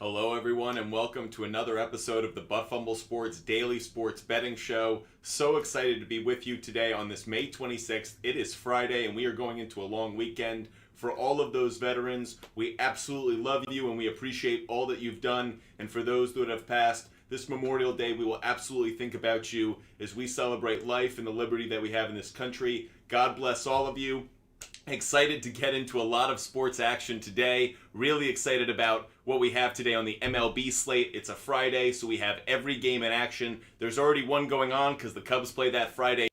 Hello everyone and welcome to another episode of the Fumble Sports Daily Sports Betting Show. So excited to be with you today on this May 26th. It is Friday and we are going into a long weekend. For all of those veterans, we absolutely love you and we appreciate all that you've done. And for those that have passed, this Memorial Day we will absolutely think about you as we celebrate life and the liberty that we have in this country. God bless all of you. Excited to get into a lot of sports action today. Really excited about what we have today on the MLB slate. It's a Friday, so we have every game in action. There's already one going on because the Cubs play that Friday.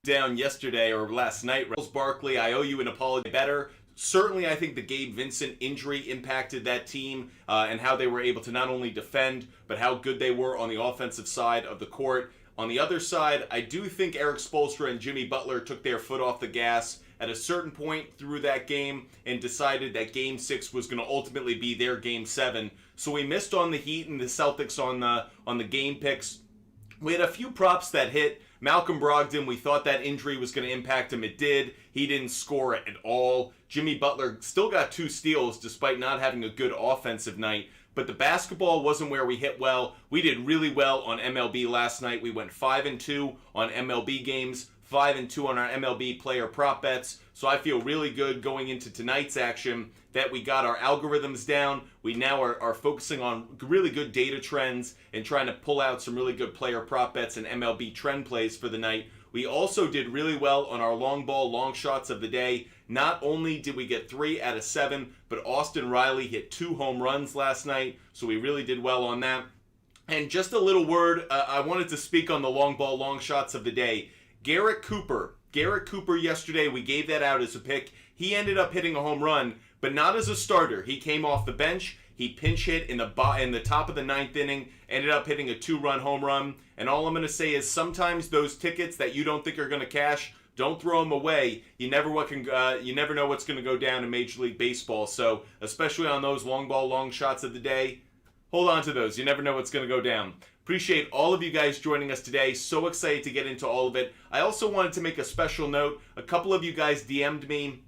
Down yesterday or last night. Barkley, I owe you an apology. Better. Certainly, I think the Gabe Vincent injury impacted that team and how they were able to not only defend, but how good they were on the offensive side of the court. On the other side, I do think Eric Spoelstra and Jimmy Butler took their foot off the gas at a certain point through that game and decided that Game 6 was going to ultimately be their Game 7. So we missed on the Heat and the Celtics on the game picks. We had a few props that hit. Malcolm Brogdon, we thought that injury was going to impact him. It did. He didn't score at all. Jimmy Butler still got 2 steals despite not having a good offensive night. But the basketball wasn't where we hit well. We did really well on MLB last night. We went 5-2 on MLB games, 5-2 on our MLB player prop bets. So I feel really good going into tonight's action that we got our algorithms down. We now are focusing on really good data trends and trying to pull out some really good player prop bets and MLB trend plays for the night. We also did really well on our long ball, long shots of the day. Not only did we get 3 out of 7, but Austin Riley hit 2 home runs last night. So we really did well on that. And just a little word, I wanted to speak on the long ball, long shots of the day. Garrett Cooper yesterday, we gave that out as a pick. He ended up hitting a home run, but not as a starter. He came off the bench. He pinch hit in the top of the 9th inning, ended up hitting a 2-run home run. And all I'm going to say is sometimes those tickets that you don't think are going to cash, don't throw them away. You never know what's going to go down in Major League Baseball. So especially on those long ball, long shots of the day, hold on to those. You never know what's going to go down. Appreciate all of you guys joining us today. So excited to get into all of it. I also wanted to make a special note. A couple of you guys DM'd me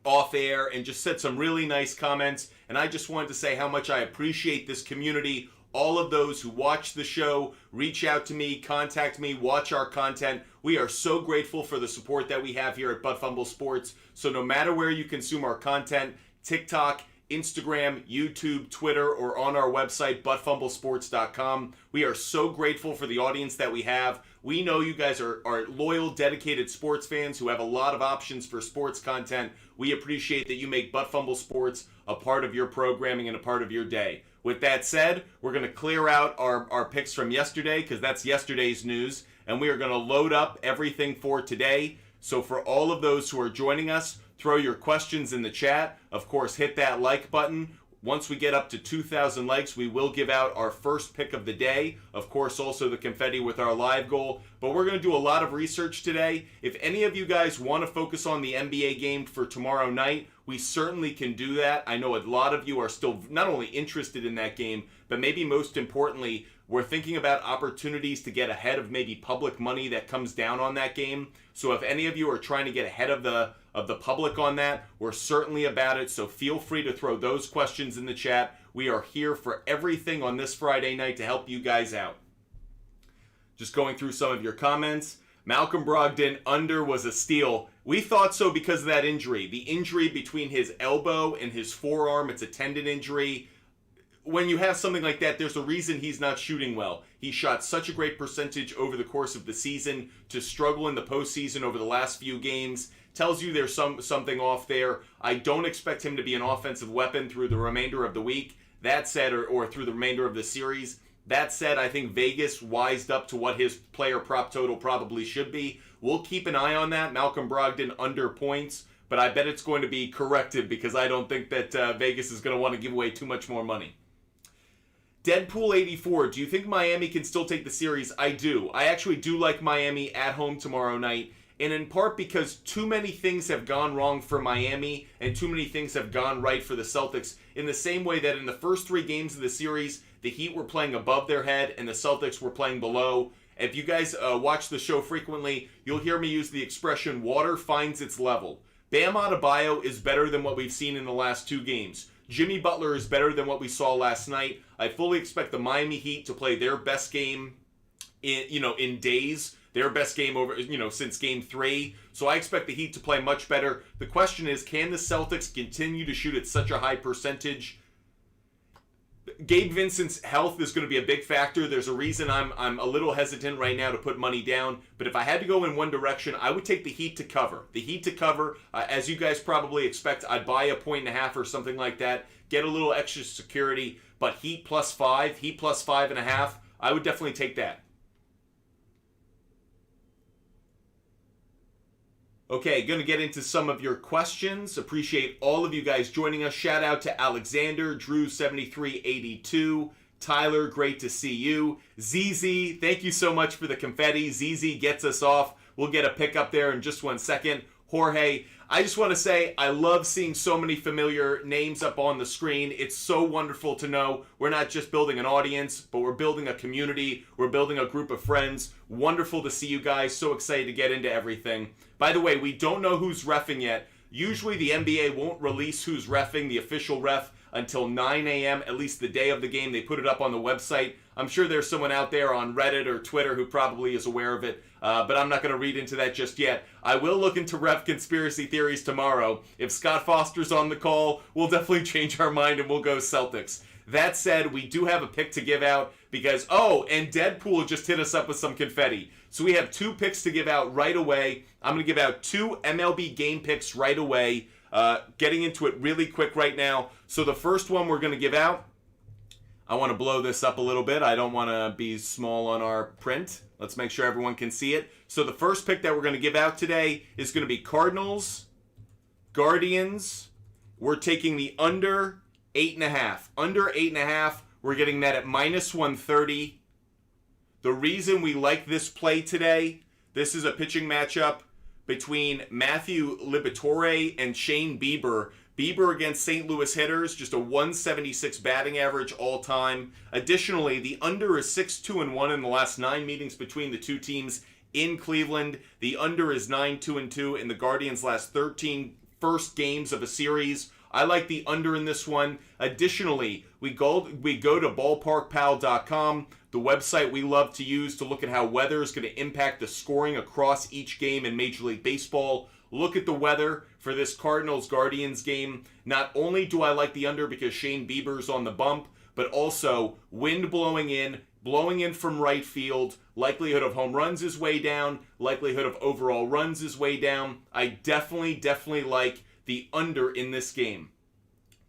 off air and just said some really nice comments. And I just wanted to say how much I appreciate this community. All of those who watch the show, reach out to me, contact me, watch our content. We are so grateful for the support that we have here at Fumble Sports. So no matter where you consume our content, TikTok, Instagram, YouTube, Twitter, or on our website, buttfumblesports.com. We are so grateful for the audience that we have. We know you guys are loyal, dedicated sports fans who have a lot of options for sports content. We appreciate that you make Fumble Sports a part of your programming and a part of your day. With that said, we're going to clear out our picks from yesterday because that's yesterday's news, and we are going to load up everything for today. So for all of those who are joining us, throw your questions in the chat. Of course, hit that like button. Once we get up to 2,000 likes, we will give out our first pick of the day. Of course, also the confetti with our live goal. But we're going to do a lot of research today. If any of you guys want to focus on the NBA game for tomorrow night, we certainly can do that. I know a lot of you are still not only interested in that game, but maybe most importantly, we're thinking about opportunities to get ahead of maybe public money that comes down on that game. So if any of you are trying to get ahead of the public on that, we're certainly about it. So feel free to throw those questions in the chat. We are here for everything on this Friday night to help you guys out. Just going through some of your comments. Malcolm Brogdon under was a steal. We thought so because of that injury. The injury between his elbow and his forearm, it's a tendon injury. When you have something like that, there's a reason he's not shooting well. He shot such a great percentage over the course of the season. To struggle in the postseason over the last few games tells you there's something off there. I don't expect him to be an offensive weapon through the remainder of the week. That said, or through the remainder of the series. That said, I think Vegas wised up to what his player prop total probably should be. We'll keep an eye on that. Malcolm Brogdon under points, but I bet it's going to be corrected because I don't think that Vegas is going to want to give away too much more money. Deadpool84, do you think Miami can still take the series? I do. I actually do like Miami at home tomorrow night, and in part because too many things have gone wrong for Miami and too many things have gone right for the Celtics, in the same way that in the first 3 games of the series, the Heat were playing above their head and the Celtics were playing below. If you guys watch the show frequently, you'll hear me use the expression, water finds its level. Bam Adebayo is better than what we've seen in the last 2 games. Jimmy Butler is better than what we saw last night. I fully expect the Miami Heat to play their best game in days. Their best game since game 3. So I expect the Heat to play much better. The question is, can the Celtics continue to shoot at such a high percentage? Gabe Vincent's health is going to be a big factor. There's a reason I'm a little hesitant right now to put money down. But if I had to go in one direction, I would take the Heat to cover. The Heat to cover, as you guys probably expect, I'd buy 1.5 or something like that. Get a little extra security. But Heat +5, Heat +5.5, I would definitely take that. Okay, going to get into some of your questions. Appreciate all of you guys joining us. Shout out to Alexander, Drew7382, Tyler, great to see you. ZZ, thank you so much for the confetti. ZZ gets us off. We'll get a pick up there in just 1 second. Jorge, I just want to say I love seeing so many familiar names up on the screen. It's so wonderful to know we're not just building an audience, but we're building a community. We're building a group of friends. Wonderful to see you guys. So excited to get into everything. By the way, we don't know who's reffing yet. Usually the NBA won't release who's reffing, the official ref, until 9 a.m., at least the day of the game. They put it up on the website. I'm sure there's someone out there on Reddit or Twitter who probably is aware of it, but I'm not going to read into that just yet. I will look into ref conspiracy theories tomorrow. If Scott Foster's on the call, we'll definitely change our mind and we'll go Celtics. That said, we do have a pick to give out because, and Deadpool just hit us up with some confetti. So we have 2 picks to give out right away. I'm going to give out 2 MLB game picks right away. Getting into it really quick right now. So the first one we're going to give out, I want to blow this up a little bit. I don't want to be small on our print. Let's make sure everyone can see it. So the first pick that we're going to give out today is going to be Cardinals, Guardians. We're taking the under 8.5. Under 8.5, we're getting that at -130. The reason we like this play today, this is a pitching matchup between Matthew Liberatore and Shane Bieber. Bieber against St. Louis hitters, just a 176 batting average all time. Additionally, the under is 6-2-1 in the last 9 meetings between the 2 teams in Cleveland. The under is 9-2-2 in the Guardians' last 13 first games of a series. I like the under in this one. Additionally, we go to ballparkpal.com, the website we love to use to look at how weather is going to impact the scoring across each game in Major League Baseball. Look at the weather for this Cardinals-Guardians game. Not only do I like the under because Shane Bieber's on the bump, but also wind blowing in from right field. Likelihood of home runs is way down. Likelihood of overall runs is way down. I definitely like the under in this game.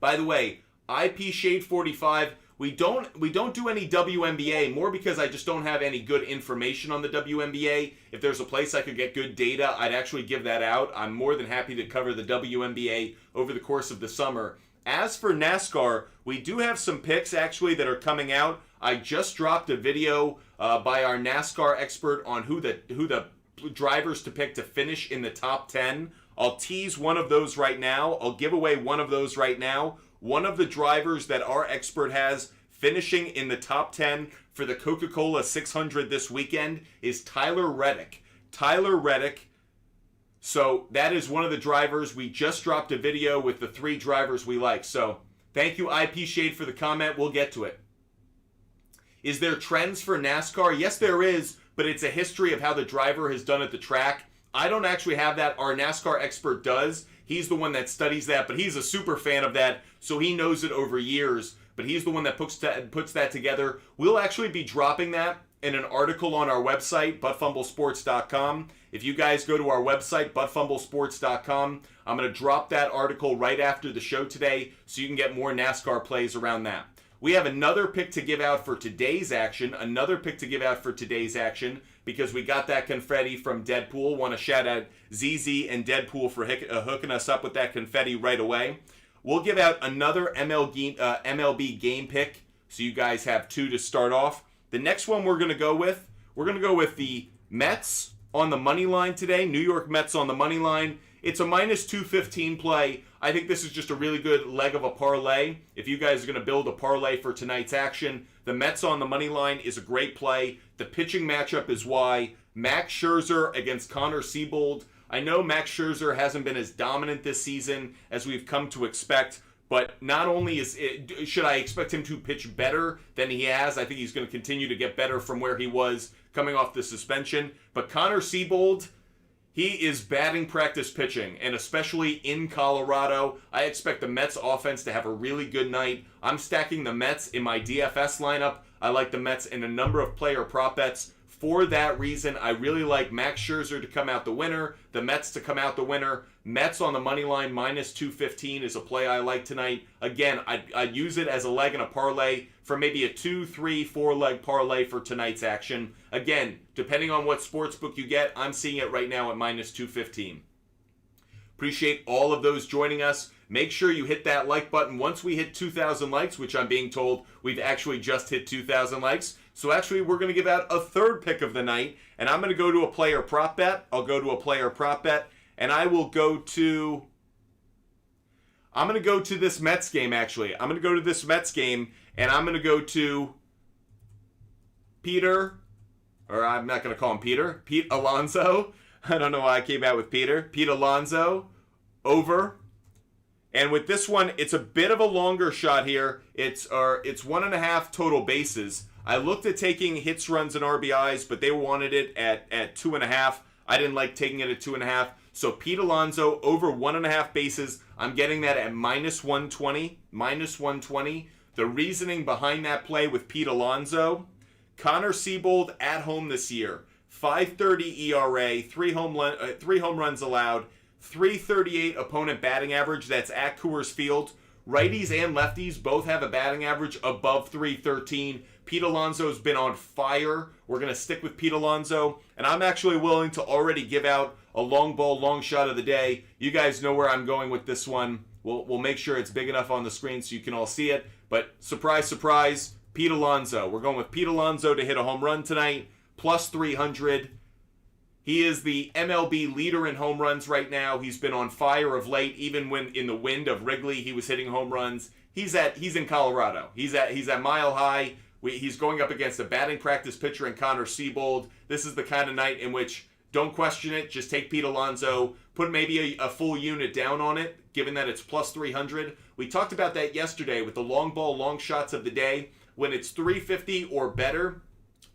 By the way, IP Shade 45, we don't do any WNBA, more because I just don't have any good information on the WNBA. If there's a place I could get good data, I'd actually give that out. I'm more than happy to cover the WNBA over the course of the summer. As for NASCAR, we do have some picks actually that are coming out. I just dropped a video by our NASCAR expert on who the drivers to pick to finish in the top 10. I'll tease one of those right now. I'll give away one of those right now. One of the drivers that our expert has finishing in the top 10 for the Coca-Cola 600 this weekend is Tyler Reddick. Tyler Reddick. So that is one of the drivers. We just dropped a video with the 3 drivers we like. So thank you, IP Shade, for the comment. We'll get to it. Is there trends for NASCAR? Yes, there is, but it's a history of how the driver has done at the track. I don't actually have that. Our NASCAR expert does. He's the one that studies that, but he's a super fan of that, so he knows it over years. But he's the one that puts that together. We'll actually be dropping that in an article on our website, buttfumblesports.com. If you guys go to our website, buttfumblesports.com, I'm going to drop that article right after the show today so you can get more NASCAR plays around that. We have another pick to give out for today's action, because we got that confetti from Deadpool. Want to shout out ZZ and Deadpool for hooking us up with that confetti right away. We'll give out another MLB game pick So you guys have 2 to start off. The next one we're going to go with the Mets on the money line today. New York Mets on the money line. It's a minus 215 play. I think this is just a really good leg of a parlay. If you guys are going to build a parlay for tonight's action, the Mets on the money line is a great play. The pitching matchup is why. Max Scherzer against Connor Siebold. I know Max Scherzer hasn't been as dominant this season as we've come to expect, but not only should I expect him to pitch better than he has, I think he's going to continue to get better from where he was coming off the suspension. But Connor Siebold, he is batting practice pitching, and especially in Colorado, I expect the Mets offense to have a really good night. I'm stacking the Mets in my DFS lineup. I like the Mets in a number of player prop bets. For that reason, I really like Max Scherzer to come out the winner, the Mets to come out the winner. Mets on the money line minus 215 is a play I like tonight. Again, I'd use it as a leg in a parlay for maybe a 2, 3, 4 leg parlay for tonight's action. Again, depending on what sportsbook you get, I'm seeing it right now at minus 215. Appreciate all of those joining us. Make sure you hit that like button once we hit 2,000 likes, which I'm being told we've actually just hit 2,000 likes. So actually, we're going to give out a third pick of the night, and I'm going to go to a player prop bet. I'll go to a player prop bet, and I will go to... I'm going to go to this Mets game, actually. I'm going to go to this Mets game, and I'm going to go to Peter, or I'm not going to call him Peter, Pete Alonso. I don't know why I came out with Peter. Pete Alonso, over. And with this one, it's a bit of a longer shot here. It's 1.5 total bases. I looked at taking hits, runs, and RBIs, but they wanted it at 2.5. I didn't like taking it at 2.5. So Pete Alonso over 1.5 bases. I'm getting that at minus 120. Minus 120. The reasoning behind that play with Pete Alonso, Connor Siebold at home this year. 5.30 ERA, 3 home runs allowed, 3.38 opponent batting average. That's at Coors Field. Righties and lefties both have a batting average above 313. Pete Alonso's been on fire. We're going to stick with Pete Alonso. And I'm actually willing to already give out a long ball, long shot of the day. You guys know where I'm going with this one. We'll make sure it's big enough on the screen so you can all see it. But surprise, surprise, Pete Alonso. We're going with Pete Alonso to hit a home run tonight. Plus 300. He is the MLB leader in home runs right now. He's been on fire of late. Even when in the wind of Wrigley, he was hitting home runs. He's in Colorado. He's at Mile High. He's going up against a batting practice pitcher in Connor Siebold. This is the kind of night in which don't question it. Just take Pete Alonso. Put maybe a full unit down on it, given that it's plus 300. We talked about that yesterday with the long ball, long shots of the day. When it's 350 or better,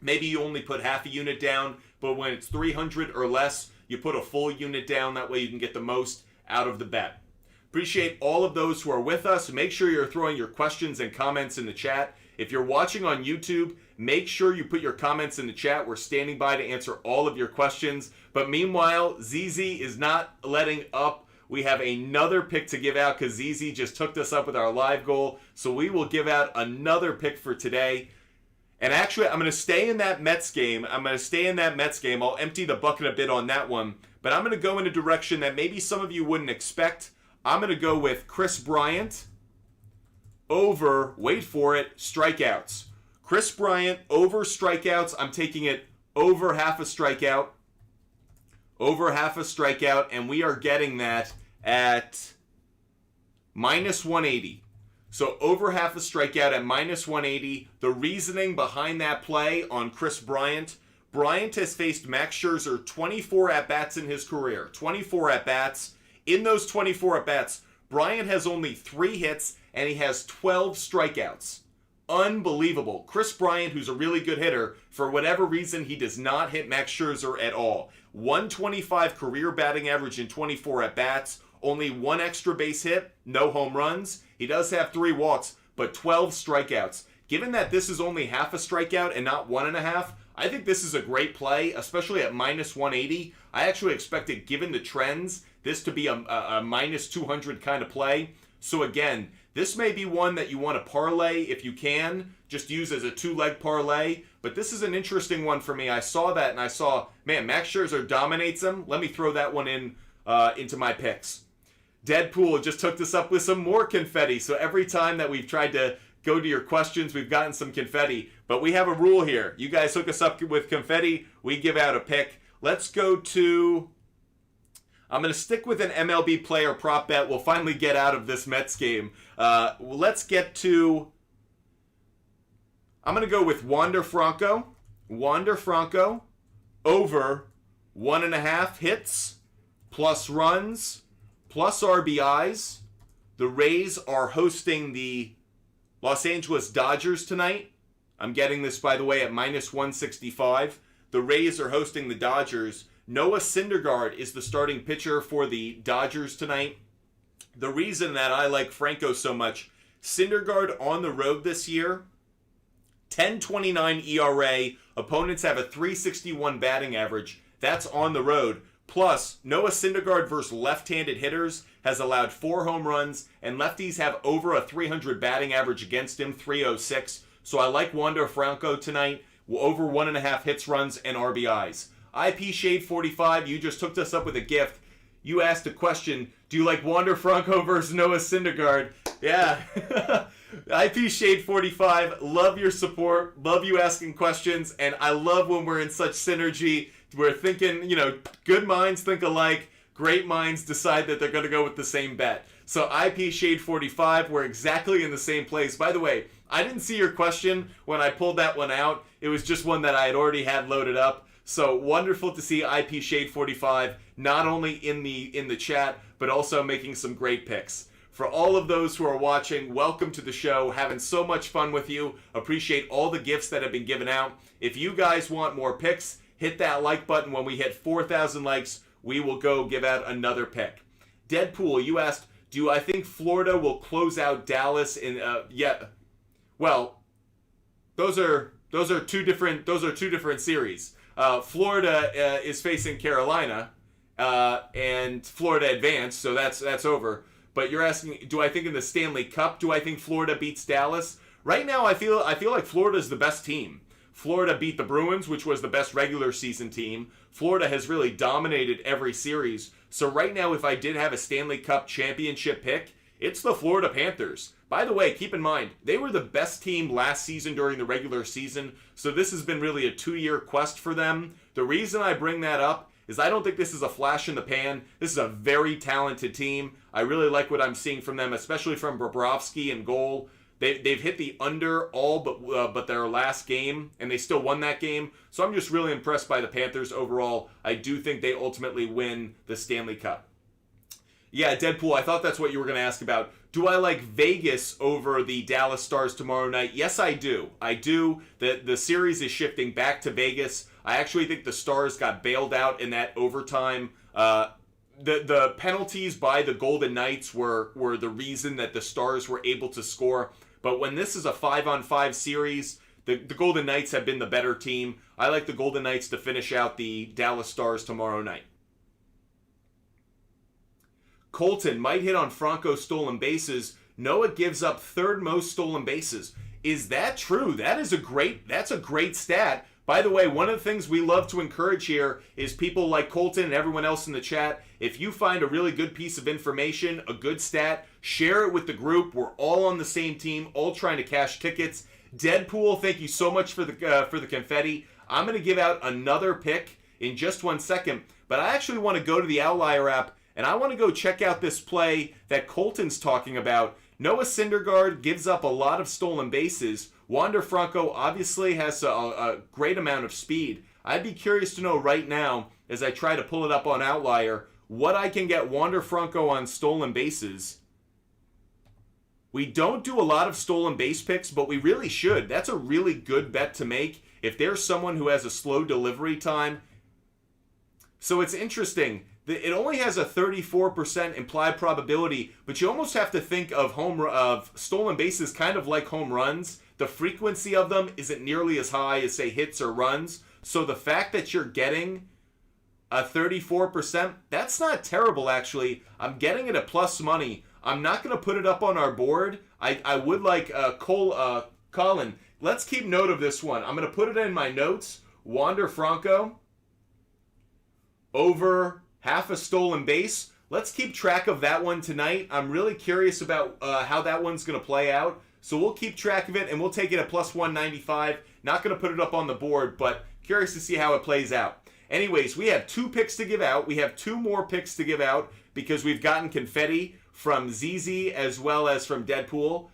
maybe you only put half a unit down. But when it's 300 or less, you put a full unit down. That way you can get the most out of the bet. Appreciate all of those who are with us. Make sure you're throwing your questions and comments in the chat. If you're watching on YouTube, make sure you put your comments in the chat. We're standing by to answer all of your questions. But meanwhile, ZZ is not letting up. We have another pick to give out because ZZ just hooked us up with our live goal. So we will give out another pick for today. And actually, I'm going to stay in that Mets game. I'll empty the bucket a bit on that one. But I'm going to go in a direction that maybe some of you wouldn't expect. I'm going to go with Kris Bryant over, wait for it, strikeouts. Kris Bryant over strikeouts. I'm taking it over half a strikeout. Over half a strikeout. And we are getting that at minus 180. So over half a strikeout at minus 180. The reasoning behind that play on Kris Bryant. Bryant has faced Max Scherzer 24 at-bats in his career. 24 at-bats. In those 24 at-bats, Bryant has only 3 hits and he has 12 strikeouts. Unbelievable. Kris Bryant, who's a really good hitter, for whatever reason, he does not hit Max Scherzer at all. 125 career batting average in 24 at-bats. Only 1 extra base hit, no home runs. He does have 3 walks, but 12 strikeouts. Given that this is only half a strikeout and not 1.5, I think this is a great play, especially at minus 180. I actually expected, given the trends, this to be a minus 200 kind of play. So again, this may be one that you want to parlay if you can. Just use as a 2-leg parlay. But this is an interesting one for me. I saw that and I saw, man, Max Scherzer dominates him. Let me throw that one in into my picks. Deadpool just hooked us up with some more confetti. So every time that we've tried to go to your questions. We've gotten some confetti, but we have a rule here. You guys hook us up with confetti. We give out a pick. Let's go to... I'm going to stick with an MLB player prop bet. We'll finally get out of this Mets game. Let's get to... I'm going to go with Wander Franco. Wander Franco over 1.5 hits, plus runs, plus RBIs. The Rays are hosting the Los Angeles Dodgers tonight. I'm getting this, by the way, at minus 165. The Rays are hosting the Dodgers. Noah Syndergaard is the starting pitcher for the Dodgers tonight. The reason that I like Franco so much, Syndergaard on the road this year, 10.29 ERA. Opponents have a 3.61 batting average. That's on the road. Plus, Noah Syndergaard versus left-handed hitters has allowed 4 home runs, and lefties have over a 300 batting average against him, 306. So I like Wander Franco tonight, over 1.5 hits, runs, and RBIs. IP Shade 45, you just hooked us up with a gift. You asked a question, do you like Wander Franco versus Noah Syndergaard? Yeah. IP Shade 45, love your support, love you asking questions, and I love when we're in such synergy. We're thinking, good minds think alike, great minds decide that they're going to go with the same bet. So IP Shade 45, we're exactly in the same place. By the way, I didn't see your question when I pulled that one out. It was just one that I had already had loaded up. So wonderful to see IP Shade 45 not only in the chat, but also making some great picks. For all of those who are watching, welcome to the show. Having so much fun with you. Appreciate all the gifts that have been given out. If you guys want more picks, hit that like button. When we hit 4,000 likes, we will go give out another pick. Deadpool, you asked, do I think Florida will close out Dallas in yeah. Well, those are two different series. Florida is facing Carolina, and Florida advanced, so that's over. But you're asking, do I think in the Stanley Cup, do I think Florida beats Dallas? Right now, I feel like Florida is the best team. Florida beat the Bruins, which was the best regular season team. Florida has really dominated every series. So right now, if I did have a Stanley Cup championship pick, it's the Florida Panthers. By the way, keep in mind, they were the best team last season during the regular season, so this has been really a 2-year quest for them. The reason I bring that up is I don't think this is a flash in the pan. This is a very talented team. I really like what I'm seeing from them, especially from Bobrovsky and goal. They've hit the under all but their last game, and they still won that game. So I'm just really impressed by the Panthers overall. I do think they ultimately win the Stanley Cup. Yeah, Deadpool, I thought that's what you were going to ask about. Do I like Vegas over the Dallas Stars tomorrow night? Yes, I do. I do. The series is shifting back to Vegas. I actually think the Stars got bailed out in that overtime. The penalties by the Golden Knights were the reason that the Stars were able to score. But when this is a 5-on-5 series, the Golden Knights have been the better team. I like the Golden Knights to finish out the Dallas Stars tomorrow night. Colton might hit on Franco's stolen bases. Noah gives up 3rd most stolen bases. Is that true? That's a great stat. By the way, one of the things we love to encourage here is people like Colton and everyone else in the chat. If you find a really good piece of information, a good stat, share it with the group. We're all on the same team, all trying to cash tickets. Deadpool, thank you so much for the confetti. I'm going to give out another pick in just 1 second, but I actually want to go to the Outlier app, and I want to go check out this play that Colton's talking about. Noah Syndergaard gives up a lot of stolen bases. Wander Franco obviously has a great amount of speed. I'd be curious to know right now, as I try to pull it up on Outlier, what I can get Wander Franco on stolen bases. We don't do a lot of stolen base picks, but we really should. That's a really good bet to make if there's someone who has a slow delivery time. So it's interesting. It only has a 34% implied probability, but you almost have to think of stolen bases kind of like home runs. The frequency of them isn't nearly as high as, say, hits or runs. So the fact that you're getting a 34%, that's not terrible, actually. I'm getting it at plus money. I'm not going to put it up on our board. I would like Colin, let's keep note of this one. I'm going to put it in my notes. Wander Franco over half a stolen base. let's keep track of that one tonight. I'm really curious about how that one's going to play out. So we'll keep track of it, and we'll take it at plus 195. Not going to put it up on the board, but curious to see how it plays out. Anyways, we have 2 picks to give out. We have 2 more picks to give out because we've gotten confetti from ZZ as well as from Deadpool.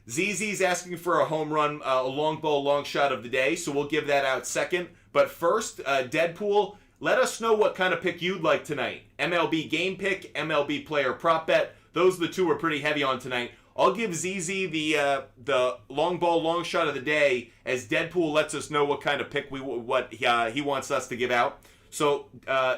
ZZ's asking for a home run, a long ball, long shot of the day, so we'll give that out second. But first, Deadpool, let us know what kind of pick you'd like tonight. MLB Game Pick, MLB Player Prop Bet. Those are the 2 we're pretty heavy on tonight. I'll give ZZ the long ball, long shot of the day as Deadpool lets us know what kind of pick he wants us to give out. So,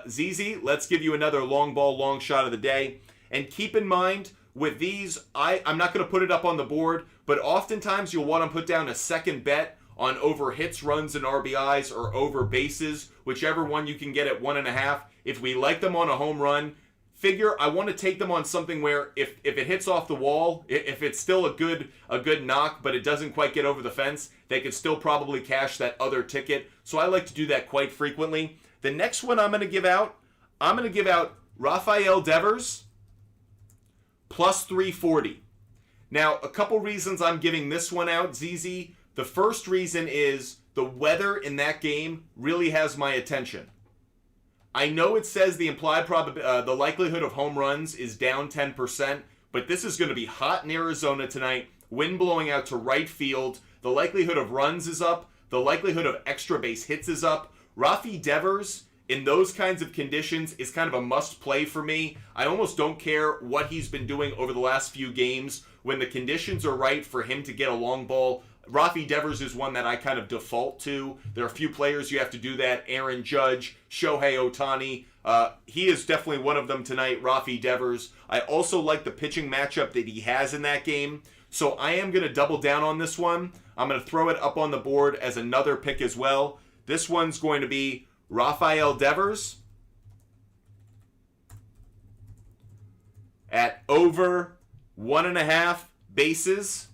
ZZ, let's give you another long ball, long shot of the day. And keep in mind, with these, I'm not going to put it up on the board, but oftentimes you'll want to put down a second bet on over hits, runs, and RBIs, or over bases, whichever one you can get at 1.5. If we like them on a home run, figure I want to take them on something where if it hits off the wall, if it's still a good knock, but it doesn't quite get over the fence, they could still probably cash that other ticket. So I like to do that quite frequently. The next one I'm going to give out Rafael Devers plus 340. Now, a couple reasons I'm giving this one out, ZZ. The first reason is the weather in that game really has my attention. I know it says the implied the likelihood of home runs is down 10%, but this is going to be hot in Arizona tonight. Wind blowing out to right field. The likelihood of runs is up. The likelihood of extra base hits is up. Rafi Devers, in those kinds of conditions, is kind of a must play for me. I almost don't care what he's been doing over the last few games. When the conditions are right for him to get a long ball, Rafi Devers is one that I kind of default to. There are a few players you have to do that. Aaron Judge, Shohei Ohtani. He is definitely one of them tonight, Rafi Devers. I also like the pitching matchup that he has in that game. So I am going to double down on this one. I'm going to throw it up on the board as another pick as well. This one's going to be Rafael Devers at over 1.5 bases.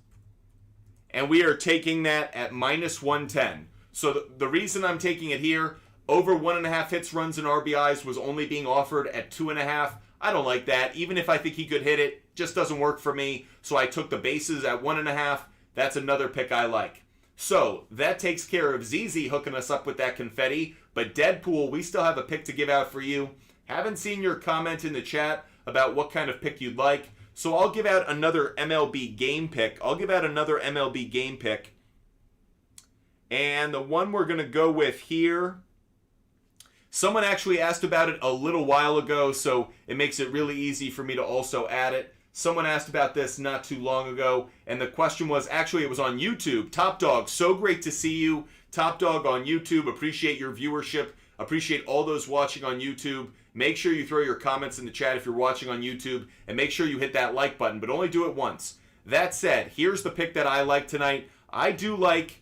And we are taking that at minus 110. So the reason I'm taking it here, over 1.5 hits, runs, and RBIs was only being offered at 2.5. I don't like that. Even if I think he could hit it, just doesn't work for me. So I took the bases at 1.5. That's another pick I like. So that takes care of ZZ hooking us up with that confetti. But Deadpool, we still have a pick to give out for you. Haven't seen your comment in the chat about what kind of pick you'd like. So I'll give out another MLB game pick. And the one we're going to go with here, someone actually asked about it a little while ago, so it makes it really easy for me to also add it. Someone asked about this not too long ago, and the question was, actually it was on YouTube. Top Dog, so great to see you. Top Dog on YouTube, appreciate your viewership. Appreciate all those watching on YouTube. Make sure you throw your comments in the chat if you're watching on YouTube, and make sure you hit that like button, but only do it once. That said, here's the pick that I like tonight. I do like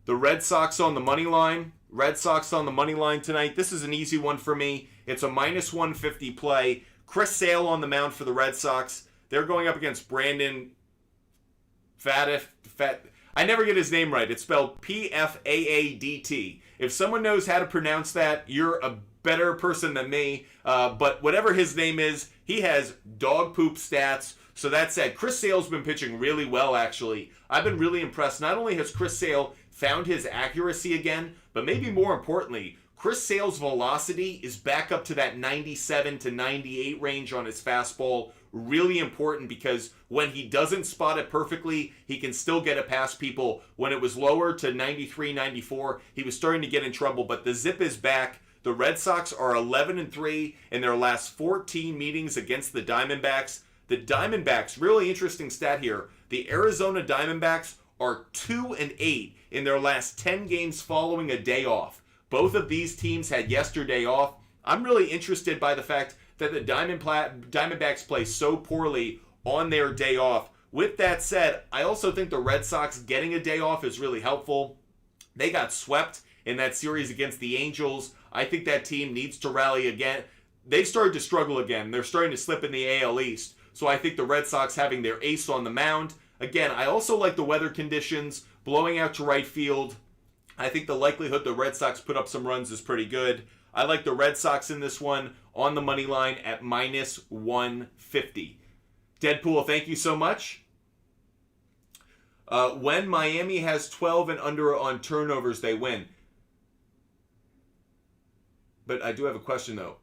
the Red Sox on the money line. Red Sox on the money line tonight. This is an easy one for me. It's a minus 150 play. Kris Sale on the mound for the Red Sox. They're going up against Brandon I never get his name right. It's spelled P-F-A-A-D-T. If someone knows how to pronounce that, you're a better person than me. But whatever his name is, he has dog poop stats. So that said, Kris Sale's been pitching really well, actually. I've been really impressed. Not only has Kris Sale found his accuracy again, but maybe more importantly, Kris Sale's velocity is back up to that 97 to 98 range on his fastball. Really important because when he doesn't spot it perfectly, he can still get it past people. When it was lower to 93, 94, he was starting to get in trouble, but the zip is back. The Red Sox are 11-3 in their last 14 meetings against the Diamondbacks. The Diamondbacks, really interesting stat here. The Arizona Diamondbacks are 2-8 in their last 10 games following a day off. Both of these teams had yesterday off. I'm really interested by the fact that the Diamondbacks play so poorly on their day off. With that said, I also think the Red Sox getting a day off is really helpful. They got swept in that series against the Angels. I think that team needs to rally again. They started to struggle again. They're starting to slip in the AL East. So I think the Red Sox having their ace on the mound. Again, I also like the weather conditions, blowing out to right field. I think the likelihood the Red Sox put up some runs is pretty good. I like the Red Sox in this one. on the money line at minus 150. Deadpool, thank you so much. When Miami has 12 and under on turnovers, they win. But I do have a question, though.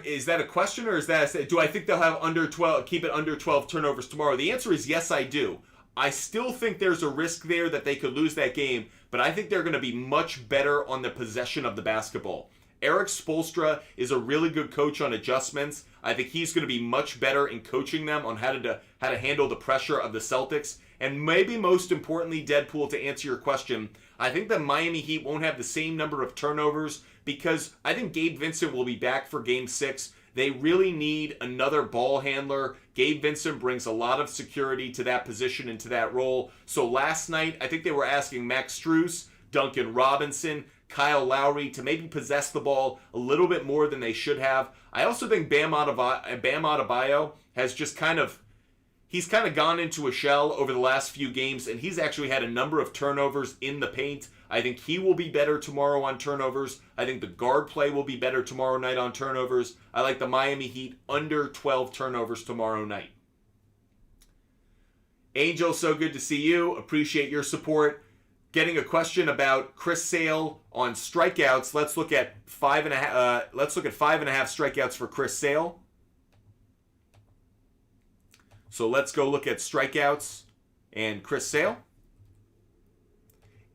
Is that a question, or is that do I think they'll have under 12, keep it under 12 turnovers tomorrow? The answer is yes, I do. I still think there's a risk there that they could lose that game, but I think they're going to be much better on the possession of the basketball. Eric Spoelstra is a really good coach on adjustments. I think he's going to be much better in coaching them on how to handle the pressure of the Celtics. And maybe most importantly, Deadpool, to answer your question, I think the Miami Heat won't have the same number of turnovers because I think Gabe Vincent will be back for Game 6. They really need another ball handler. Gabe Vincent brings a lot of security to that position and to that role. So last night, I think they were asking Max Strus, Duncan Robinson, Kyle Lowry to maybe possess the ball a little bit more than they should have. I also think Bam Adebayo has just he's kind of gone into a shell over the last few games, and he's actually had a number of turnovers in the paint. I think he will be better tomorrow on turnovers. I think the guard play will be better tomorrow night on turnovers. I like the Miami Heat under 12 turnovers tomorrow night. Angel, so good to see you. Appreciate your support. Getting a question about Chris Sale on strikeouts. Let's look at 5.5. Let's look at 5.5 strikeouts for Chris Sale. So let's go look at strikeouts and Chris Sale.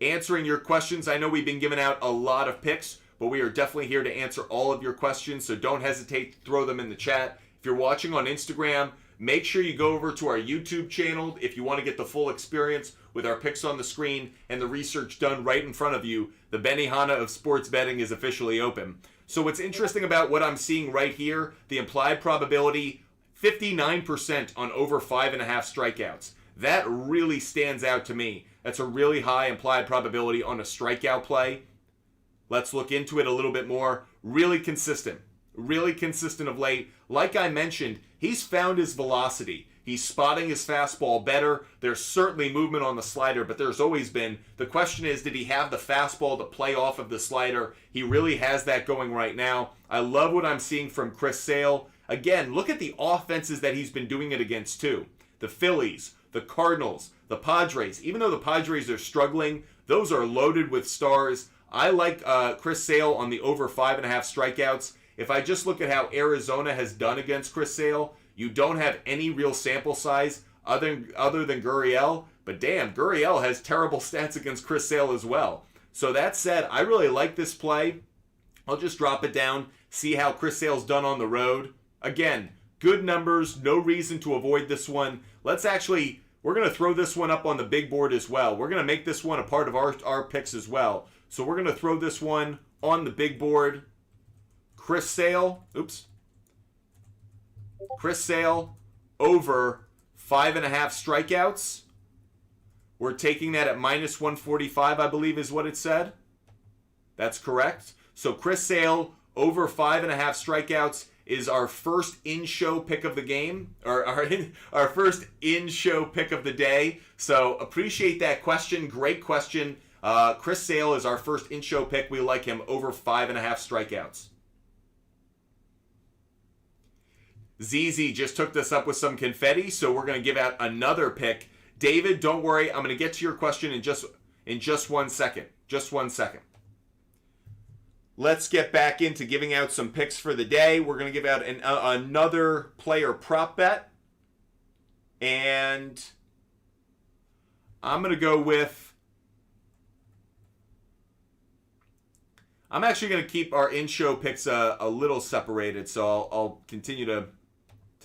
Answering your questions. I know we've been giving out a lot of picks, but we are definitely here to answer all of your questions, so don't hesitate to throw them in the chat. If you're watching on Instagram, make sure you go over to our YouTube channel if you want to get the full experience with our picks on the screen and the research done right in front of you. The Benihana of sports betting is officially open. So what's interesting about what I'm seeing right here, the implied probability, 59% on over 5.5 strikeouts. That really stands out to me. That's a really high implied probability on a strikeout play. Let's look into it a little bit more. Really consistent of late. Like I mentioned, he's found his velocity. He's spotting his fastball better. There's certainly movement on the slider, but there's always been. The question is, did he have the fastball to play off of the slider? He really has that going right now. I love what I'm seeing from Chris Sale. Again, look at the offenses that he's been doing it against too. The Phillies, the Cardinals, the Padres. Even though the Padres are struggling, those are loaded with stars. I like Chris Sale on the over 5.5 strikeouts. If I just look at how Arizona has done against Chris Sale, you don't have any real sample size other than Gurriel. But damn, Gurriel has terrible stats against Chris Sale as well. So that said, I really like this play. I'll just drop it down, see how Chris Sale's done on the road. Again, good numbers, no reason to avoid this one. We're going to throw this one up on the big board as well. We're going to make this one a part of our picks as well. So we're going to throw this one on the big board. Chris Sale over 5.5 strikeouts. We're taking that at minus 145, I believe is what it said. That's correct. So Chris Sale over 5.5 strikeouts is our first in-show pick of the game, or our first in-show pick of the day. So appreciate that question. Great question. Chris Sale is our first in-show pick. We like him over 5.5 strikeouts. ZZ just took this up with some confetti, so we're going to give out another pick. David, don't worry. I'm going to get to your question in just 1 second. Just 1 second. Let's get back into giving out some picks for the day. We're going to give out another player prop bet. And I'm going to go with... I'm actually going to keep our in-show picks a little separated, so I'll continue to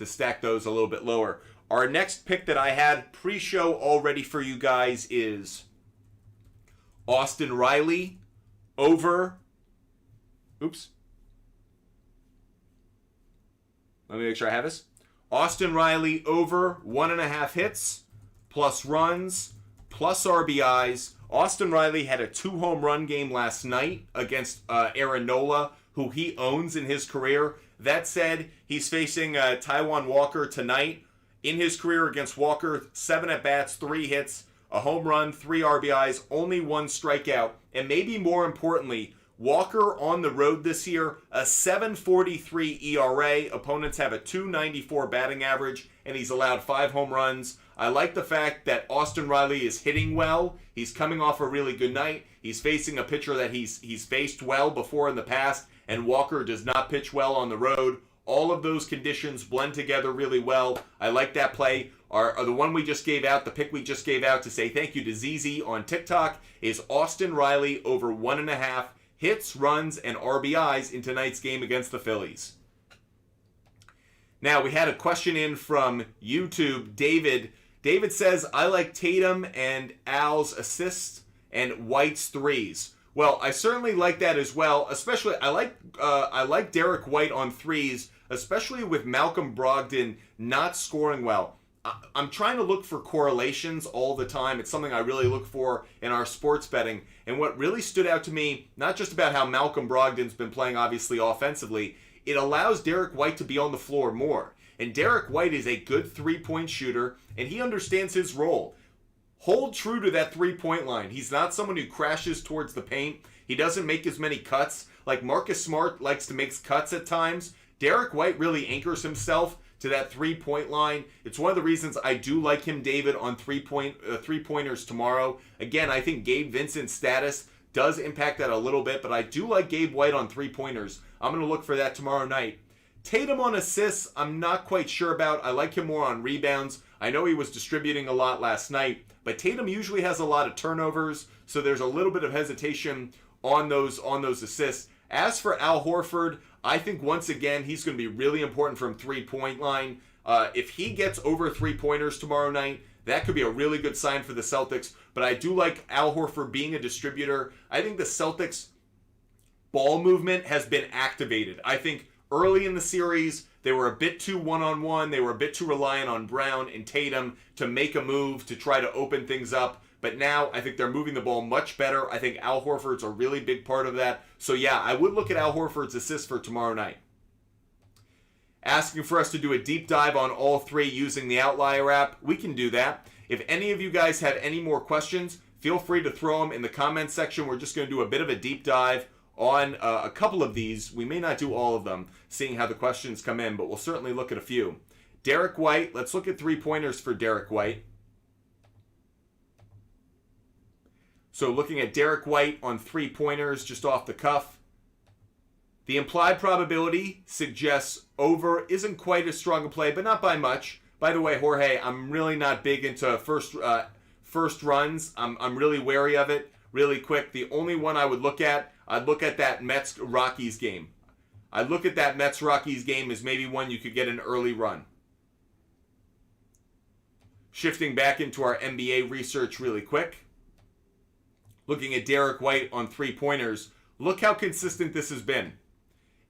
stack those a little bit lower. Our next pick that I had pre-show already for you guys is Austin Riley over... Oops. Let me make sure I have this. Austin Riley over 1.5 hits, plus runs, plus RBIs. Austin Riley had a 2-home run game last night against Aaron Nola, who he owns in his career. That said, he's facing Taijuan Walker tonight. In his career against Walker, 7 at-bats, 3 hits, a home run, 3 RBIs, only 1 strikeout. And maybe more importantly, Walker on the road this year, a 7.43 ERA. Opponents have a 2.94 batting average, and he's allowed 5 home runs. I like the fact that Austin Riley is hitting well. He's coming off a really good night. He's facing a pitcher that he's faced well before in the past, and Walker does not pitch well on the road. All of those conditions blend together really well. I like that play. The one we just gave out, the pick we just gave out to say thank you to ZZ on TikTok, is Austin Riley over 1.5 hits, runs, and RBIs in tonight's game against the Phillies. Now, we had a question in from YouTube. David says, I like Tatum and Al's assists and White's threes. Well, I certainly like that as well. Especially, I like Derek White on threes, especially with Malcolm Brogdon not scoring well. I'm trying to look for correlations all the time. It's something I really look for in our sports betting. And what really stood out to me, not just about how Malcolm Brogdon's been playing obviously offensively, it allows Derek White to be on the floor more. And Derek White is a good three-point shooter, and he understands his role. Hold true to that three-point line. He's not someone who crashes towards the paint. He doesn't make as many cuts. Like Marcus Smart likes to make cuts at times. Derek White really anchors himself to that three-point line. It's one of the reasons I do like him, David, on three-pointers tomorrow. Again, I think Gabe Vincent's status does impact that a little bit, but I do like Gabe White on three-pointers. I'm going to look for that tomorrow night. Tatum on assists, I'm not quite sure about. I like him more on rebounds. I know he was distributing a lot last night, but Tatum usually has a lot of turnovers, so there's a little bit of hesitation on those assists. As for Al Horford, I think once again he's going to be really important from three-point line. If he gets over three-pointers tomorrow night, that could be a really good sign for the Celtics. But I do like Al Horford being a distributor. I think the Celtics ball movement has been activated. I think early in the series, they were a bit too one-on-one. They were a bit too reliant on Brown and Tatum to make a move to try to open things up. But now I think they're moving the ball much better. I think Al Horford's a really big part of that. So yeah, I would look at Al Horford's assist for tomorrow night. Asking for us to do a deep dive on all three using the Outlier app. We can do that. If any of you guys have any more questions, feel free to throw them in the comments section. We're just going to do a bit of a deep dive on a couple of these. We may not do all of them, seeing how the questions come in, but we'll certainly look at a few. Derek White, let's look at three-pointers for Derek White. So looking at Derek White on three-pointers just off the cuff, the implied probability suggests over. Isn't quite as strong a play, but not by much. By the way, Jorge, I'm really not big into first runs. I'm really wary of it. Really quick, the only one I would look at, I'd look at that Mets-Rockies game. I'd look at that Mets-Rockies game as maybe one you could get an early run. Shifting back into our NBA research really quick. Looking at Derek White on three-pointers, look how consistent this has been.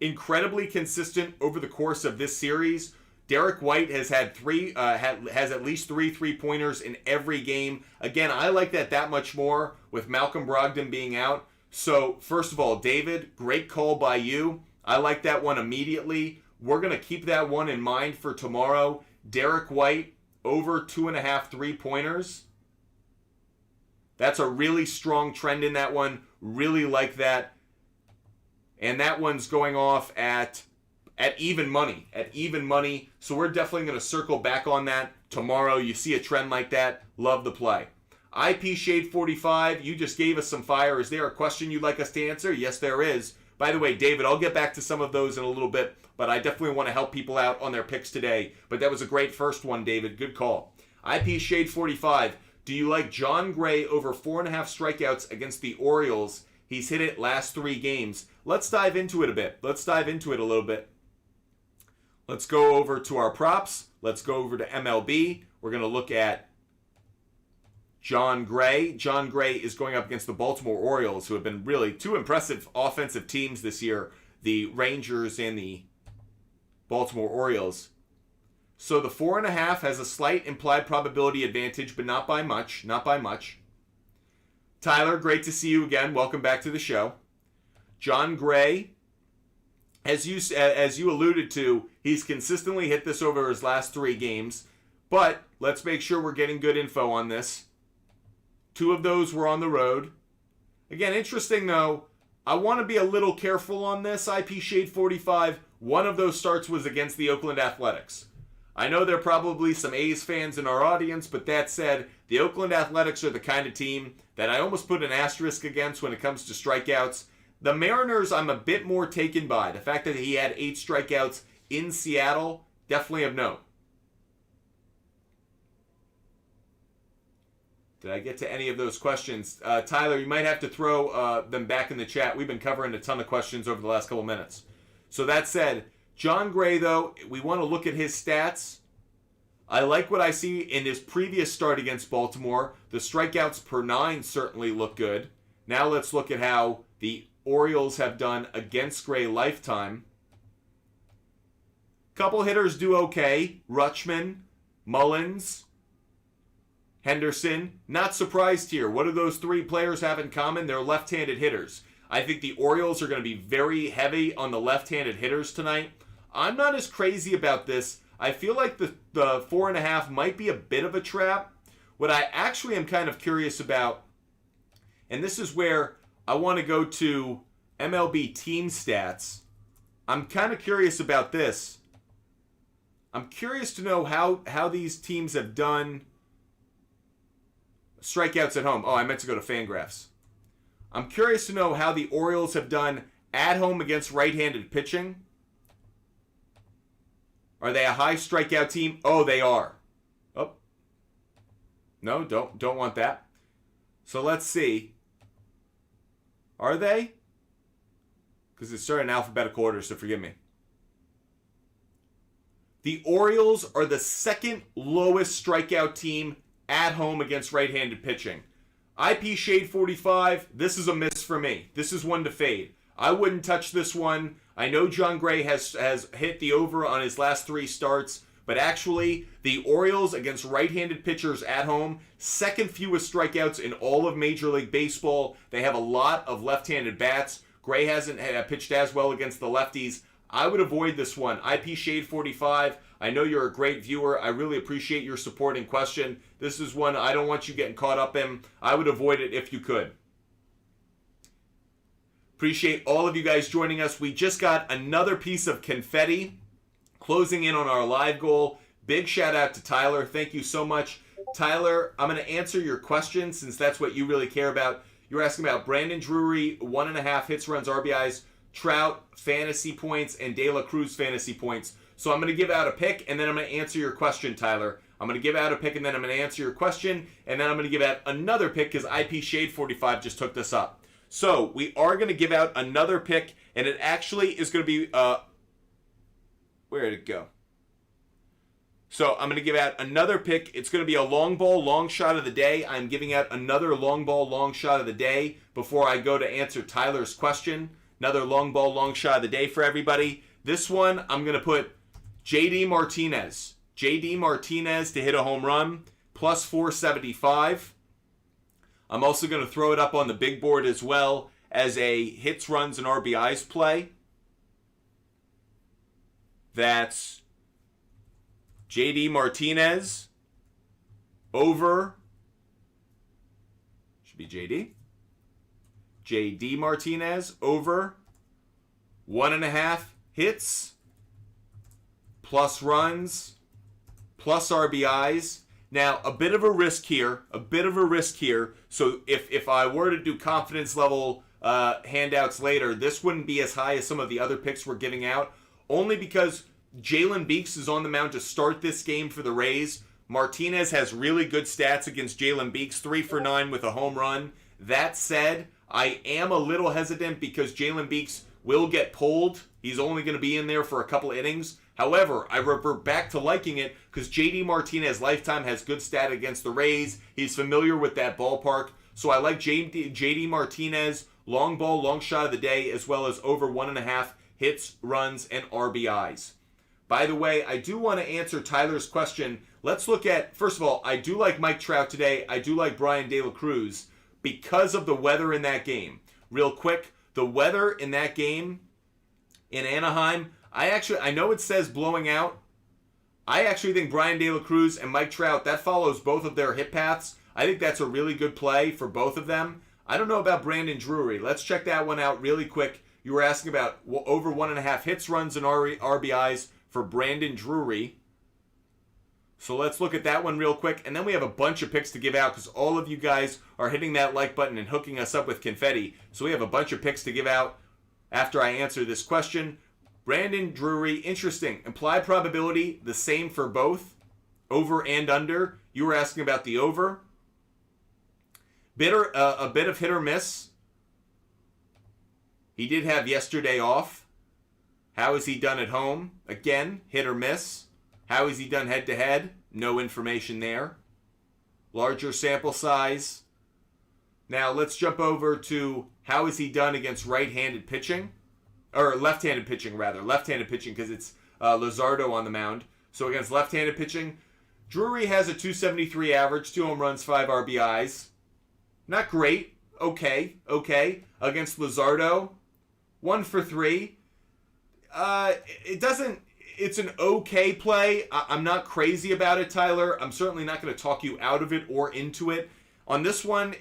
Incredibly consistent over the course of this series. Derek White has had has at least three three-pointers in every game. Again, I like that much more with Malcolm Brogdon being out. So, first of all, David, great call by you. I like that one immediately. We're going to keep that one in mind for tomorrow. Derek White over 2.5 three-pointers. That's a really strong trend in that one. Really like that. And that one's going off at even money. At even money. So we're definitely going to circle back on that tomorrow. You see a trend like that. Love the play. IP Shade 45, you just gave us some fire. Is there a question you'd like us to answer? Yes, there is. By the way, David, I'll get back to some of those in a little bit, but I definitely want to help people out on their picks today. But that was a great first one, David. Good call. IP Shade 45, do you like John Gray over 4.5 strikeouts against the Orioles? He's hit it last 3 games. Let's dive into it a bit. Let's dive into it a little bit. Let's go over to our props. Let's go over to MLB. We're going to look at John Gray. John Gray is going up against the Baltimore Orioles, who have been really 2 impressive offensive teams this year, the Rangers and the Baltimore Orioles. So the 4.5 has a slight implied probability advantage, but not by much. Not by much. Tyler, great to see you again. Welcome back to the show. John Gray, as you alluded to, he's consistently hit this over his last 3 games. But let's make sure we're getting good info on this. 2 of those were on the road. Again, interesting though, I want to be a little careful on this, IP Shade 45. One of those starts was against the Oakland Athletics. I know there are probably some A's fans in our audience, but that said, the Oakland Athletics are the kind of team that I almost put an asterisk against when it comes to strikeouts. The Mariners, I'm a bit more taken by. The fact that he had 8 strikeouts in Seattle, definitely of note. Did I get to any of those questions? Tyler, you might have to throw them back in the chat. We've been covering a ton of questions over the last couple minutes. So that said, Jon Gray, though, we want to look at his stats. I like what I see in his previous start against Baltimore. The strikeouts per 9 certainly look good. Now let's look at how the Orioles have done against Gray lifetime. Couple hitters do okay. Rutschman, Mullins, Henderson. Not surprised here. What do those 3 players have in common? They're left-handed hitters. I think the Orioles are going to be very heavy on the left-handed hitters tonight. I'm not as crazy about this. I feel like the 4.5 might be a bit of a trap. What I actually am kind of curious about, and this is where I want to go to MLB team stats. I'm kind of curious about this. I'm curious to know how these teams have done strikeouts at home. Oh, I meant to go to Fangraphs. I'm curious to know how the Orioles have done at home against right-handed pitching. Are they a high strikeout team? Oh, they are. Oh. No, don't want that. So let's see. Are they? Because it's started in alphabetical order, so forgive me. The Orioles are the second lowest strikeout team at home against right-handed pitching. IP Shade 45, this is a miss for me. This is one to fade. I wouldn't touch this one. I know Jon Gray has hit the over on his last 3 starts, but actually, the Orioles against right-handed pitchers at home, second fewest strikeouts in all of Major League Baseball. They have a lot of left-handed bats. Gray hasn't pitched as well against the lefties. I would avoid this one. IP Shade 45, I know you're a great viewer. I really appreciate your support and question. This is one I don't want you getting caught up in. I would avoid it if you could. Appreciate all of you guys joining us. We just got another piece of confetti closing in on our live goal. Big shout out to Tyler. Thank you so much. Tyler, I'm going to answer your question since that's what you really care about. You're asking about Brandon Drury, 1.5 hits, runs, RBIs, Trout, fantasy points, and De La Cruz fantasy points. So I'm going to give out a pick, and then I'm going to answer your question, Tyler. I'm going to give out a pick, and then I'm going to answer your question, and then I'm going to give out another pick because IP Shade 45 just took this up. So we are going to give out another pick, and it actually is going to be, where did it go? So I'm going to give out another pick. It's going to be a long ball, long shot of the day. I'm giving out another long ball, long shot of the day before I go to answer Tyler's question. Another long ball, long shot of the day for everybody. This one, I'm going to put JD Martinez. JD Martinez to hit a home run, plus 475. I'm also going to throw it up on the big board as well as a hits, runs, and RBIs play. That's JD Martinez over, should be JD. JD Martinez over 1.5 hits, plus runs, plus RBIs. Now, a bit of a risk here. So if I were to do confidence level handouts later, this wouldn't be as high as some of the other picks we're giving out. Only because Jalen Beeks is on the mound to start this game for the Rays. Martinez has really good stats against Jalen Beeks, 3 for 9 with a home run. That said, I am a little hesitant because Jalen Beeks will get pulled. He's only going to be in there for a couple innings. However, I revert back to liking it because JD Martinez lifetime has good stat against the Rays. He's familiar with that ballpark. So I like JD Martinez, long ball, long shot of the day, as well as over 1.5 hits, runs, and RBIs. By the way, I do want to answer Tyler's question. Let's look at, first of all, I do like Mike Trout today. I do like Bryant De La Cruz because of the weather in that game. Real quick, the weather in that game in Anaheim, I know it says blowing out. I actually think Bryant De La Cruz and Mike Trout, that follows both of their hit paths. I think that's a really good play for both of them. I don't know about Brandon Drury. Let's check that one out really quick. You were asking about over 1.5 hits, runs, and RBIs for Brandon Drury. So let's look at that one real quick. And then we have a bunch of picks to give out because all of you guys are hitting that like button and hooking us up with confetti. So we have a bunch of picks to give out after I answer this question. Brandon Drury, interesting. Implied probability, the same for both. Over and under. You were asking about the over. A bit of hit or miss. He did have yesterday off. How has he done at home? Again, hit or miss. How has he done head-to-head? No information there. Larger sample size. Now let's jump over to how has he done against right-handed pitching? Or left-handed pitching, rather. Left-handed pitching because it's Luzardo on the mound. So against left-handed pitching, Drury has a 273 average, 2 home runs, 5 RBIs. Not great. Okay. Against Luzardo, 1 for 3. It's an okay play. I'm not crazy about it, Tyler. I'm certainly not going to talk you out of it or into it. On this one,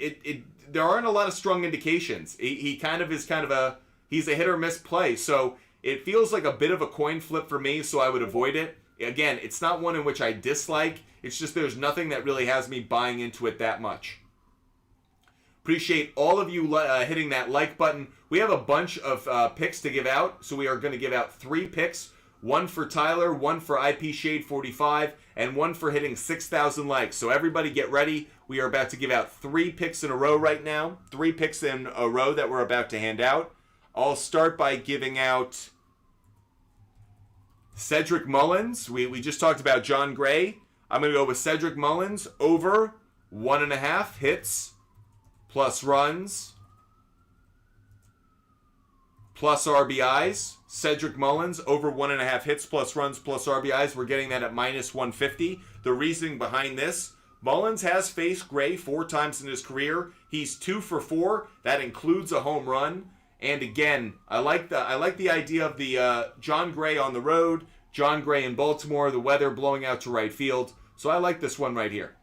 there aren't a lot of strong indications. He's a hit or miss play. So it feels like a bit of a coin flip for me, so I would avoid it. Again, it's not one in which I dislike. It's just there's nothing that really has me buying into it that much. Appreciate all of you hitting that like button. We have a bunch of picks to give out, so we are going to give out 3 picks. 1 for Tyler, 1 for IP Shade 45, and 1 for hitting 6,000 likes. So everybody get ready. We are about to give out 3 picks in a row right now. 3 picks in a row that we're about to hand out. I'll start by giving out Cedric Mullins. We just talked about John Gray. I'm going to go with Cedric Mullins over 1.5 hits plus runs plus RBIs. Cedric Mullins over 1.5 hits plus runs plus RBIs. We're getting that at minus 150. The reasoning behind this, Mullins has faced Gray 4 times in his career. He's 2 for 4. That includes a home run. And again, I like the idea of the John Gray on the road, John Gray in Baltimore, the weather blowing out to right field. So I like this one right here.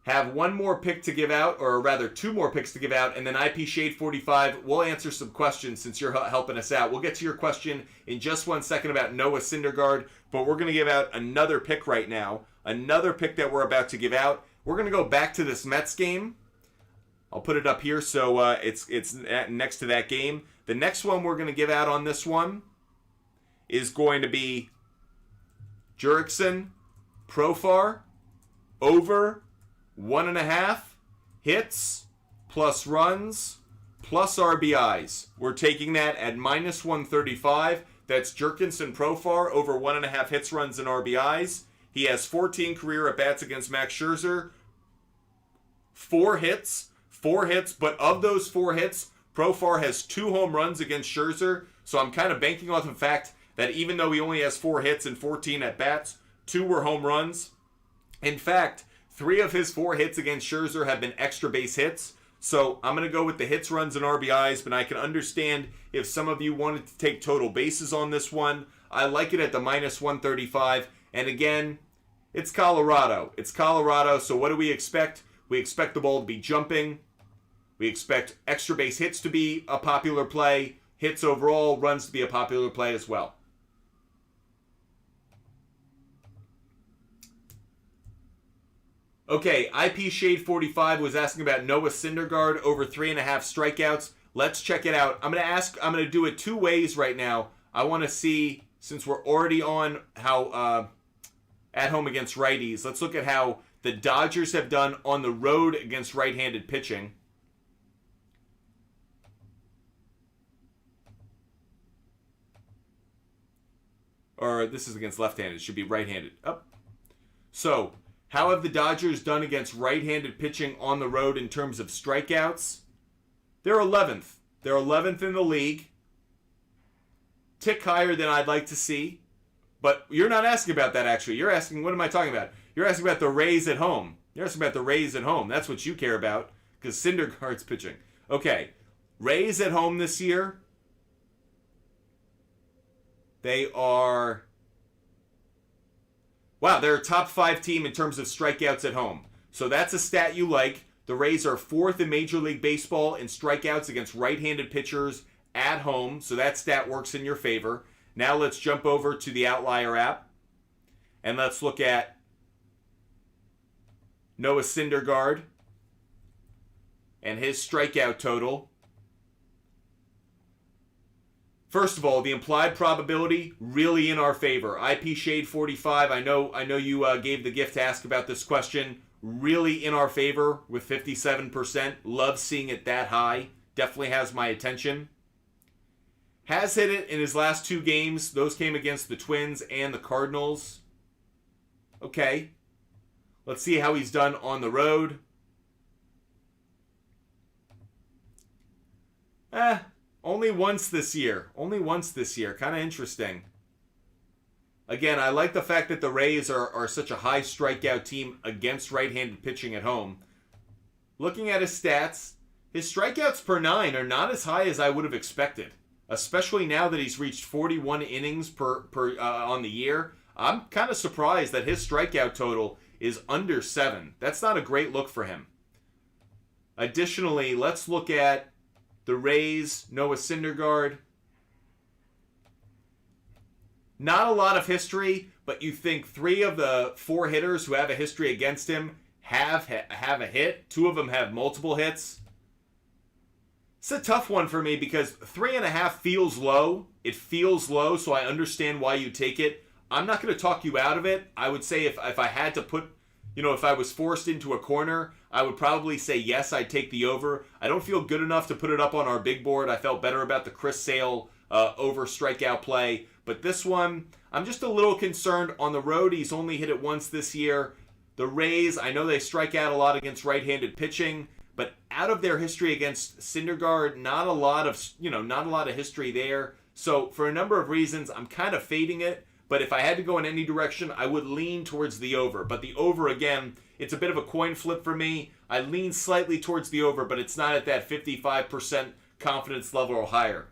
Have 1 more pick to give out, or rather 2 more picks to give out, and then IP Shade 45, we'll answer some questions since you're helping us out. We'll get to your question in just 1 second about Noah Syndergaard, but we're going to give out another pick right now, another pick that we're about to give out. We're going to go back to this Mets game. I'll put it up here so it's next to that game. The next one we're going to give out on this one is going to be Jurickson Profar over 1.5 hits plus runs plus RBIs. We're taking that at minus 135. That's Jurickson Profar over 1.5 hits, runs, and RBIs. He has 14 career at-bats against Max Scherzer. 4 hits, but of those 4 hits, Profar has 2 home runs against Scherzer. So I'm kind of banking off the fact that even though he only has 4 hits and 14 at-bats, 2 were home runs. In fact, 3 of his 4 hits against Scherzer have been extra base hits. So I'm going to go with the hits, runs, and RBIs, but I can understand if some of you wanted to take total bases on this one. I like it at the minus 135. And again, it's Colorado. So what do we expect? We expect the ball to be jumping. We expect extra base hits to be a popular play. Hits overall, runs to be a popular play as well. Okay, IP Shade 45 was asking about Noah Syndergaard over 3.5 strikeouts. Let's check it out. I'm going to do it 2 ways right now. I want to see, since we're already on how at home against righties, let's look at how the Dodgers have done on the road against right-handed pitching. Or this is against left-handed. It should be right-handed. So, how have the Dodgers done against right-handed pitching on the road in terms of strikeouts? They're 11th. They're 11th in the league. Tick higher than I'd like to see. But you're not asking about that, actually. You're asking, what am I talking about? You're asking about the Rays at home. That's what you care about, because Syndergaard's pitching. Okay, Rays at home this year. They are... Wow, they're a top 5 team in terms of strikeouts at home. So that's a stat you like. The Rays are 4th in Major League Baseball in strikeouts against right-handed pitchers at home, so that stat works in your favor. Now let's jump over to the Outlier app, and let's look at Noah Syndergaard and his strikeout total. First of all, the implied probability really in our favor. IP Shade 45. I know you gave the gift to ask about this question. Really in our favor with 57%. Love seeing it that high. Definitely has my attention. Has hit it in his last 2 games. Those came against the Twins and the Cardinals. Okay. Let's see how he's done on the road. Only once this year. Only once this year. Kind of interesting. Again, I like the fact that the Rays are such a high strikeout team against right-handed pitching at home. Looking at his stats, his strikeouts per 9 are not as high as I would have expected. Especially now that he's reached 41 innings per on the year. I'm kind of surprised that his strikeout total is under 7. That's not a great look for him. Additionally, let's look at the Rays, Noah Syndergaard. Not a lot of history, but you think 3 of the 4 hitters who have a history against him have a hit. 2 of them have multiple hits. It's a tough one for me because 3.5 feels low. It feels low, so I understand why you take it. I'm not going to talk you out of it. I would say if I had to put, if I was forced into a corner, I would probably say yes, I'd take the over. I don't feel good enough to put it up on our big board. I felt better about the Kris Sale over strikeout play. But this one, I'm just a little concerned. On the road, he's only hit it once this year. The Rays, I know they strike out a lot against right-handed pitching, but out of their history against Syndergaard, not a lot of history there. So for a number of reasons, I'm kind of fading it. But if I had to go in any direction, I would lean towards the over. But the over, again, it's a bit of a coin flip for me. I lean slightly towards the over, but it's not at that 55% confidence level or higher.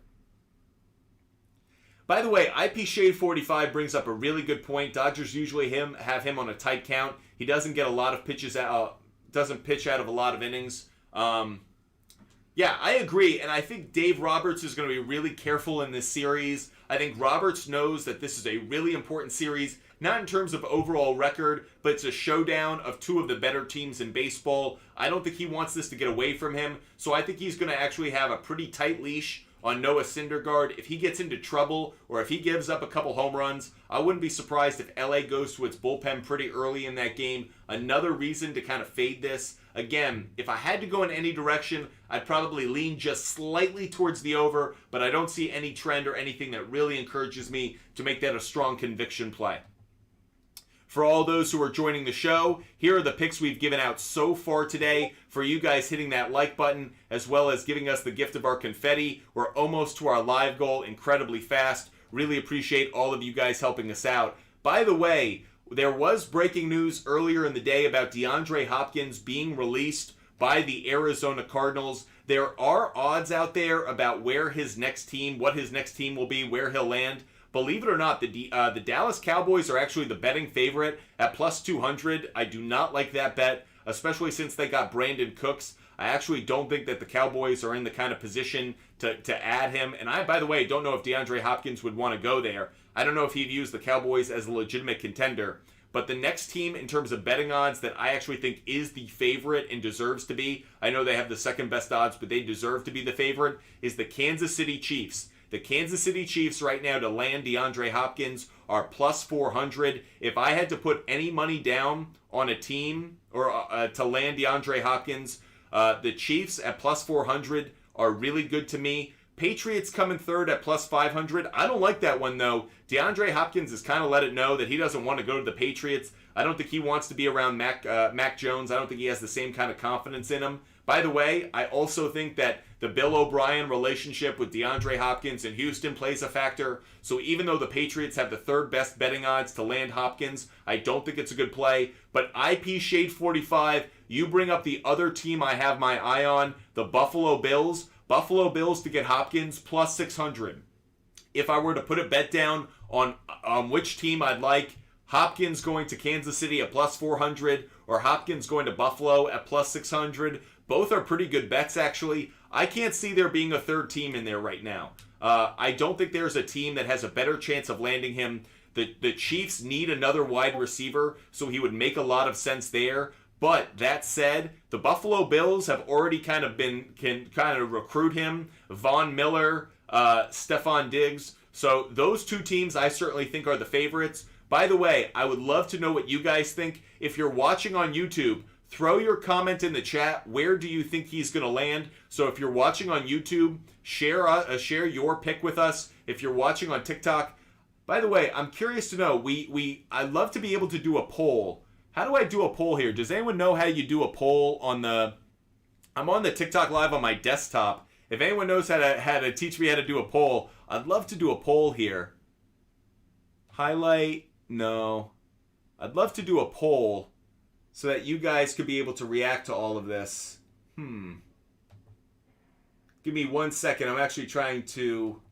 By the way, IP Shade 45 brings up a really good point. Dodgers usually have him on a tight count. He doesn't get a lot of pitches out, doesn't pitch out of a lot of innings. Yeah, I agree, and I think Dave Roberts is going to be really careful in this series. I think Roberts knows that this is a really important series, not in terms of overall record, but it's a showdown of 2 of the better teams in baseball. I don't think he wants this to get away from him, so I think he's going to actually have a pretty tight leash on Noah Syndergaard. If he gets into trouble or if he gives up a couple home runs, I wouldn't be surprised if LA goes to its bullpen pretty early in that game. Another reason to kind of fade this. Again, if I had to go in any direction, I'd probably lean just slightly towards the over, but I don't see any trend or anything that really encourages me to make that a strong conviction play. For all those who are joining the show, here are the picks we've given out so far today. For you guys hitting that like button, as well as giving us the gift of our confetti. We're almost to our live goal incredibly fast. Really appreciate all of you guys helping us out. By the way, there was breaking news earlier in the day about DeAndre Hopkins being released by the Arizona Cardinals. There are odds out there about what his next team will be, where he'll land. Believe it or not, the Dallas Cowboys are actually the betting favorite at plus 200. I do not like that bet, especially since they got Brandon Cooks. I actually don't think that the Cowboys are in the kind of position to add him. And I, by the way, don't know if DeAndre Hopkins would want to go there. I don't know if he views the Cowboys as a legitimate contender. But the next team in terms of betting odds that I actually think is the favorite and deserves to be, I know they have the second best odds, but they deserve to be the favorite, is the Kansas City Chiefs. The Kansas City Chiefs right now to land DeAndre Hopkins are plus 400. If I had to put any money down on a team or to land DeAndre Hopkins, the Chiefs at plus 400 are really good to me. Patriots come in third at plus 500. I don't like that one, though. DeAndre Hopkins has kind of let it know that he doesn't want to go to the Patriots. I don't think he wants to be around Mac Jones. I don't think he has the same kind of confidence in him. By the way, I also think that the Bill O'Brien relationship with DeAndre Hopkins in Houston plays a factor. So even though the Patriots have the third best betting odds to land Hopkins, I don't think it's a good play. But IP Shade 45, you bring up the other team I have my eye on, the Buffalo Bills. Buffalo Bills to get Hopkins plus 600. If I were to put a bet down on which team I'd like, Hopkins going to Kansas City at plus 400 or Hopkins going to Buffalo at plus 600. Both are pretty good bets, actually. I can't see there being a third team in there right now. I don't think there's a team that has a better chance of landing him. The Chiefs need another wide receiver, so he would make a lot of sense there. But that said, the Buffalo Bills have already can recruit him. Von Miller, Stephon Diggs. So those two teams I certainly think are the favorites. By the way, I would love to know what you guys think. If you're watching on YouTube, throw your comment in the chat. Where do you think he's going to land? So if you're watching on YouTube, share your pick with us. If you're watching on TikTok, by the way, I'm curious to know. I'd love to be able to do a poll. How do I do a poll here? Does anyone know how you do a poll on the? I'm on the TikTok Live on my desktop. If anyone knows how to teach me how to do a poll, I'd love to do a poll here. Highlight. No. I'd love to do a poll so that you guys could be able to react to all of this. Give me 1 second. I'm actually trying to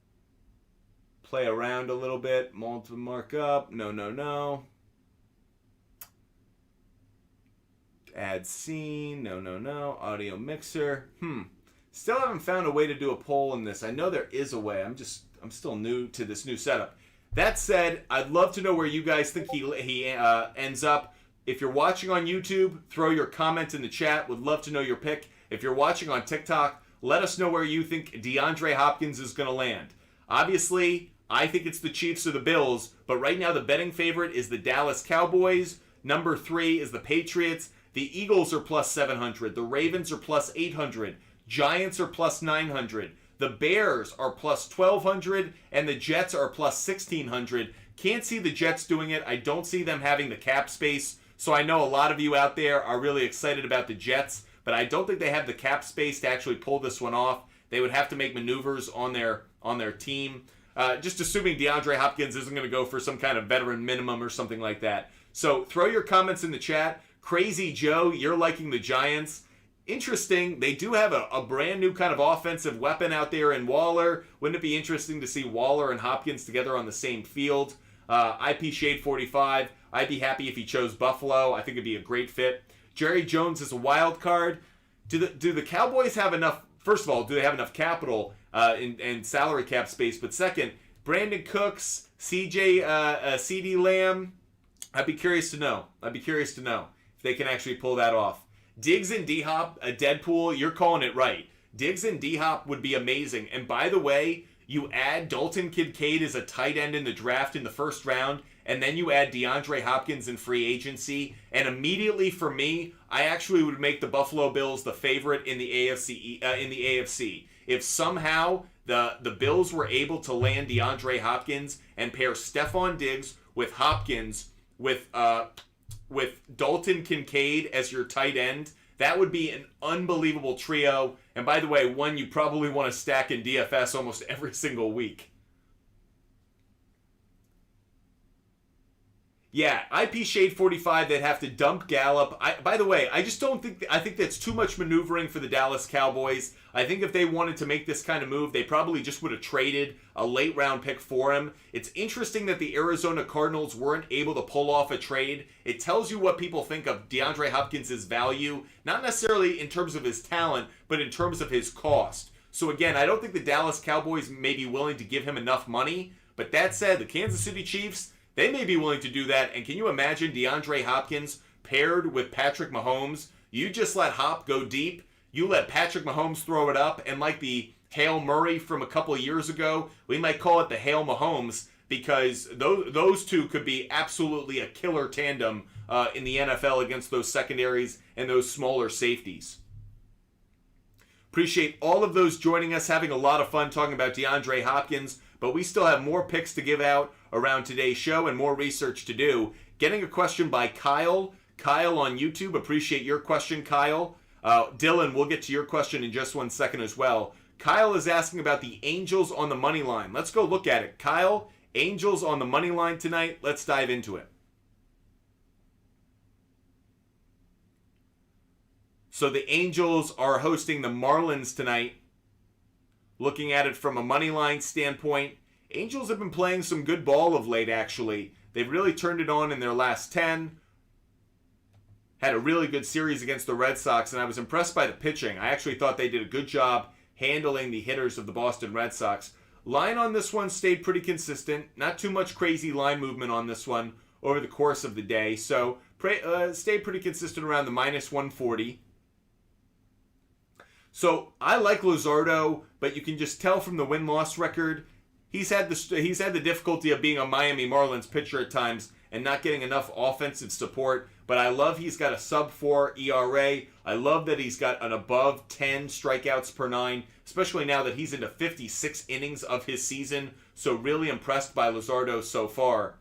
play around a little bit. Multiple markup. No. Add scene. No. Audio mixer. Still haven't found a way to do a poll in this. I know there is a way. I'm still new to this new setup. That said, I'd love to know where you guys think he ends up. If you're watching on YouTube, throw your comment in the chat. Would love to know your pick. If you're watching on TikTok, let us know where you think DeAndre Hopkins is going to land. Obviously, I think it's the Chiefs or the Bills, but right now the betting favorite is the Dallas Cowboys. Number 3 is the Patriots. The Eagles are plus 700. The Ravens are plus 800. Giants are plus 900. The Bears are plus 1,200, and the Jets are plus 1,600. Can't see the Jets doing it. I don't see them having the cap space. So I know a lot of you out there are really excited about the Jets, but I don't think they have the cap space to actually pull this one off. They would have to make maneuvers on their team. Just assuming DeAndre Hopkins isn't going to go for some kind of veteran minimum or something like that. So throw your comments in the chat. Crazy Joe, you're liking the Giants. Interesting, they do have a brand new kind of offensive weapon out there in Waller. Wouldn't it be interesting to see Waller and Hopkins together on the same field? IP Shade 45, I'd be happy if he chose Buffalo. I think it'd be a great fit. Jerry Jones is a wild card. Do the Cowboys have enough? First of all, do they have enough capital and salary cap space? But second, Brandon Cooks, CD Lamb. I'd be curious to know if they can actually pull that off. Diggs and D-Hop, a Deadpool, you're calling it right. Diggs and D-Hop would be amazing. And by the way, you add Dalton Kincaid as a tight end in the draft in the first round, and then you add DeAndre Hopkins in free agency, and immediately for me, I actually would make the Buffalo Bills the favorite in the AFC. If somehow the Bills were able to land DeAndre Hopkins and pair Stephon Diggs with Hopkins with Dalton Kincaid as your tight end, that would be an unbelievable trio. And by the way, one you probably want to stack in DFS almost every single week. Yeah, IP Shade 45, they'd have to dump Gallup. By the way, I think that's too much maneuvering for the Dallas Cowboys. I think if they wanted to make this kind of move, they probably just would have traded a late round pick for him. It's interesting that the Arizona Cardinals weren't able to pull off a trade. It tells you what people think of DeAndre Hopkins' value, not necessarily in terms of his talent, but in terms of his cost. So again, I don't think the Dallas Cowboys may be willing to give him enough money. But that said, the Kansas City Chiefs, they may be willing to do that. And can you imagine DeAndre Hopkins paired with Patrick Mahomes? You just let Hop go deep. You let Patrick Mahomes throw it up. And like the Hail Murray from a couple of years ago, we might call it the Hail Mahomes, because those two could be absolutely a killer tandem in the NFL against those secondaries and those smaller safeties. Appreciate all of those joining us, having a lot of fun talking about DeAndre Hopkins. But we still have more picks to give out around today's show and more research to do. Getting a question by Kyle. Kyle on YouTube. Appreciate your question, Kyle. Dylan, we'll get to your question in just 1 second as well. Kyle is asking about the Angels on the money line. Let's go look at it. Kyle, Angels on the money line tonight. Let's dive into it. So the Angels are hosting the Marlins tonight. Looking at it from a money line standpoint, Angels have been playing some good ball of late, actually. They've really turned it on in their last 10. Had a really good series against the Red Sox, and I was impressed by the pitching. I actually thought they did a good job handling the hitters of the Boston Red Sox. Line on this one stayed pretty consistent. Not too much crazy line movement on this one over the course of the day. So stayed pretty consistent around the minus 140. So I like Luzardo, but you can just tell from the win-loss record, he's had the difficulty of being a Miami Marlins pitcher at times and not getting enough offensive support. But I love he's got a sub-4 ERA. I love that he's got an above 10 strikeouts per 9, especially now that he's into 56 innings of his season. So really impressed by Luzardo so far.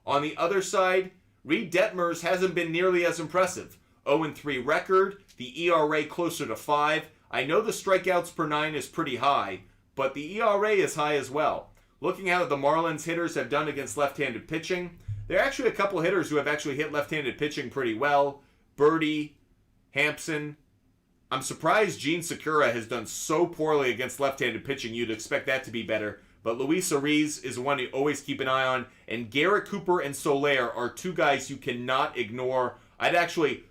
On the other side, Reed Detmers hasn't been nearly as impressive. 0-3 record, the ERA closer to 5. I know the strikeouts per 9 is pretty high, but the ERA is high as well. Looking at how the Marlins hitters have done against left-handed pitching, there are actually a couple hitters who have actually hit left-handed pitching pretty well. Birdie, Hampson. I'm surprised Gene Segura has done so poorly against left-handed pitching. You'd expect that to be better. But Luis Ariz is one you always keep an eye on. And Garrett Cooper and Soler are two guys you cannot ignore.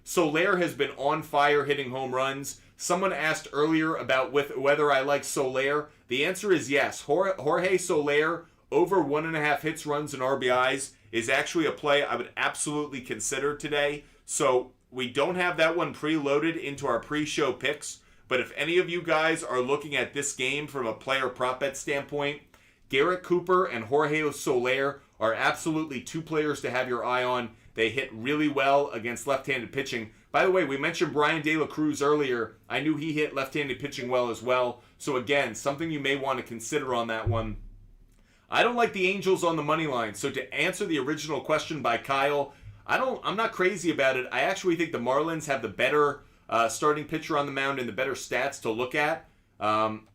Soler has been on fire hitting home runs. Someone asked earlier about whether I like Soler. The answer is yes. Jorge Soler, over 1.5 hits, runs, and RBIs, is actually a play I would absolutely consider today. So we don't have that one preloaded into our pre-show picks. But if any of you guys are looking at this game from a player prop bet standpoint, Garrett Cooper and Jorge Soler are absolutely two players to have your eye on. They hit really well against left-handed pitching. By the way, we mentioned Brian De La Cruz earlier. I knew he hit left-handed pitching well as well. So again, something you may want to consider on that one. I don't like the Angels on the money line. So to answer the original question by Kyle, I'm not crazy about it. I actually think the Marlins have the better starting pitcher on the mound and the better stats to look at.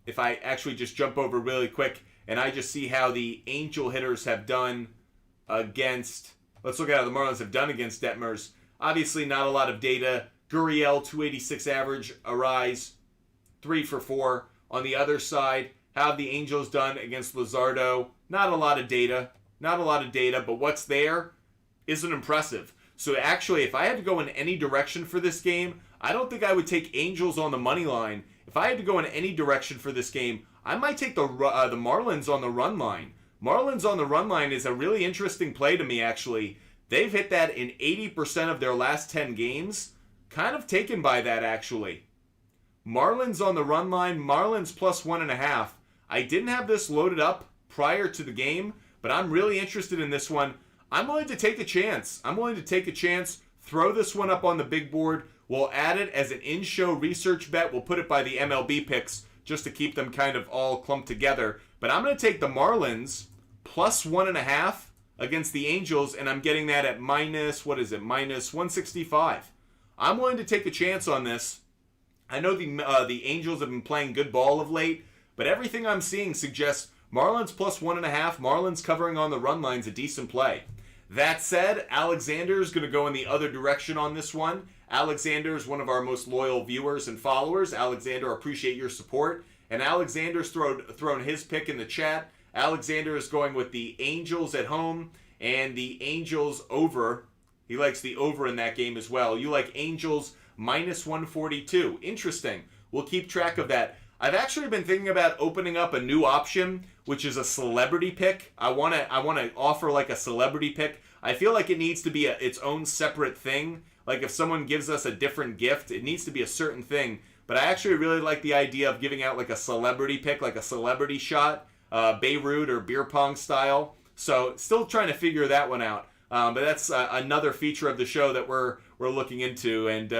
If I actually just jump over really quick and I just see how the Angel hitters have done against, let's look at how the Marlins have done against Detmers. Obviously not a lot of data. Gurriel, 286 average, Ariz, 3 for 4. On the other side, how have the Angels done against Luzardo? Not a lot of data. But what's there isn't impressive. So actually, if I had to go in any direction for this game, I don't think I would take Angels on the money line. If I had to go in any direction for this game, I might take the Marlins on the run line. Marlins on the run line is a really interesting play to me, actually. They've hit that in 80% of their last 10 games. Kind of taken by that, actually. Marlins on the run line, Marlins plus 1.5. I didn't have this loaded up prior to the game, but I'm really interested in this one. I'm willing to take a chance. Throw this one up on the big board. We'll add it as an in-show research bet. We'll put it by the MLB picks just to keep them kind of all clumped together. But I'm going to take the Marlins plus 1.5 against the Angels, and I'm getting that at minus 165. I'm willing to take a chance on this. I know the Angels have been playing good ball of late, but everything I'm seeing suggests Marlins plus 1.5, Marlins covering on the run line's a decent play. That said, Alexander's going to go in the other direction on this one. Alexander is one of our most loyal viewers and followers. Alexander, appreciate your support. And Alexander's thrown his pick in the chat. Alexander is going with the Angels at home and the Angels over. He likes the over in that game as well. You like Angels minus 142. Interesting. We'll keep track of that. I've actually been thinking about opening up a new option, which is a celebrity pick. I want to offer like a celebrity pick. I feel like it needs to be its own separate thing. Like if someone gives us a different gift, it needs to be a certain thing. But I actually really like the idea of giving out like a celebrity pick, like a celebrity shot, Beirut or beer pong style. So still trying to figure that one out. But that's another feature of the show that we're looking into. And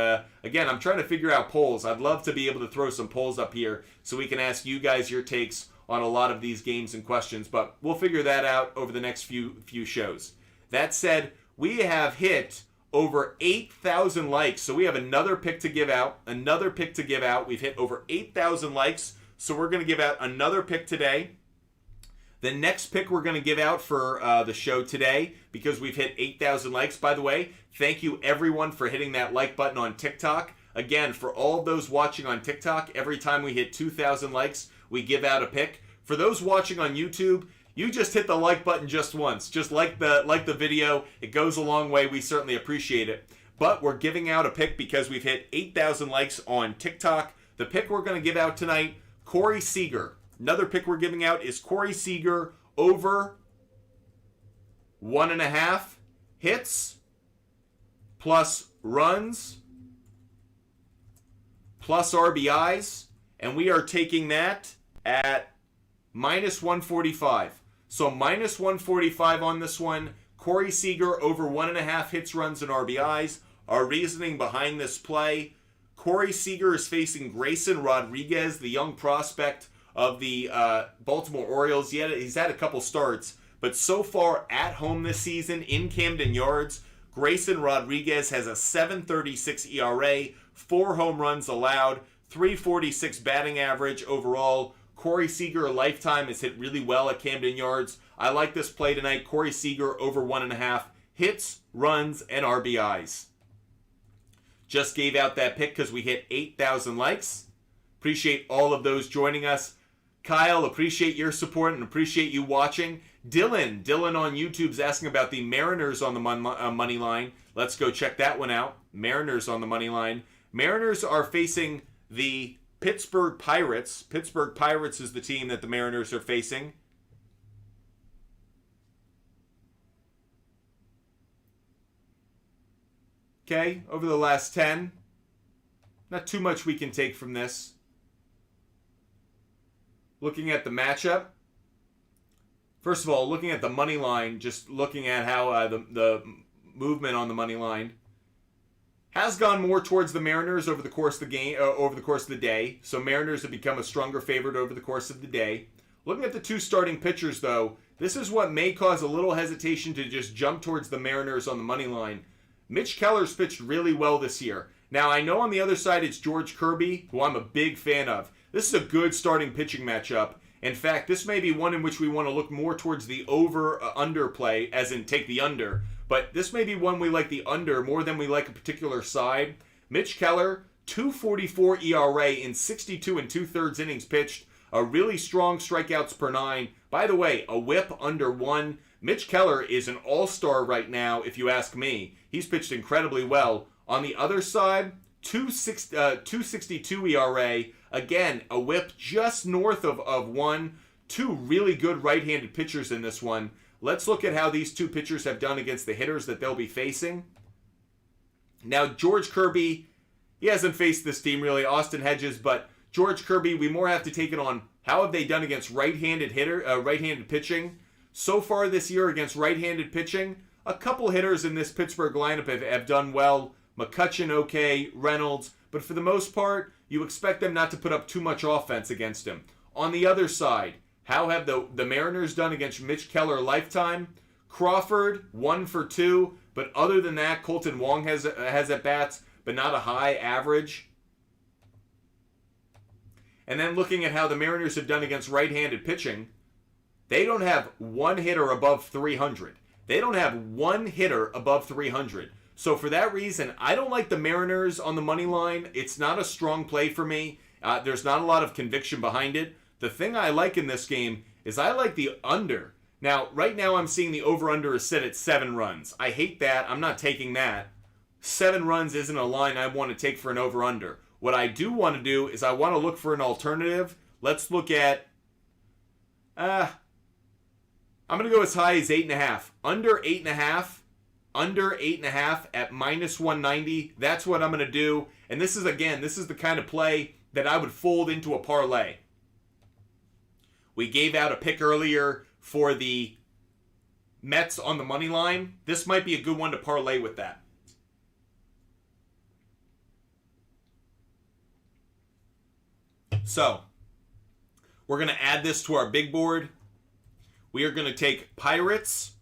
again, I'm trying to figure out polls. I'd love to be able to throw some polls up here so we can ask you guys your takes on a lot of these games and questions. But we'll figure that out over the next few shows. That said, we have hit over 8,000 likes. So we have another pick to give out. We've hit over 8,000 likes. So we're going to give out another pick today. The next pick we're going to give out for the show today, because we've hit 8,000 likes. By the way, thank you everyone for hitting that like button on TikTok. Again, for all of those watching on TikTok, every time we hit 2,000 likes, we give out a pick. For those watching on YouTube, you just hit the like button just once. Just like the video. It goes a long way. We certainly appreciate it. But we're giving out a pick because we've hit 8,000 likes on TikTok. The pick we're going to give out tonight, Corey Seager. Another pick we're giving out is Corey Seager over 1.5 hits plus runs plus RBIs. And we are taking that at minus 145. So minus 145 on this one. Corey Seager over 1.5 hits, runs, and RBIs. Our reasoning behind this play, Corey Seager is facing Grayson Rodriguez, the young prospect of the Baltimore Orioles. He's had a couple starts, but so far at home this season in Camden Yards, Grayson Rodriguez has a 7.36 ERA, 4 home runs allowed, 3.46 batting average overall. Corey Seager, lifetime, has hit really well at Camden Yards. I like this play tonight. Corey Seager over 1.5 hits, runs, and RBIs. Just gave out that pick because we hit 8,000 likes. Appreciate all of those joining us. Kyle, appreciate your support and appreciate you watching. Dylan on YouTube's asking about the Mariners on the money line. Let's go check that one out. Mariners on the money line. Mariners are facing the Pittsburgh Pirates. Pittsburgh Pirates is the team that the Mariners are facing. Okay, over the last 10. Not too much we can take from this. Looking at the matchup. First of all, looking at the money line, just looking at how the movement on the money line has gone more towards the Mariners over the course of the game, over the course of the day. So Mariners have become a stronger favorite over the course of the day. Looking at the two starting pitchers, though, this is what may cause a little hesitation to just jump towards the Mariners on the money line. Mitch Keller's pitched really well this year. Now, I know on the other side it's George Kirby, who I'm a big fan of. This is a good starting pitching matchup. In fact, this may be one in which we want to look more towards the over-under play, as in take the under. But this may be one we like the under more than we like a particular side. Mitch Keller, 2.44 ERA in 62 2/3 innings pitched. A really strong strikeouts per 9. By the way, a whip under 1. Mitch Keller is an all-star right now, if you ask me. He's pitched incredibly well. On the other side, 2.62 ERA. Again, a whip just north of 1. Two really good right-handed pitchers in this one. Let's look at how these two pitchers have done against the hitters that they'll be facing. Now, George Kirby, he hasn't faced this team really, Austin Hedges, but George Kirby, we more have to take it on how have they done against right-handed pitching. So far this year against right-handed pitching, a couple hitters in this Pittsburgh lineup have done well. McCutchen, okay, Reynolds, but for the most part, you expect them not to put up too much offense against him. On the other side, how have the Mariners done against Mitch Keller lifetime? Crawford, 1 for 2, but other than that, Colton Wong has at-bats, but not a high average. And then looking at how the Mariners have done against right-handed pitching, they don't have one hitter above 300. They don't have one hitter above 300. So for that reason, I don't like the Mariners on the money line. It's not a strong play for me. There's not a lot of conviction behind it. The thing I like in this game is I like the under. Now, right now I'm seeing the over-under is set at 7 runs. I hate that. I'm not taking that. 7 runs isn't a line I want to take for an over-under. What I do want to do is I want to look for an alternative. Let's look at... I'm going to go as high as 8.5. Under 8.5. Under 8.5 at minus 190. That's what I'm going to do. And this is the kind of play that I would fold into a parlay. We gave out a pick earlier for the Mets on the money line. This might be a good one to parlay with that. So, we're going to add this to our big board. We are going to take Pirates,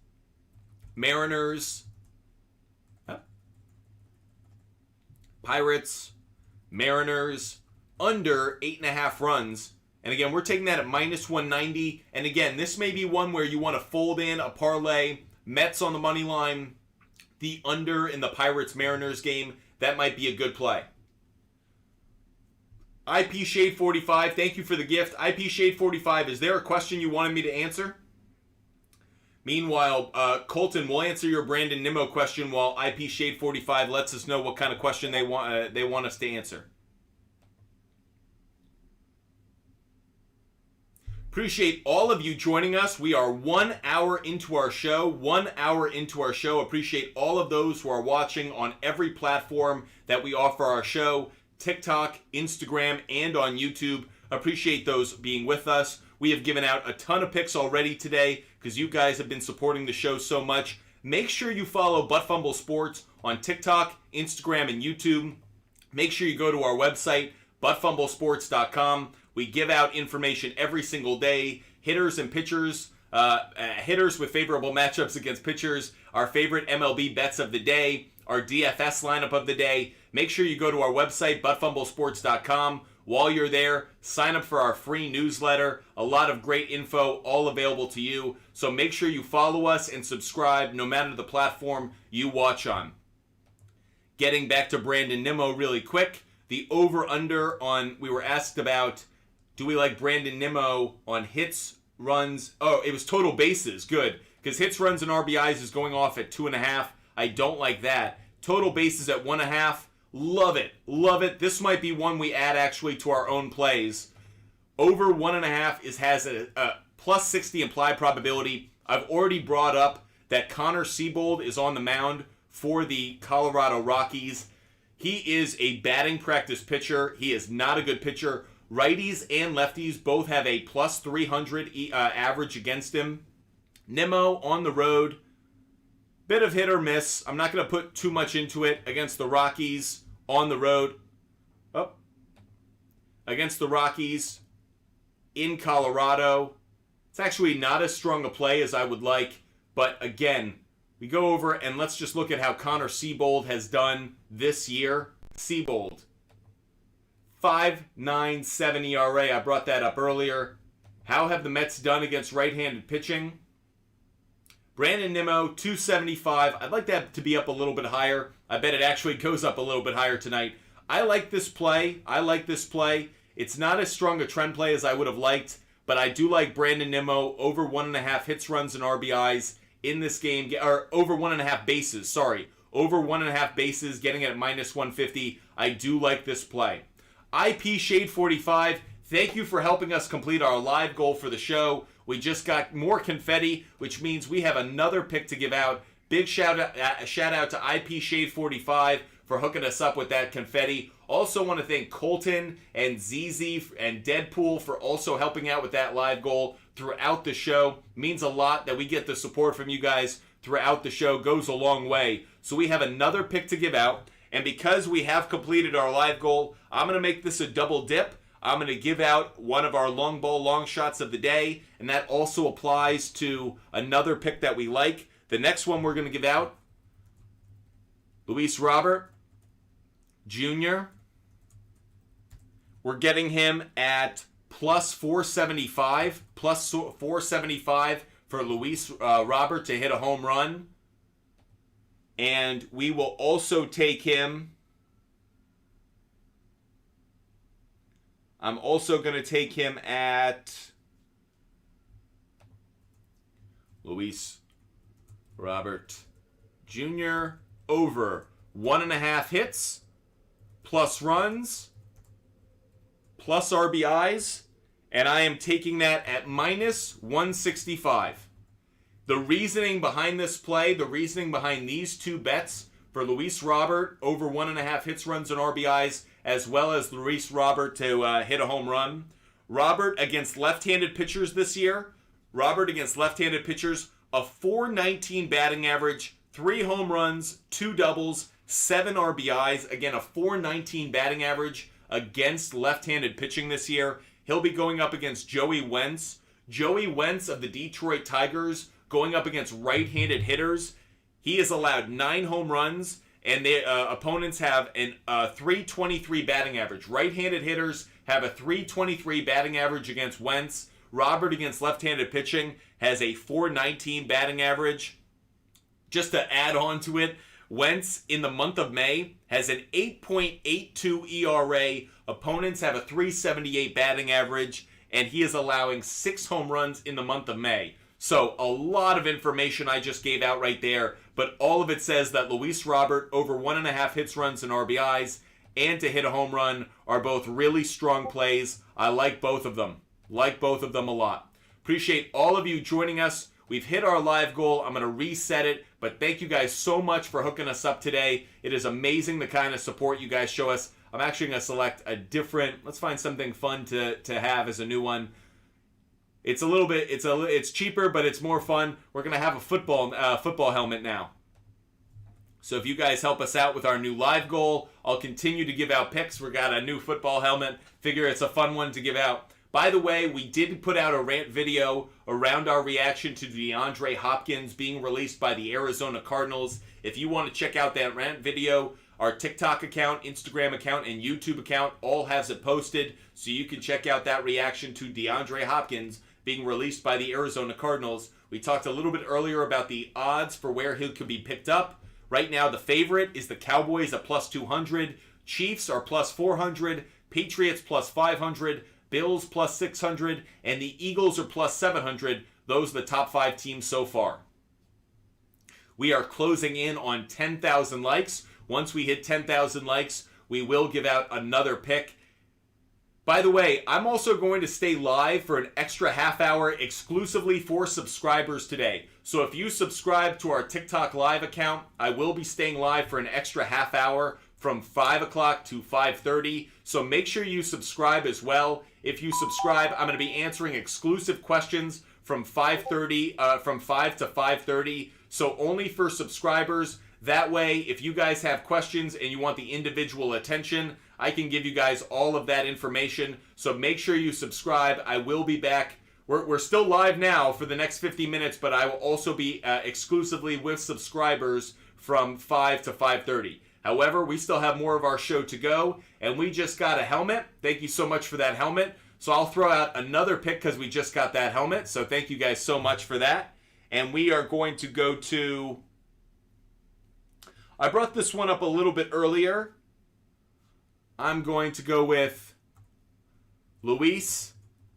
Mariners, under 8.5 runs. And again, we're taking that at minus 190. And again, this may be one where you want to fold in a parlay. Mets on the money line, the under in the Pirates-Mariners game. That might be a good play. IP Shade 45, thank you for the gift. IP Shade 45, is there a question you wanted me to answer? Meanwhile, Colton, we'll answer your Brandon Nimmo question while IP Shade 45 lets us know what kind of question they want us to answer. Appreciate all of you joining us. We are 1 hour into our show. 1 hour into our show. Appreciate all of those who are watching on every platform that we offer our show. TikTok, Instagram, and on YouTube. Appreciate those being with us. We have given out a ton of picks already today because you guys have been supporting the show so much. Make sure you follow Fumble Sports on TikTok, Instagram, and YouTube. Make sure you go to our website, buttfumblesports.com. We give out information every single day, hitters and pitchers, hitters with favorable matchups against pitchers, our favorite MLB bets of the day, our DFS lineup of the day. Make sure you go to our website, buttfumblesports.com. While you're there, sign up for our free newsletter. A lot of great info, all available to you. So make sure you follow us and subscribe no matter the platform you watch on. Getting back to Brandon Nimmo really quick. The over-under on, we were asked about, do we like Brandon Nimmo on hits, runs? Oh, it was total bases. Good. Because hits, runs, and RBIs is going off at 2.5. I don't like that. Total bases at 1.5. Love it. Love it. This might be one we add actually to our own plays. Over 1.5 has a plus 60 implied probability. I've already brought up that Connor Seabold is on the mound for the Colorado Rockies. He is a batting practice pitcher. He is not a good pitcher. Righties and lefties both have a plus 300 average against him. Nimmo on the road. Bit of hit or miss. I'm not going to put too much into it against the Rockies on the road. Oh. Against the Rockies in Colorado. It's actually not as strong a play as I would like. But again, we go over and let's just look at how Connor Seabold has done this year. Seabold. 5.97 ERA. I brought that up earlier. How have the Mets done against right-handed pitching? Brandon Nimmo, 275. I'd like that to be up a little bit higher. I bet it actually goes up a little bit higher tonight. I like this play. It's not as strong a trend play as I would have liked, but I do like Brandon Nimmo over 1.5 hits, runs, and RBIs in this game, or over 1.5 bases, sorry. Over 1.5 bases, getting it at minus 150. I do like this play. IP Shade 45, thank you for helping us complete our live goal for the show. We just got more confetti, which means we have another pick to give out. Big shout out to IP Shade 45 for hooking us up with that confetti. Also want to thank Colton and ZZ and Deadpool for also helping out with that live goal throughout the show. Means a lot that we get the support from you guys throughout the show. Goes a long way. So we have another pick to give out. And because we have completed our live goal, I'm going to make this a double dip. I'm going to give out one of our long ball long shots of the day, and that also applies to another pick that we like. The next one we're going to give out, Luis Robert Jr. We're getting him at plus 475, plus 475 for Luis Robert to hit a home run. And we will also take him. I'm also going to take him at Luis Robert Jr. over 1.5 hits, plus runs, plus RBIs, and I am taking that at minus 165. The reasoning behind this play, the reasoning behind these two bets for Luis Robert over 1.5 hits, runs, and RBIs, as well as Luis Robert to hit a home run. Robert against left-handed pitchers this year. Robert against left-handed pitchers, a .419 batting average, 3 home runs, 2 doubles, 7 RBIs. Again, a .419 batting average against left-handed pitching this year. He'll be going up against Joey Wentz. Joey Wentz of the Detroit Tigers going up against right-handed hitters. He has allowed 9 home runs, and the opponents have a .323 batting average. Right-handed hitters have a .323 batting average against Wentz. Robert against left-handed pitching has a .419 batting average. Just to add on to it, Wentz in the month of May has an 8.82 ERA. Opponents have a .378 batting average, and he is allowing 6 home runs in the month of May. So a lot of information I just gave out right there, but all of it says that Luis Robert over 1.5 hits, runs, and RBIs, and to hit a home run are both really strong plays. I like both of them. Like both of them a lot. Appreciate all of you joining us. We've hit our live goal. I'm going to reset it, but thank you guys so much for hooking us up today. It is amazing the kind of support you guys show us. I'm actually going to select a different, let's find something fun to have as a new one. It's a little bit, it's cheaper, but it's more fun. We're going to have a football helmet now. So if you guys help us out with our new live goal, I'll continue to give out picks. We got a new football helmet. Figure it's a fun one to give out. By the way, we did put out a rant video around our reaction to DeAndre Hopkins being released by the Arizona Cardinals. If you want to check out that rant video, our TikTok account, Instagram account, and YouTube account all has it posted, so you can check out that reaction to DeAndre Hopkins being released by the Arizona Cardinals. We talked a little bit earlier about the odds for where he could be picked up. Right now, the favorite is the Cowboys at plus 200, Chiefs are plus 400, Patriots plus 500, Bills plus 600, and the Eagles are plus 700. Those are the top 5 teams so far. We are closing in on 10,000 likes. Once we hit 10,000 likes, we will give out another pick. By the way, I'm also going to stay live for an extra half hour exclusively for subscribers today. So if you subscribe to our TikTok live account, I will be staying live for an extra half hour from 5 o'clock to 5:30. So make sure you subscribe as well. If you subscribe, I'm going to be answering exclusive questions from 5 to 5:30. So only for subscribers. That way, if you guys have questions and you want the individual attention, I can give you guys all of that information. So make sure you subscribe. I will be back. We're still live now for the next 50 minutes, but I will also be exclusively with subscribers from 5 to 5:30. However, we still have more of our show to go, and we just got a helmet. Thank you so much for that helmet. So I'll throw out another pick because we just got that helmet. So thank you guys so much for that. And we are going to go to... I brought this one up a little bit earlier. I'm going to go with Luis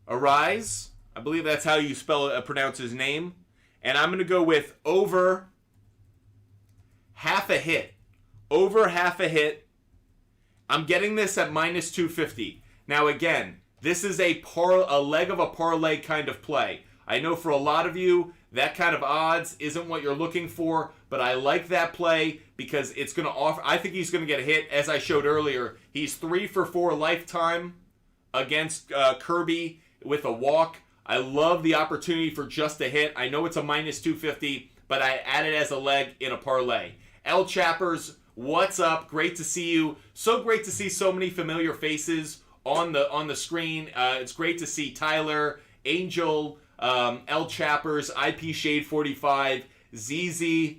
Arise. I believe that's how you pronounce his name. And I'm going to go with over half a hit. Over half a hit. I'm getting this at minus 250. Now again, this is a leg of a parlay kind of play. I know for a lot of you, that kind of odds isn't what you're looking for, but I like that play because it's going to offer... I think he's going to get a hit. As I showed earlier, he's 3 for 4 lifetime against Kirby with a walk. I love the opportunity for just a hit. I know it's a minus 250, but I add it as a leg in a parlay. L Chappers, what's up? Great to see you. So great to see so many familiar faces on the screen. It's great to see Tyler, Angel, L Chappers, IP Shade 45, ZZ,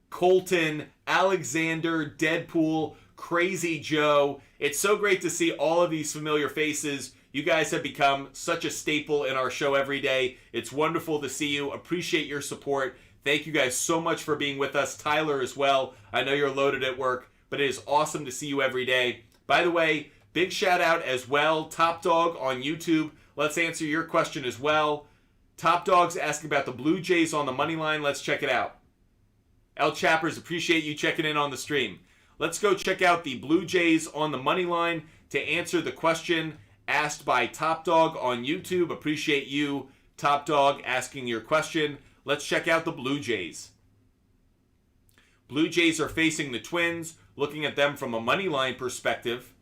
Colton, Alexander, Deadpool, Crazy Joe. It's so great to see all of these familiar faces. You guys have become such a staple in our show every day. It's wonderful to see you. Appreciate your support. Thank you guys so much for being with us. Tyler as well. I know you're loaded at work, but it is awesome to see you every day. By the way, big shout out as well. Top Dog on YouTube. Let's answer your question as well. Top Dog's asking about the Blue Jays on the money line. Let's check it out. El Chappers, appreciate you checking in on the stream. Let's go check out the Blue Jays on the money line to answer the question asked by Top Dog on YouTube. Appreciate you, Top Dog, asking your question. Let's check out the Blue Jays. Blue Jays are facing the Twins, looking at them from a money line perspective.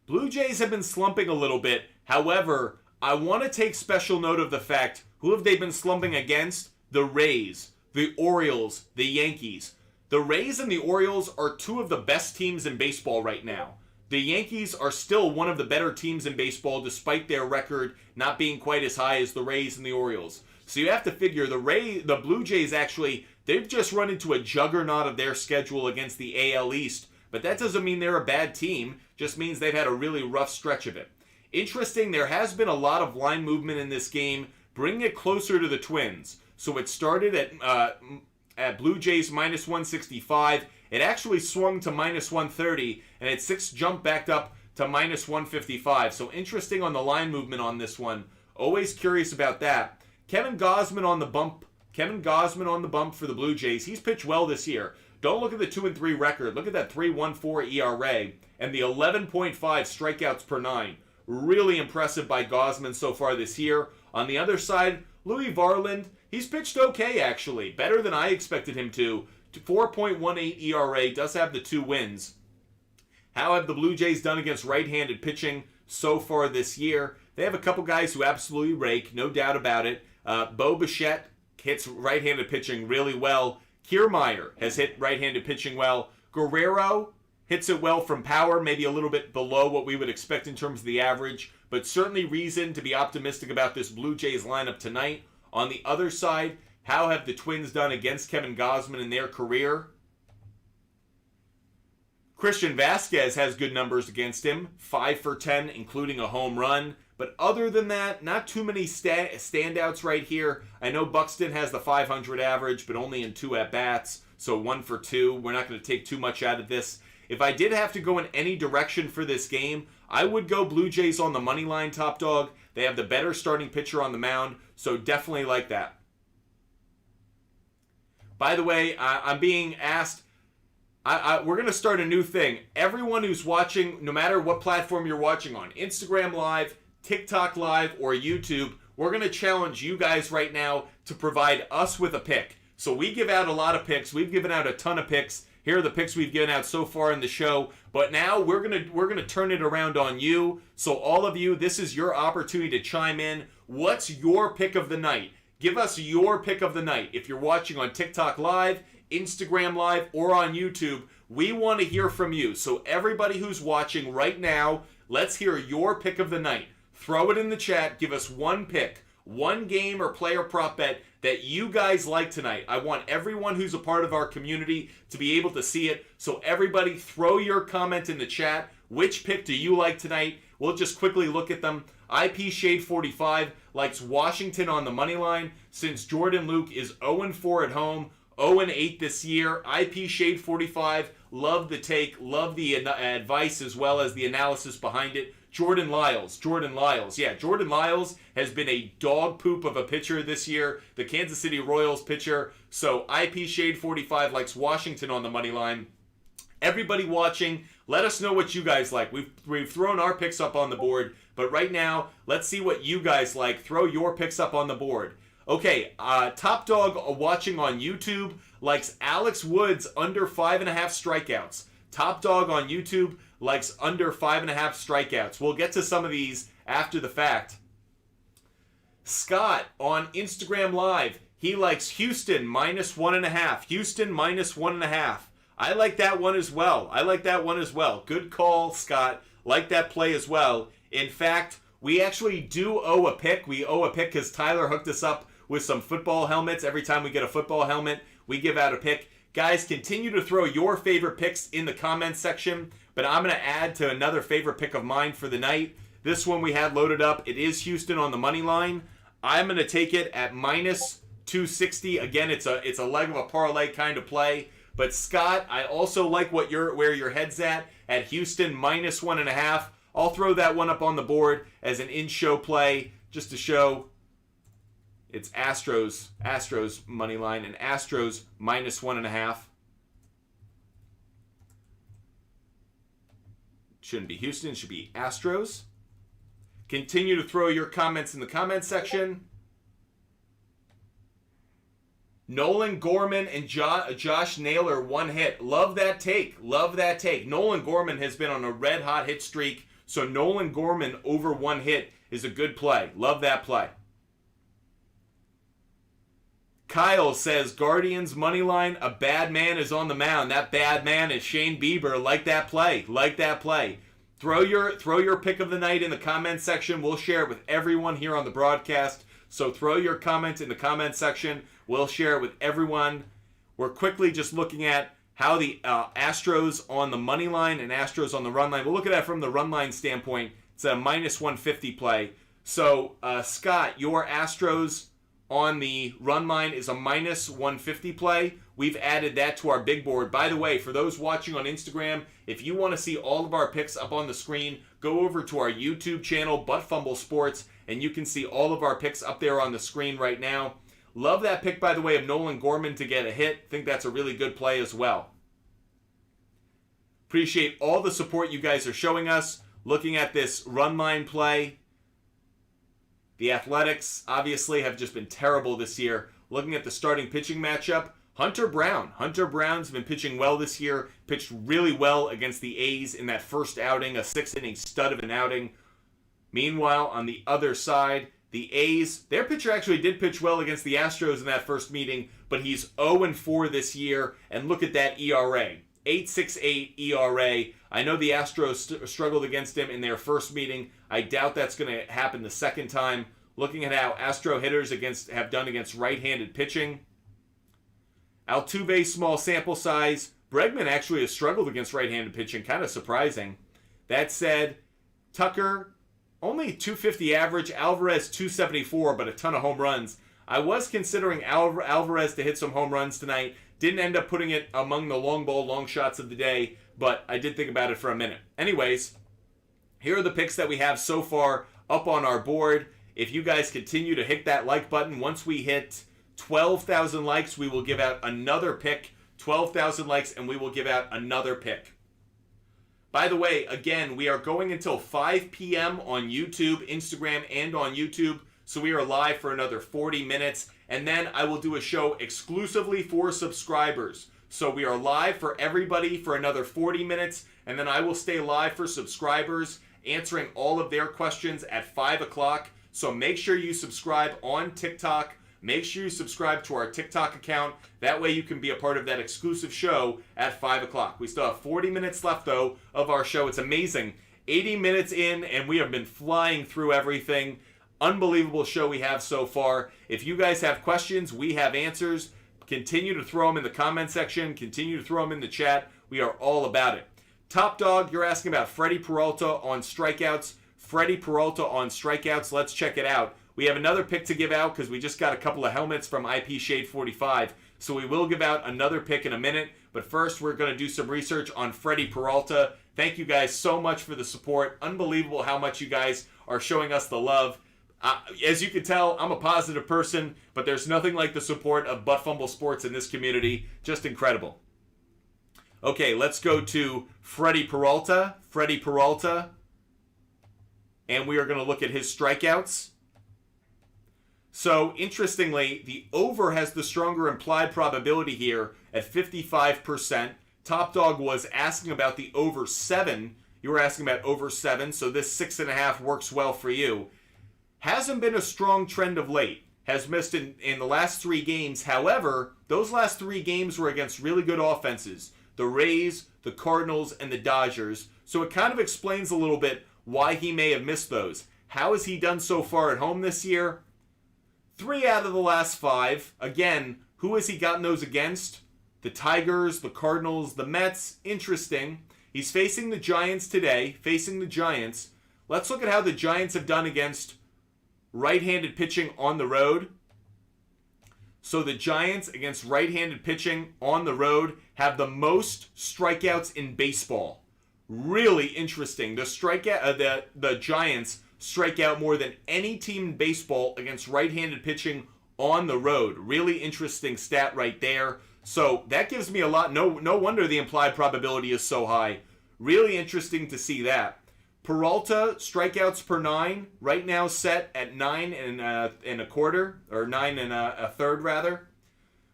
Blue Jays have been slumping a little bit. However, I want to take special note of the fact, who have they been slumping against? The Rays, the Orioles, the Yankees. The Rays and the Orioles are 2 of the best teams in baseball right now. The Yankees are still one of the better teams in baseball despite their record not being quite as high as the Rays and the Orioles. So you have to figure the Blue Jays actually, they've just run into a juggernaut of their schedule against the AL East. But that doesn't mean they're a bad team, just means they've had a really rough stretch of it. Interesting, there has been a lot of line movement in this game, bringing it closer to the Twins. So it started at Blue Jays minus 165. It actually swung to minus 130, and it jumped back up to minus 155. So interesting on the line movement on this one. Always curious about that. Kevin Gausman on the bump. Kevin Gausman on the bump for the Blue Jays. He's pitched well this year. Don't look at the 2-3 record. Look at that 3.14 ERA and the 11.5 strikeouts per 9. Really impressive by Gausman so far this year. On the other side, Louis Varland, he's pitched okay actually. Better than I expected him to. 4.18 ERA, does have the 2 wins. How have the Blue Jays done against right-handed pitching so far this year? They have a couple guys who absolutely rake, no doubt about it. Bo Bichette hits right-handed pitching really well. Kiermaier has hit right-handed pitching well. Guerrero hits it well from power, maybe a little bit below what we would expect in terms of the average, but certainly reason to be optimistic about this Blue Jays lineup tonight. On the other side, how have the Twins done against Kevin Gausman in their career? Christian Vasquez has good numbers against him, 5 for 10, including a home run. But other than that, not too many standouts right here. I know Buxton has the 500 average, but only in 2 at-bats, so 1 for 2. We're not going to take too much out of this. If I did have to go in any direction for this game, I would go Blue Jays on the money line top dog. They have the better starting pitcher on the mound, so definitely like that. By the way, I'm being asked, we're going to start a new thing. Everyone who's watching, no matter what platform you're watching on, Instagram Live, TikTok Live, or YouTube, we're going to challenge you guys right now to provide us with a pick. So we give out a lot of picks. We've given out a ton of picks. Here are the picks we've given out so far in the show. But now we're gonna turn it around on you. So all of you, this is your opportunity to chime in. What's your pick of the night? Give us your pick of the night. If you're watching on TikTok Live, Instagram Live, or on YouTube, we want to hear from you. So everybody who's watching right now, let's hear your pick of the night. Throw it in the chat. Give us one pick, one game or player prop bet that you guys like tonight. I want everyone who's a part of our community to be able to see it. So everybody throw your comment in the chat. Which pick do you like tonight? We'll just quickly look at them. IP Shade 45 likes Washington on the money line since Jordan Luke is 0-4 at home, 0-8 this year. IP Shade 45, love the take, love the advice as well as the analysis behind it. Jordan Lyles. Yeah, Jordan Lyles has been a dog poop of a pitcher this year, the Kansas City Royals pitcher. So IP Shade 45 likes Washington on the money line. Everybody watching, let us know what you guys like. We've thrown our picks up on the board, but right now, let's see what you guys like. Throw your picks up on the board. Okay, Top Dog watching on YouTube likes Alex Woods under 5.5 strikeouts. Top Dog on YouTube likes under 5.5 strikeouts. We'll get to some of these after the fact. Scott on Instagram Live, he likes Houston -1.5. Houston -1.5. I like that one as well. Good call, Scott. Like that play as well. In fact, we actually do owe a pick. We owe a pick because Tyler hooked us up with some football helmets. Every time we get a football helmet, we give out a pick. Guys, continue to throw your favorite picks in the comments section, but I'm going to add to another favorite pick of mine for the night. This one we had loaded up. It is Houston on the money line. I'm going to take it at -260. Again, it's a leg of a parlay kind of play. But Scott, I also like where your head's at Houston -1.5. I'll throw that one up on the board as an in-show play just to show it's Astros money line and Astros -1.5. Shouldn't be Houston, it should be Astros. Continue to throw your comments in the comments section. Nolan Gorman and Josh Naylor one hit. Love that take. Nolan Gorman has been on a red-hot hit streak, so Nolan Gorman over one hit is a good play. Love that play. Kyle says, Guardians money line, a bad man is on the mound. That bad man is Shane Bieber. Like that play. Throw your pick of the night in the comment section. We'll share it with everyone here on the broadcast. So throw your comment in the comment section. We'll share it with everyone. We're quickly just looking at how the Astros on the money line and Astros on the run line. We'll look at that from the run line standpoint. It's a -150 play. So, Scott, your Astros on the run line is a -150 play. We've added that to our big board. By the way, for those watching on Instagram, if you want to see all of our picks up on the screen, go over to our YouTube channel, Fumble Sports, and you can see all of our picks up there on the screen right now. Love that pick, by the way, of Nolan Gorman to get a hit. Think that's a really good play as well. Appreciate all the support you guys are showing us. Looking at this run line play, the Athletics obviously have just been terrible this year. Looking at the starting pitching matchup, Hunter Brown. Hunter Brown's been pitching well this year. Pitched really well against the A's in that first outing, a 6-inning stud of an outing. Meanwhile, on the other side, the A's, their pitcher actually did pitch well against the Astros in that first meeting, but he's 0-4 this year, and look at that ERA. 8.68 ERA. I know the Astros struggled against him in their first meeting. I doubt that's going to happen the second time. Looking at how Astro hitters have done against right-handed pitching. Altuve, small sample size. Bregman actually has struggled against right-handed pitching. Kind of surprising. That said, Tucker, only 250 average. Alvarez, 274, but a ton of home runs. I was considering Alvarez to hit some home runs tonight. Didn't end up putting it among the long ball, long shots of the day, but I did think about it for a minute. Anyways, here are the picks that we have so far up on our board. If you guys continue to hit that like button, once we hit 12,000 likes, we will give out another pick. 12,000 likes, and we will give out another pick. By the way, again, we are going until 5 p.m. on YouTube, Instagram, and on YouTube. So we are live for another 40 minutes. And then I will do a show exclusively for subscribers. So we are live for everybody for another 40 minutes. And then I will stay live for subscribers, answering all of their questions at 5 o'clock. So make sure you subscribe on TikTok. Make sure you subscribe to our TikTok account. That way you can be a part of that exclusive show at 5 o'clock. We still have 40 minutes left, though, of our show. It's amazing. 80 minutes in, and we have been flying through everything. Unbelievable show we have so far. If you guys have questions, we have answers. Continue to throw them in the comment section. Continue to throw them in the chat. We are all about it. Top Dog, you're asking about Freddy Peralta on strikeouts. Freddy Peralta on strikeouts. Let's check it out. We have another pick to give out because we just got a couple of helmets from IP Shade 45. So we will give out another pick in a minute. But first, we're going to do some research on Freddy Peralta. Thank you guys so much for the support. Unbelievable how much you guys are showing us the love. As you can tell, I'm a positive person, but there's nothing like the support of Butt Fumble Sports in this community. Just incredible. Okay, let's go to Freddy Peralta. Freddy Peralta. And we are going to look at his strikeouts. So, interestingly, the over has the stronger implied probability here at 55%. Top Dog was asking about the over 7. You were asking about over 7, so this 6.5 works well for you. Hasn't been a strong trend of late. Has missed in the last 3 games. However, those last 3 games were against really good offenses. The Rays, the Cardinals, and the Dodgers. So it kind of explains a little bit why he may have missed those. How has he done so far at home this year? 3 out of the last 5. Again, who has he gotten those against? The Tigers, the Cardinals, the Mets. Interesting. He's facing the Giants today. Facing the Giants. Let's look at how the Giants have done against right-handed pitching on the road. So the Giants against right-handed pitching on the road have the most strikeouts in baseball. Really interesting. The Giants strike out more than any team in baseball against right-handed pitching on the road. Really interesting stat right there. So that gives me a lot. No wonder the implied probability is so high. Really interesting to see that. Peralta, strikeouts per 9, right now set at 9 and a quarter, or 9 and a third rather.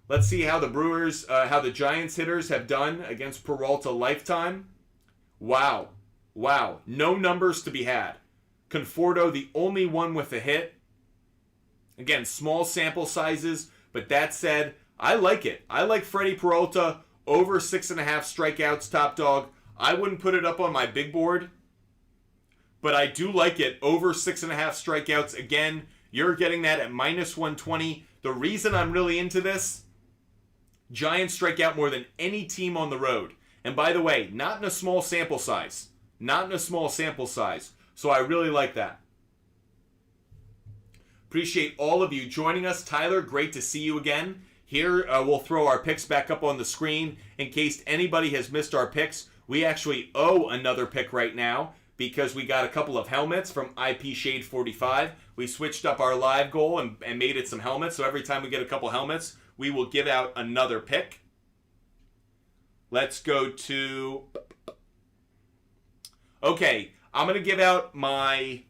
Let's see how the the Giants hitters have done against Peralta lifetime. Wow. No numbers to be had. Conforto, the only one with a hit. Again, small sample sizes, but that said, I like it. I like Freddy Peralta over 6.5 strikeouts, Top Dog. I wouldn't put it up on my big board, but I do like it over 6.5 strikeouts. Again, you're getting that at minus 120. The reason I'm really into this, Giants strike out more than any team on the road. And by the way, not in a small sample size. So I really like that. Appreciate all of you joining us. Tyler, great to see you again. Here, we'll throw our picks back up on the screen. In case anybody has missed our picks, we actually owe another pick right now because we got a couple of helmets from IP Shade 45. We switched up our live goal and made it some helmets. So every time we get a couple helmets, we will give out another pick. Let's go to... Okay, I'm going to give out my...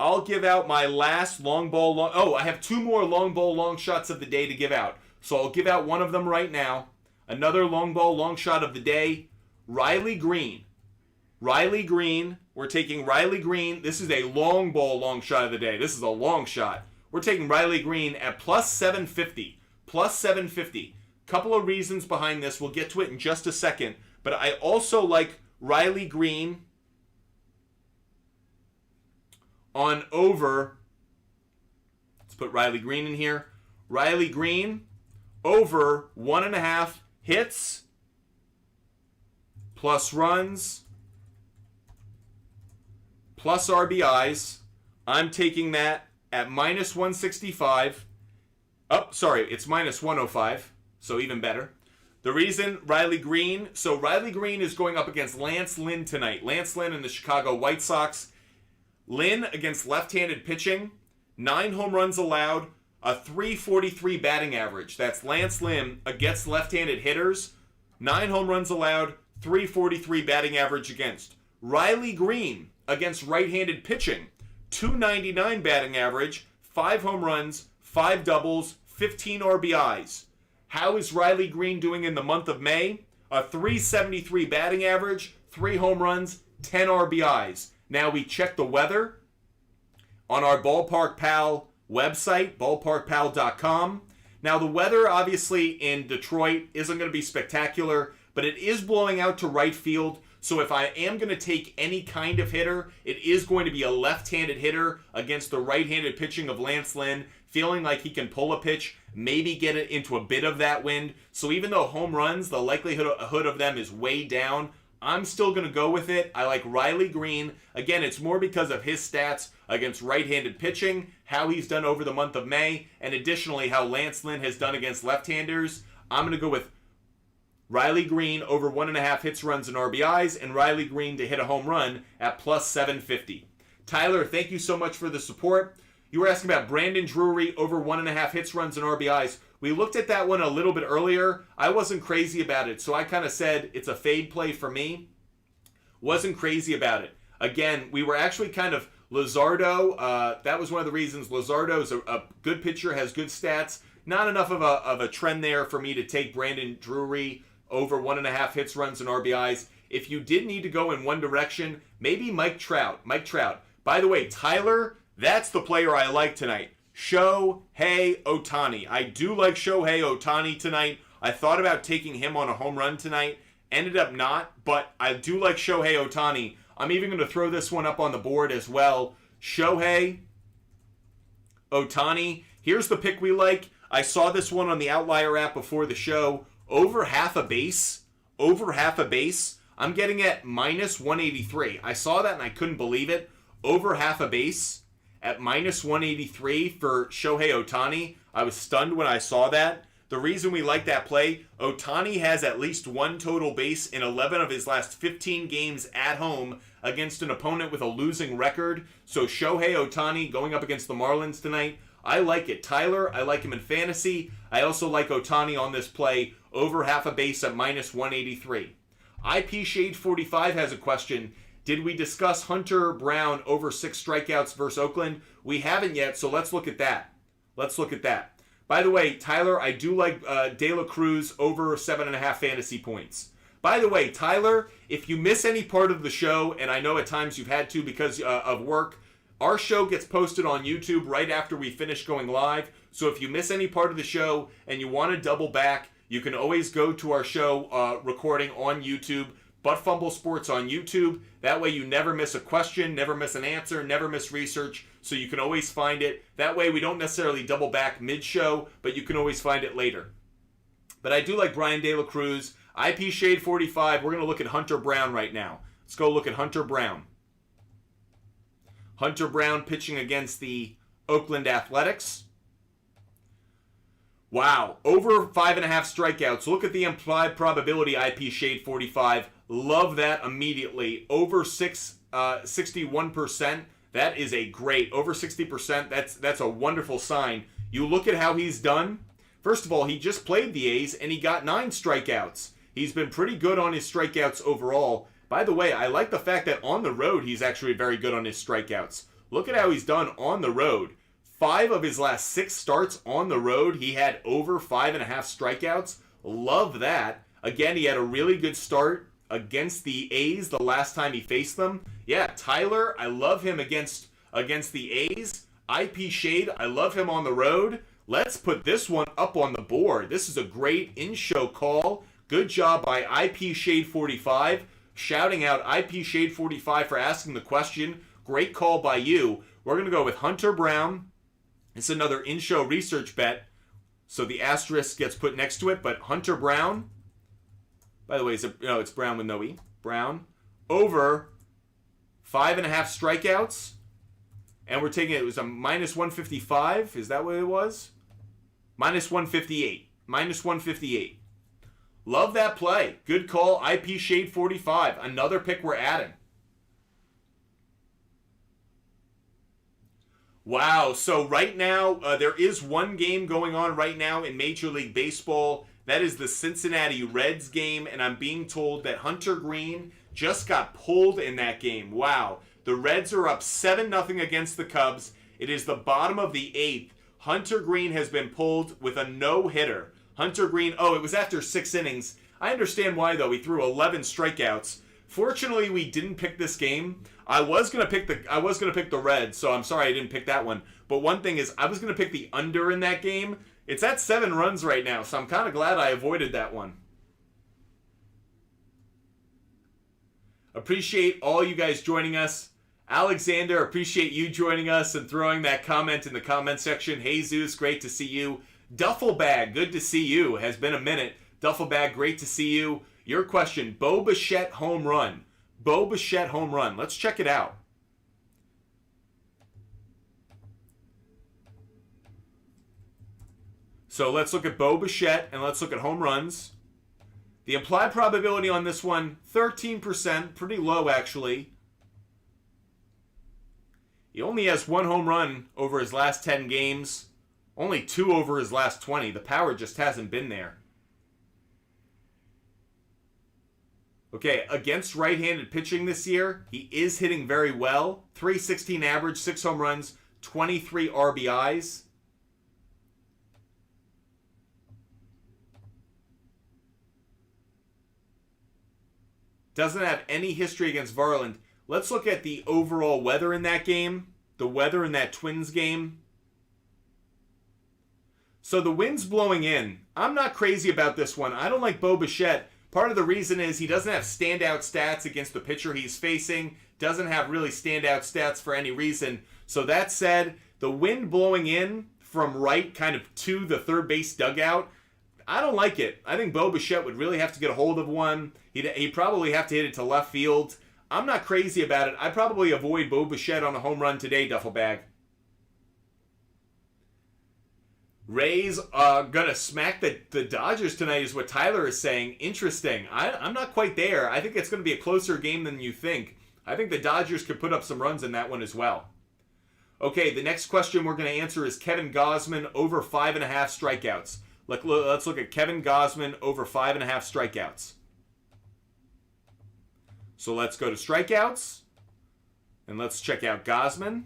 I'll give out my last long ball long... Oh, I have 2 more long ball long shots of the day to give out. So I'll give out one of them right now. Another long ball long shot of the day. Riley Green. Riley Green. We're taking Riley Green. This is a long ball long shot of the day. This is a long shot. We're taking Riley Green at plus 750. Plus 750. Couple of reasons behind this. We'll get to it in just a second. But I also like Riley Green on over. Let's put Riley Green in here. Riley Green over 1.5 hits plus runs plus RBIs. I'm taking that at minus 165. Oh, sorry, it's minus 105, so even better. The reason Riley Green, so Riley Green is going up against Lance Lynn tonight. Lance Lynn and the Chicago White Sox. Lynn against left-handed pitching, 9 home runs allowed, a 343 batting average. That's Lance Lynn against left-handed hitters, 9 home runs allowed, 343 batting average against. Riley Green against right-handed pitching, 299 batting average, 5 home runs, 5 doubles, 15 RBIs. How is Riley Green doing in the month of May? A 373 batting average, 3 home runs, 10 RBIs. Now we check the weather on our Ballpark Pal website, ballparkpal.com. Now the weather obviously in Detroit isn't going to be spectacular, but it is blowing out to right field. So if I am going to take any kind of hitter, it is going to be a left-handed hitter against the right-handed pitching of Lance Lynn, feeling like he can pull a pitch, maybe get it into a bit of that wind. So even though home runs, the likelihood of them is way down, I'm still going to go with it. I like Riley Green. Again, it's more because of his stats against right-handed pitching, how he's done over the month of May, and additionally how Lance Lynn has done against left-handers. I'm going to go with Riley Green over 1.5 hits, runs, and RBIs, and Riley Green to hit a home run at plus 750. Tyler, thank you so much for the support. You were asking about Brandon Drury over 1.5 hits, runs, and RBIs. We looked at that one a little bit earlier. I wasn't crazy about it, so I kind of said it's a fade play for me. Wasn't crazy about it. Again, we were actually kind of Luzardo. That was one of the reasons. Luzardo's a good pitcher, has good stats. Not enough of a trend there for me to take Brandon Drury over 1.5 hits, runs, and RBIs. If you did need to go in one direction, maybe Mike Trout. Mike Trout. By the way, Tyler, that's the player I like tonight. Shohei Ohtani. I do like Shohei Ohtani tonight. I thought about taking him on a home run tonight. Ended up not, but I do like Shohei Ohtani. I'm even going to throw this one up on the board as well. Shohei Ohtani. Here's the pick we like. I saw this one on the Outlier app before the show. Over half a base. Over half a base. I'm getting at minus 183. I saw that and I couldn't believe it. Over half a base at minus 183 for Shohei Ohtani. I was stunned when I saw that. The reason we like that play, Ohtani has at least 1 total base in 11 of his last 15 games at home against an opponent with a losing record. So Shohei Ohtani going up against the Marlins tonight. I like it. Tyler, I like him in fantasy. I also like Ohtani on this play, over half a base at minus 183. IP Shade 45 has a question. Did we discuss Hunter Brown over 6 strikeouts versus Oakland? We haven't yet, so let's look at that. Let's look at that. By the way, Tyler, I do like De La Cruz over 7.5 fantasy points. By the way, Tyler, if you miss any part of the show, and I know at times you've had to because of work, our show gets posted on YouTube right after we finish going live. So if you miss any part of the show and you want to double back, you can always go to our show recording on YouTube. But Fumble Sports on YouTube. That way you never miss a question, never miss an answer, never miss research, so you can always find it. That way we don't necessarily double back mid-show, but you can always find it later. But I do like Brian De La Cruz. IP Shade 45, we're going to look at Hunter Brown right now. Let's go look at Hunter Brown. Hunter Brown pitching against the Oakland Athletics. Wow, over 5.5 strikeouts. Look at the implied probability, IP Shade 45. Love that immediately. Over 61%. That is a great, over 60%. That's a wonderful sign. You look at how he's done. First of all, he just played the A's and he got 9 strikeouts. He's been pretty good on his strikeouts overall. By the way, I like the fact that on the road, he's actually very good on his strikeouts. Look at how he's done on the road. 5 of his last 6 starts on the road, he had over 5.5 strikeouts. Love that. Again, he had a really good start against the A's the last time he faced them. Yeah, Tyler, I love him against the A's. IP Shade, I love him on the road. Let's put this one up on the board. This is a great in-show call. Good job by IP Shade 45. Shouting out IP Shade 45 for asking the question. Great call by you. We're going to go with Hunter Brown. It's another in-show research bet. So the asterisk gets put next to it. But Hunter Brown, by the way, it's Brown with no E. Brown, over 5.5 strikeouts. And we're taking it was a minus 155. Is that what it was? Minus 158. Minus 158. Love that play. Good call. IP Shade 45. Another pick we're adding. Wow. So right now, there is one game going on right now in Major League Baseball. That is the Cincinnati Reds game. And I'm being told that Hunter Green just got pulled in that game. Wow. The Reds are up 7-0 against the Cubs. It is the bottom of the 8th. Hunter Green has been pulled with a no-hitter. Hunter Green, it was after 6 innings. I understand why, though. He threw 11 strikeouts. Fortunately, we didn't pick this game. I was gonna pick the Reds, so I'm sorry I didn't pick that one. But one thing is, I was gonna pick the under in that game. It's at 7 runs right now, so I'm kind of glad I avoided that one. Appreciate all you guys joining us. Alexander, appreciate you joining us and throwing that comment in the comment section. Jesus, great to see you. Duffelbag, good to see you. Has been a minute. Duffelbag, great to see you. Your question, Bo Bichette home run. Bo Bichette home run. Let's check it out. So let's look at Bo Bichette and let's look at home runs. The implied probability on this one, 13%. Pretty low, actually. He only has 1 home run over his last 10 games. Only 2 over his last 20. The power just hasn't been there. Okay, against right-handed pitching this year, he is hitting very well. .316 average, 6 home runs, 23 RBIs. Doesn't have any history against Varland. Let's look at the overall weather in that game. The weather in that Twins game. So the wind's blowing in. I'm not crazy about this one. I don't like Bo Bichette. Part of the reason is he doesn't have standout stats against the pitcher he's facing. Doesn't have really standout stats for any reason. So that said, the wind blowing in from right kind of to the third base dugout, I don't like it. I think Bo Bichette would really have to get a hold of one. He'd probably have to hit it to left field. I'm not crazy about it. I'd probably avoid Bo Bichette on a home run today, Duffelbag. Rays gonna smack the Dodgers tonight is what Tyler is saying. Interesting. I'm not quite there. I think it's going to be a closer game than you think. I think the Dodgers could put up some runs in that one as well. Okay, the next question we're going to answer is Kevin Gausman over 5.5 strikeouts. Let's look at Kevin Gausman over 5.5 strikeouts. So let's go to strikeouts. And let's check out Gausman.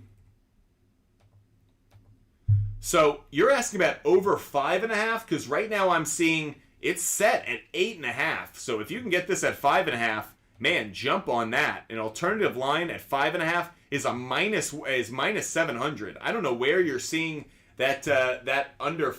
So you're asking about over 5.5? Because right now I'm seeing it's set at 8.5. So if you can get this at 5.5, man, jump on that. An alternative line at 5.5 is minus 700. I don't know where you're seeing that over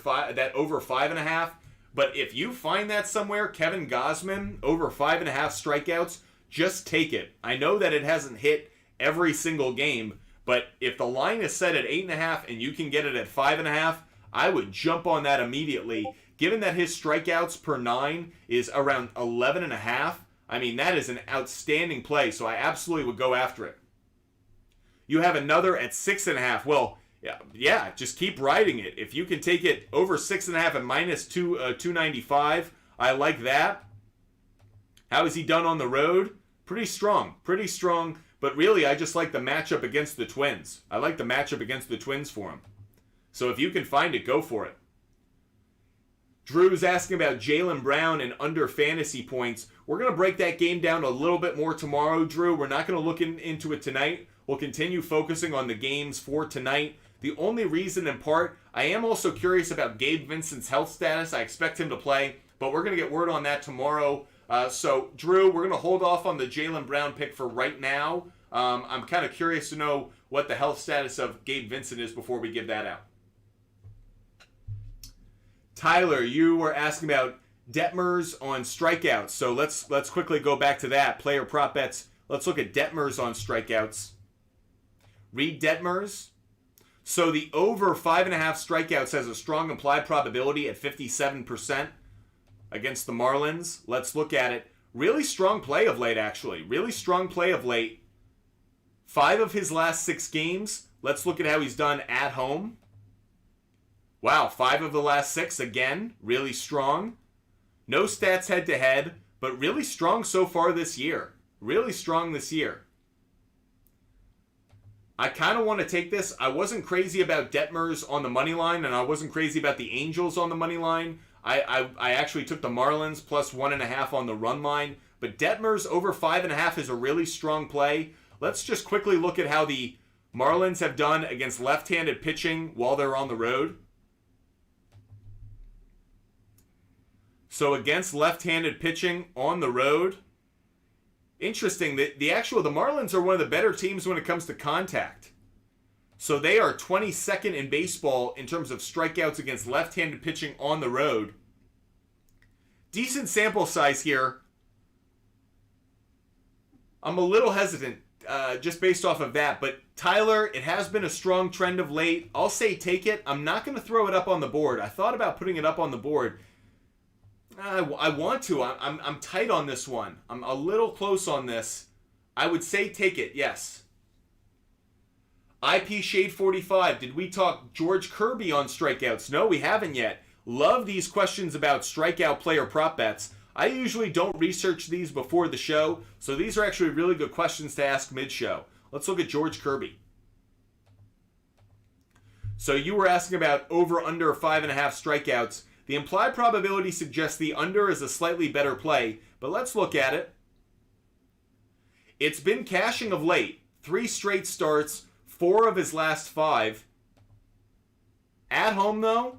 5.5. But if you find that somewhere, Kevin Gausman over 5.5 strikeouts, just take it. I know that it hasn't hit every single game, but if the line is set at 8.5 and you can get it at 5.5, I would jump on that immediately. Given that his strikeouts per 9 is around 11.5, I mean, that is an outstanding play, so I absolutely would go after it. You have another at 6.5. Well, yeah, just keep riding it. If you can take it over 6.5 at minus 295, I like that. How has he done on the road? Pretty strong. But really, I just like the matchup against the Twins. I like the matchup against the Twins for him. So if you can find it, go for it. Drew's asking about Jaylen Brown and under fantasy points. We're going to break that game down a little bit more tomorrow, Drew. We're not going to look into it tonight. We'll continue focusing on the games for tonight. The only reason, in part, I am also curious about Gabe Vincent's health status. I expect him to play, but we're going to get word on that tomorrow. So, Drew, we're going to hold off on the Jaylen Brown pick for right now. I'm kind of curious to know what the health status of Gabe Vincent is before we give that out. Tyler, you were asking about Detmers on strikeouts. So let's quickly go back to that. Player prop bets. Let's look at Detmers on strikeouts. Reed Detmers. So the over 5.5 strikeouts has a strong implied probability at 57% against the Marlins. Let's look at it. Really strong play of late, actually. Really strong play of late. 5 of his last 6 games. Let's look at how he's done at home. Wow, 5 of the last 6 again. Really strong. No stats head-to-head, but really strong so far this year. Really strong this year. I kind of want to take this. I wasn't crazy about Detmers on the money line, and I wasn't crazy about the Angels on the money line. I actually took the Marlins plus 1.5 on the run line, but Detmers over 5.5 is a really strong play. Let's just quickly look at how the Marlins have done against left-handed pitching while they're on the road. So against left-handed pitching on the road, interesting. The Marlins are one of the better teams when it comes to contact. So they are 22nd in baseball in terms of strikeouts against left-handed pitching on the road. Decent sample size here. I'm a little hesitant just based off of that. But Tyler, it has been a strong trend of late. I'll say take it. I'm not going to throw it up on the board. I thought about putting it up on the board. I want to. I'm tight on this one. I'm a little close on this. I would say take it, yes. IP Shade 45. Did we talk George Kirby on strikeouts? No, we haven't yet. Love these questions about strikeout player prop bets. I usually don't research these before the show, so these are actually really good questions to ask mid-show. Let's look at George Kirby. So you were asking about over/under 5.5 strikeouts. The implied probability suggests the under is a slightly better play, but let's look at it. It's been cashing of late. 3 straight starts, 4 of his last 5. At home, though,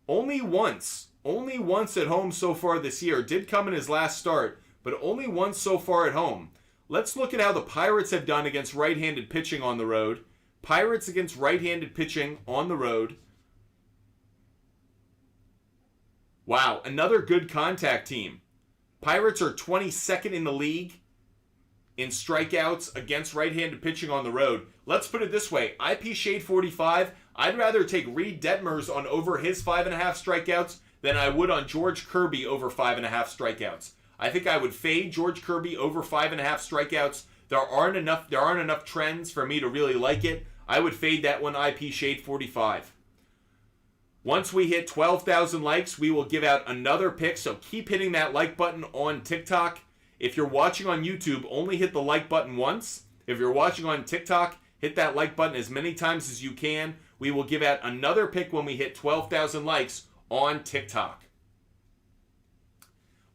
only once. Only once at home so far this year. Did come in his last start, but only once so far at home. Let's look at how the Pirates have done against right-handed pitching on the road. Pirates against right-handed pitching on the road. Wow, another good contact team. Pirates are 22nd in the league in strikeouts against right-handed pitching on the road. Let's put it this way. IP Shade 45, I'd rather take Reed Detmers on over his 5.5 strikeouts than I would on George Kirby over 5.5 strikeouts. I think I would fade George Kirby over 5.5 strikeouts. There aren't enough trends for me to really like it. I would fade that one IP Shade 45. Once we hit 12,000 likes, we will give out another pick, so keep hitting that like button on TikTok. If you're watching on YouTube, only hit the like button once. If you're watching on TikTok, hit that like button as many times as you can. We will give out another pick when we hit 12,000 likes on TikTok.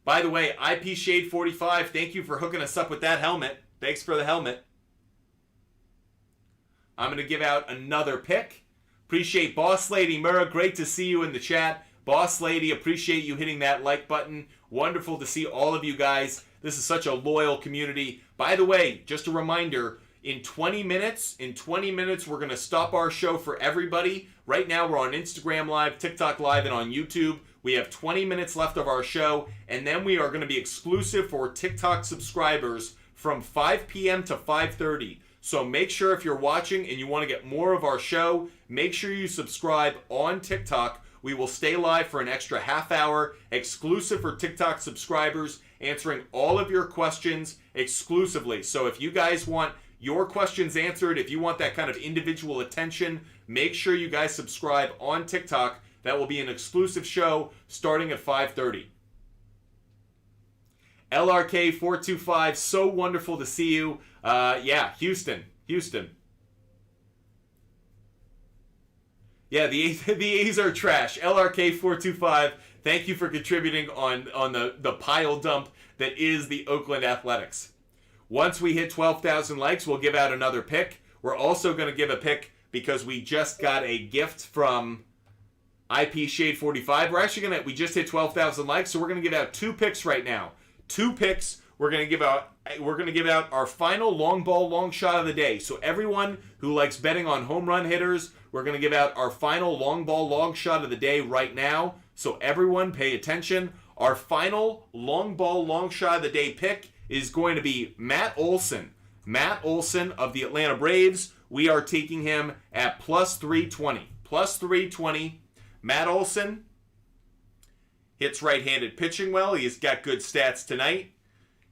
By the way, IP Shade 45, thank you for hooking us up with that helmet. Thanks for the helmet. I'm going to give out another pick. Appreciate Boss Lady Murrah. Great to see you in the chat. Boss Lady, appreciate you hitting that like button. Wonderful to see all of you guys. This is such a loyal community. By the way, just a reminder, in 20 minutes, we're going to stop our show for everybody. Right now, we're on Instagram Live, TikTok Live, and on YouTube. We have 20 minutes left of our show, and then we are going to be exclusive for TikTok subscribers from 5 p.m. to 5:30. So make sure if you're watching and you want to get more of our show, make sure you subscribe on TikTok. We will stay live for an extra half hour, exclusive for TikTok subscribers, answering all of your questions exclusively. So if you guys want your questions answered, if you want that kind of individual attention, make sure you guys subscribe on TikTok. That will be an exclusive show starting at 5:30. LRK425, so wonderful to see you. Yeah, Houston. Yeah, the A's are trash. LRK425, thank you for contributing on the pile dump that is the Oakland Athletics. Once we hit 12,000 likes, we'll give out another pick. We're also going to give a pick because we just got a gift from IP Shade 45. We just hit 12,000 likes, so we're going to give out 2 picks right now. 2 picks. We're going to give out our final long ball, long shot of the day. So everyone who likes betting on home run hitters, we're going to give out our final long ball, long shot of the day right now. So everyone pay attention. Our final long ball, long shot of the day pick is going to be Matt Olson. Matt Olson of the Atlanta Braves. We are taking him at plus 320. Plus 320. Matt Olson hits right-handed pitching well. He's got good stats tonight.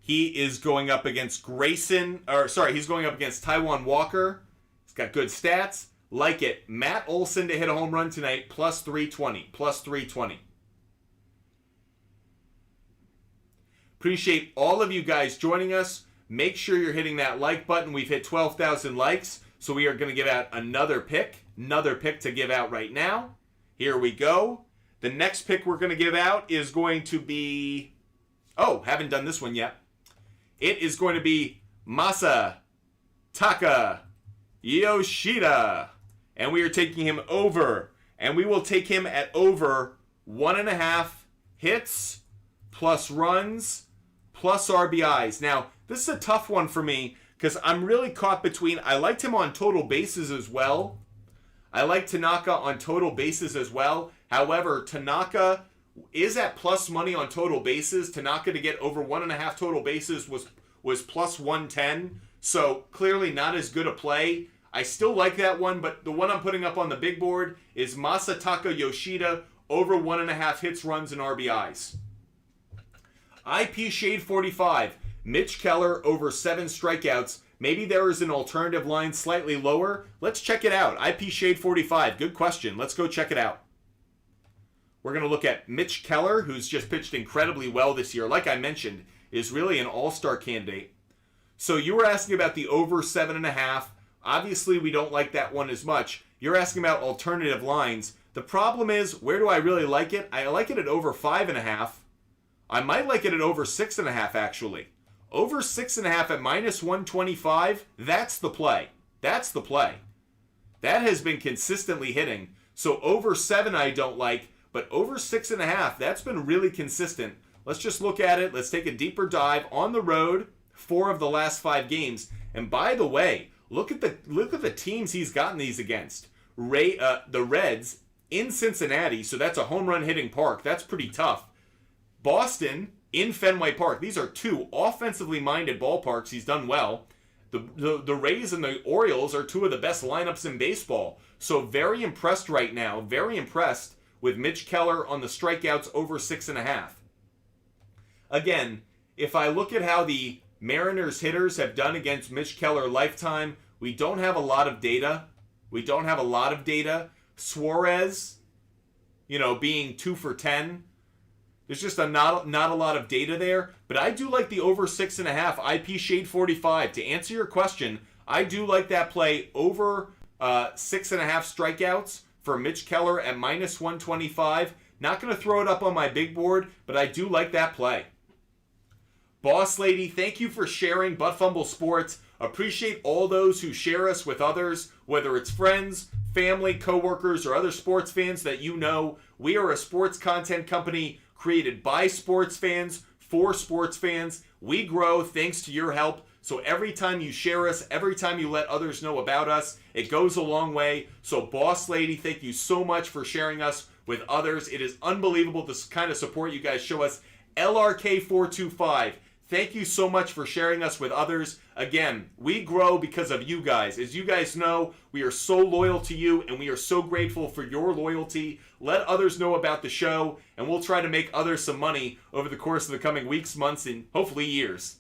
He is going up against he's going up against Taijuan Walker. He's got good stats. Like it. Matt Olson to hit a home run tonight, plus 320. Plus 320. Appreciate all of you guys joining us. Make sure you're hitting that like button. We've hit 12,000 likes, so we are going to give out another pick to give out right now. Here we go. The next pick we're going to give out is going to be... Oh, haven't done this one yet. It is going to be Masataka Yoshida. And we are taking him over. And we will take him at over 1.5 hits, plus runs, plus RBIs. Now, this is a tough one for me because I'm really caught between... I liked him on total bases as well. I like Tanaka on total bases as well. However, Tanaka is at plus money on total bases. Tanaka to get over 1.5 total bases was plus 110. So clearly not as good a play. I still like that one, but the one I'm putting up on the big board is Masataka Yoshida over 1.5 hits, runs, and RBIs. IP Shade 45, Mitch Keller over 7 strikeouts. Maybe there is an alternative line slightly lower. Let's check it out. IP Shade 45, good question. Let's go check it out. We're going to look at Mitch Keller, who's just pitched incredibly well this year. Like I mentioned, is really an all-star candidate. So you were asking about the over 7.5. Obviously, we don't like that one as much. You're asking about alternative lines. The problem is, where do I really like it? I like it at over 5.5. I might like it at over 6.5, actually. Over 6.5 at minus 125, that's the play. That's the play. That has been consistently hitting. So over 7 I don't like, but over 6.5, that's been really consistent. Let's just look at it. Let's take a deeper dive. On the road, 4 of the last 5 games. And by the way, look at the teams he's gotten these against. The Reds in Cincinnati, so that's a home run hitting park. That's pretty tough. Boston in Fenway Park. These are 2 offensively minded ballparks. He's done well. The Rays and the Orioles are 2 of the best lineups in baseball. So very impressed right now. Very impressed with Mitch Keller on the strikeouts over 6.5. Again, if I look at how the Mariners hitters have done against Mitch Keller lifetime, we don't have a lot of data. Suarez, being 2 for 10. There's just not a lot of data there, but I do like the over 6.5. IP Shade 45. To answer your question, I do like that play over 6.5 strikeouts for Mitch Keller at minus 125. Not going to throw it up on my big board, but I do like that play. Boss Lady, thank you for sharing Butt Fumble Sports. Appreciate all those who share us with others, whether it's friends, family, coworkers, or other sports fans that you know. We are a sports content company created by sports fans, for sports fans. We grow thanks to your help. So every time you share us, every time you let others know about us, it goes a long way. So Boss Lady, thank you so much for sharing us with others. It is unbelievable the kind of support you guys show us. LRK425, thank you so much for sharing us with others. Again, we grow because of you guys. As you guys know, we are so loyal to you, and we are so grateful for your loyalty. Let others know about the show, and we'll try to make others some money over the course of the coming weeks, months, and hopefully years.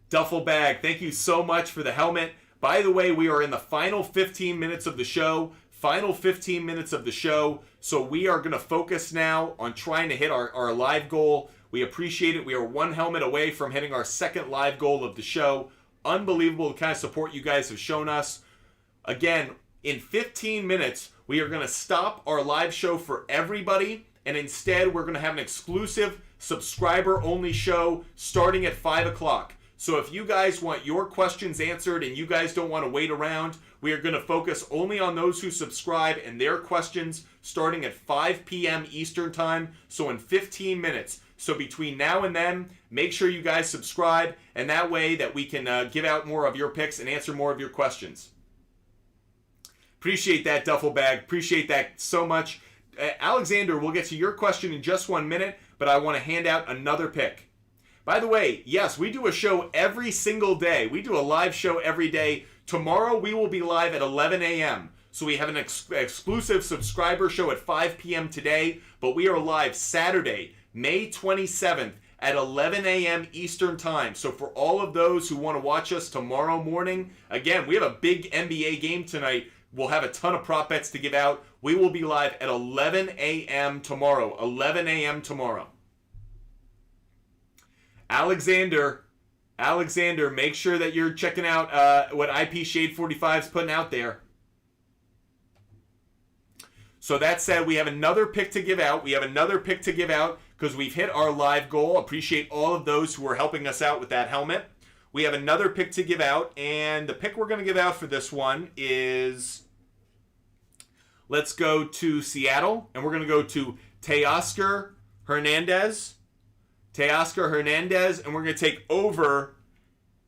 Duffel Bag, thank you so much for the helmet. By the way, we are in the final 15 minutes of the show. final 15 minutes of the show. So we are going to focus now on trying to hit our live goal. We appreciate it. We are one helmet away from hitting our second live goal of the show. Unbelievable the kind of support you guys have shown us. Again, in 15 minutes, we are going to stop our live show for everybody. And instead, we're going to have an exclusive subscriber-only show starting at 5 o'clock. So if you guys want your questions answered and you guys don't want to wait around, we are going to focus only on those who subscribe and their questions starting at 5 p.m. Eastern Time, so in 15 minutes. So between now and then, make sure you guys subscribe, and that way that we can give out more of your picks and answer more of your questions. Appreciate that, Duffel Bag. Appreciate that so much. Alexander, we'll get to your question in just 1 minute, but I want to hand out another pick. By the way, yes, we do a show every single day. We do a live show every day. Tomorrow we will be live at 11 a.m. So we have an exclusive subscriber show at 5 p.m. today, but we are live Saturday, May 27th at 11 a.m. Eastern Time. So for all of those who want to watch us tomorrow morning, again, we have a big NBA game tonight. We'll have a ton of prop bets to give out. We will be live at 11 a.m. tomorrow. 11 a.m. tomorrow. Alexander, make sure that you're checking out what IP Shade 45 is putting out there. So that said, we have another pick to give out. Because we've hit our live goal. Appreciate all of those who are helping us out with that helmet. We have another pick to give out, and the pick we're going to give out for this one is, let's go to Seattle, and we're going to go to Teoscar Hernandez, and we're going to take over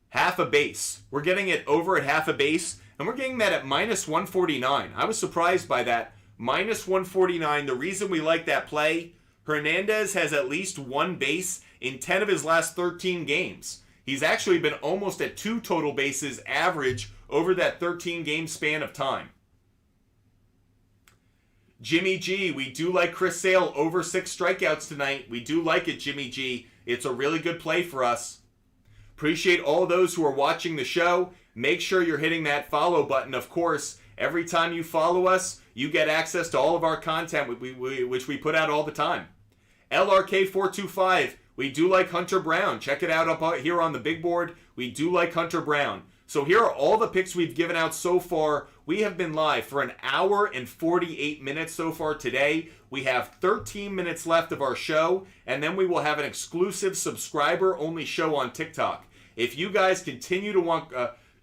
half a base. We're getting it over at half a base, and we're getting that at minus 149. I was surprised by that. Minus 149. The reason we like that play, Hernandez has at least one base in 10 of his last 13 games. He's actually been almost at 2 total bases average over that 13-game span of time. Jimmy G, we do like Chris Sale over 6 strikeouts tonight. We do like it, Jimmy G. It's a really good play for us. Appreciate all those who are watching the show. Make sure you're hitting that follow button. Of course, every time you follow us, you get access to all of our content, which we put out all the time. LRK425, we do like Hunter Brown. Check it out up here on the big board. We do like Hunter Brown. So here are all the picks we've given out so far. We have been live for 1 hour and 48 minutes so far today. We have 13 minutes left of our show, and then we will have an exclusive subscriber-only show on TikTok. If you guys continue to want...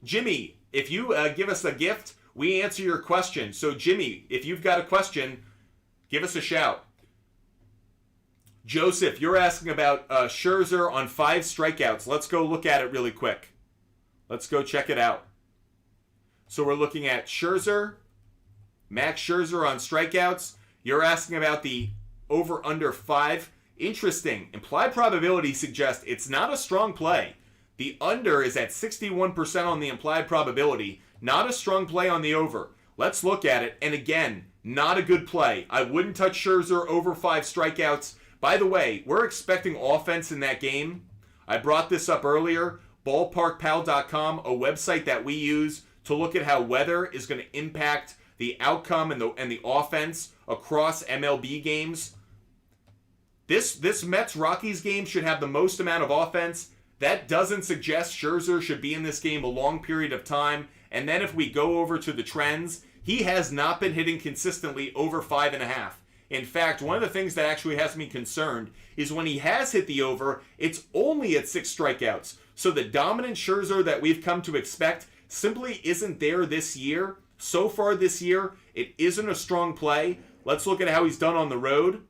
Jimmy, if you give us a gift, we answer your question. So Jimmy, if you've got a question, give us a shout. Joseph, you're asking about Scherzer on 5 strikeouts. Let's go look at it really quick. Let's go check it out. So we're looking at Scherzer, Max Scherzer on strikeouts. You're asking about the over-under 5. Interesting. Implied probability suggests it's not a strong play. The under is at 61% on the implied probability. Not a strong play on the over. Let's look at it. And again, not a good play. I wouldn't touch Scherzer over 5 strikeouts. By the way, we're expecting offense in that game. I brought this up earlier. BallparkPal.com, a website that we use to look at how weather is going to impact the outcome and the offense across MLB games. This Mets-Rockies game should have the most amount of offense. That doesn't suggest Scherzer should be in this game a long period of time. And then if we go over to the trends, he has not been hitting consistently over 5.5. In fact, one of the things that actually has me concerned is when he has hit the over, it's only at 6 strikeouts. So the dominant Scherzer that we've come to expect simply isn't there this year. So far this year, it isn't a strong play. Let's look at how he's done on the road.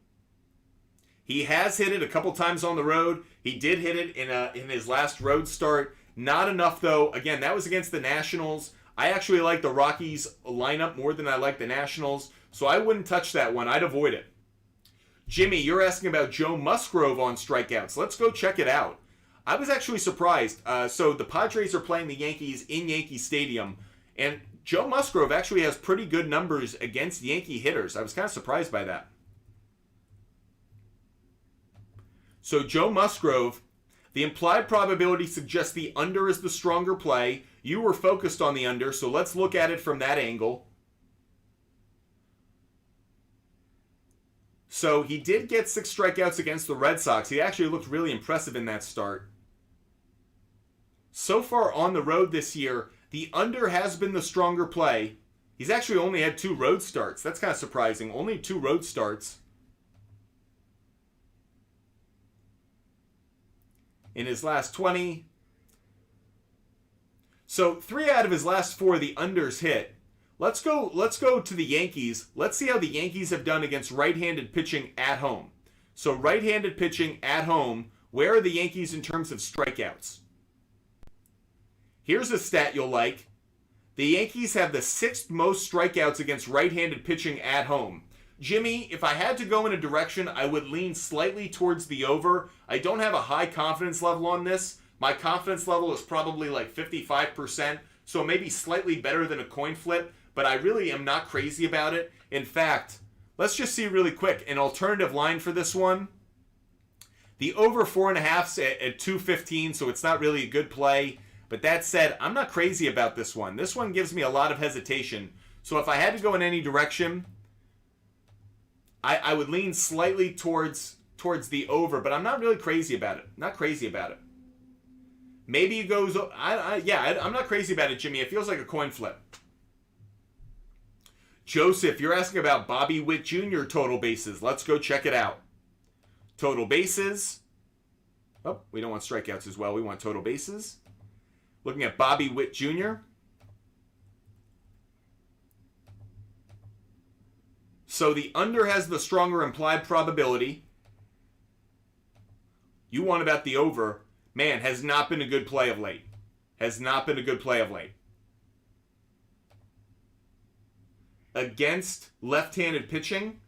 He has hit it a couple times on the road. He did hit it in his last road start. Not enough, though. Again, that was against the Nationals. I actually like the Rockies lineup more than I like the Nationals, so I wouldn't touch that one. I'd avoid it. Jimmy, you're asking about Joe Musgrove on strikeouts. Let's go check it out. I was actually surprised. So the Padres are playing the Yankees in Yankee Stadium, and Joe Musgrove actually has pretty good numbers against Yankee hitters. I was kind of surprised by that. So Joe Musgrove, the implied probability suggests the under is the stronger play. You were focused on the under, so let's look at it from that angle. So he did get 6 strikeouts against the Red Sox. He actually looked really impressive in that start. So far on the road this year, the under has been the stronger play. He's actually only had 2 road starts. That's kind of surprising. Only 2 road starts. In his last 20. So 3 out of his last 4, the unders hit. Let's go to the Yankees. Let's see how the Yankees have done against right-handed pitching at home. So right-handed pitching at home, where are the Yankees in terms of strikeouts? Here's a stat you'll like. The Yankees have the 6th most strikeouts against right-handed pitching at home. Jimmy, if I had to go in a direction, I would lean slightly towards the over. I don't have a high confidence level on this. My confidence level is probably like 55%, so maybe slightly better than a coin flip, but I really am not crazy about it. In fact, let's just see really quick. An alternative line for this one. The over 4.5's at 215, so it's not really a good play. But that said, I'm not crazy about this one. This one gives me a lot of hesitation. So if I had to go in any direction, I would lean slightly towards the over, but I'm not really crazy about it. Not crazy about it. Maybe it goes... I'm not crazy about it, Jimmy. It feels like a coin flip. Joseph, you're asking about Bobby Witt Jr. total bases. Let's go check it out. Total bases. Oh, we don't want strikeouts as well. We want total bases. Looking at Bobby Witt Jr. So the under has the stronger implied probability. You want about the over. Man, has not been a good play of late. Has not been a good play of late. Against left-handed pitching,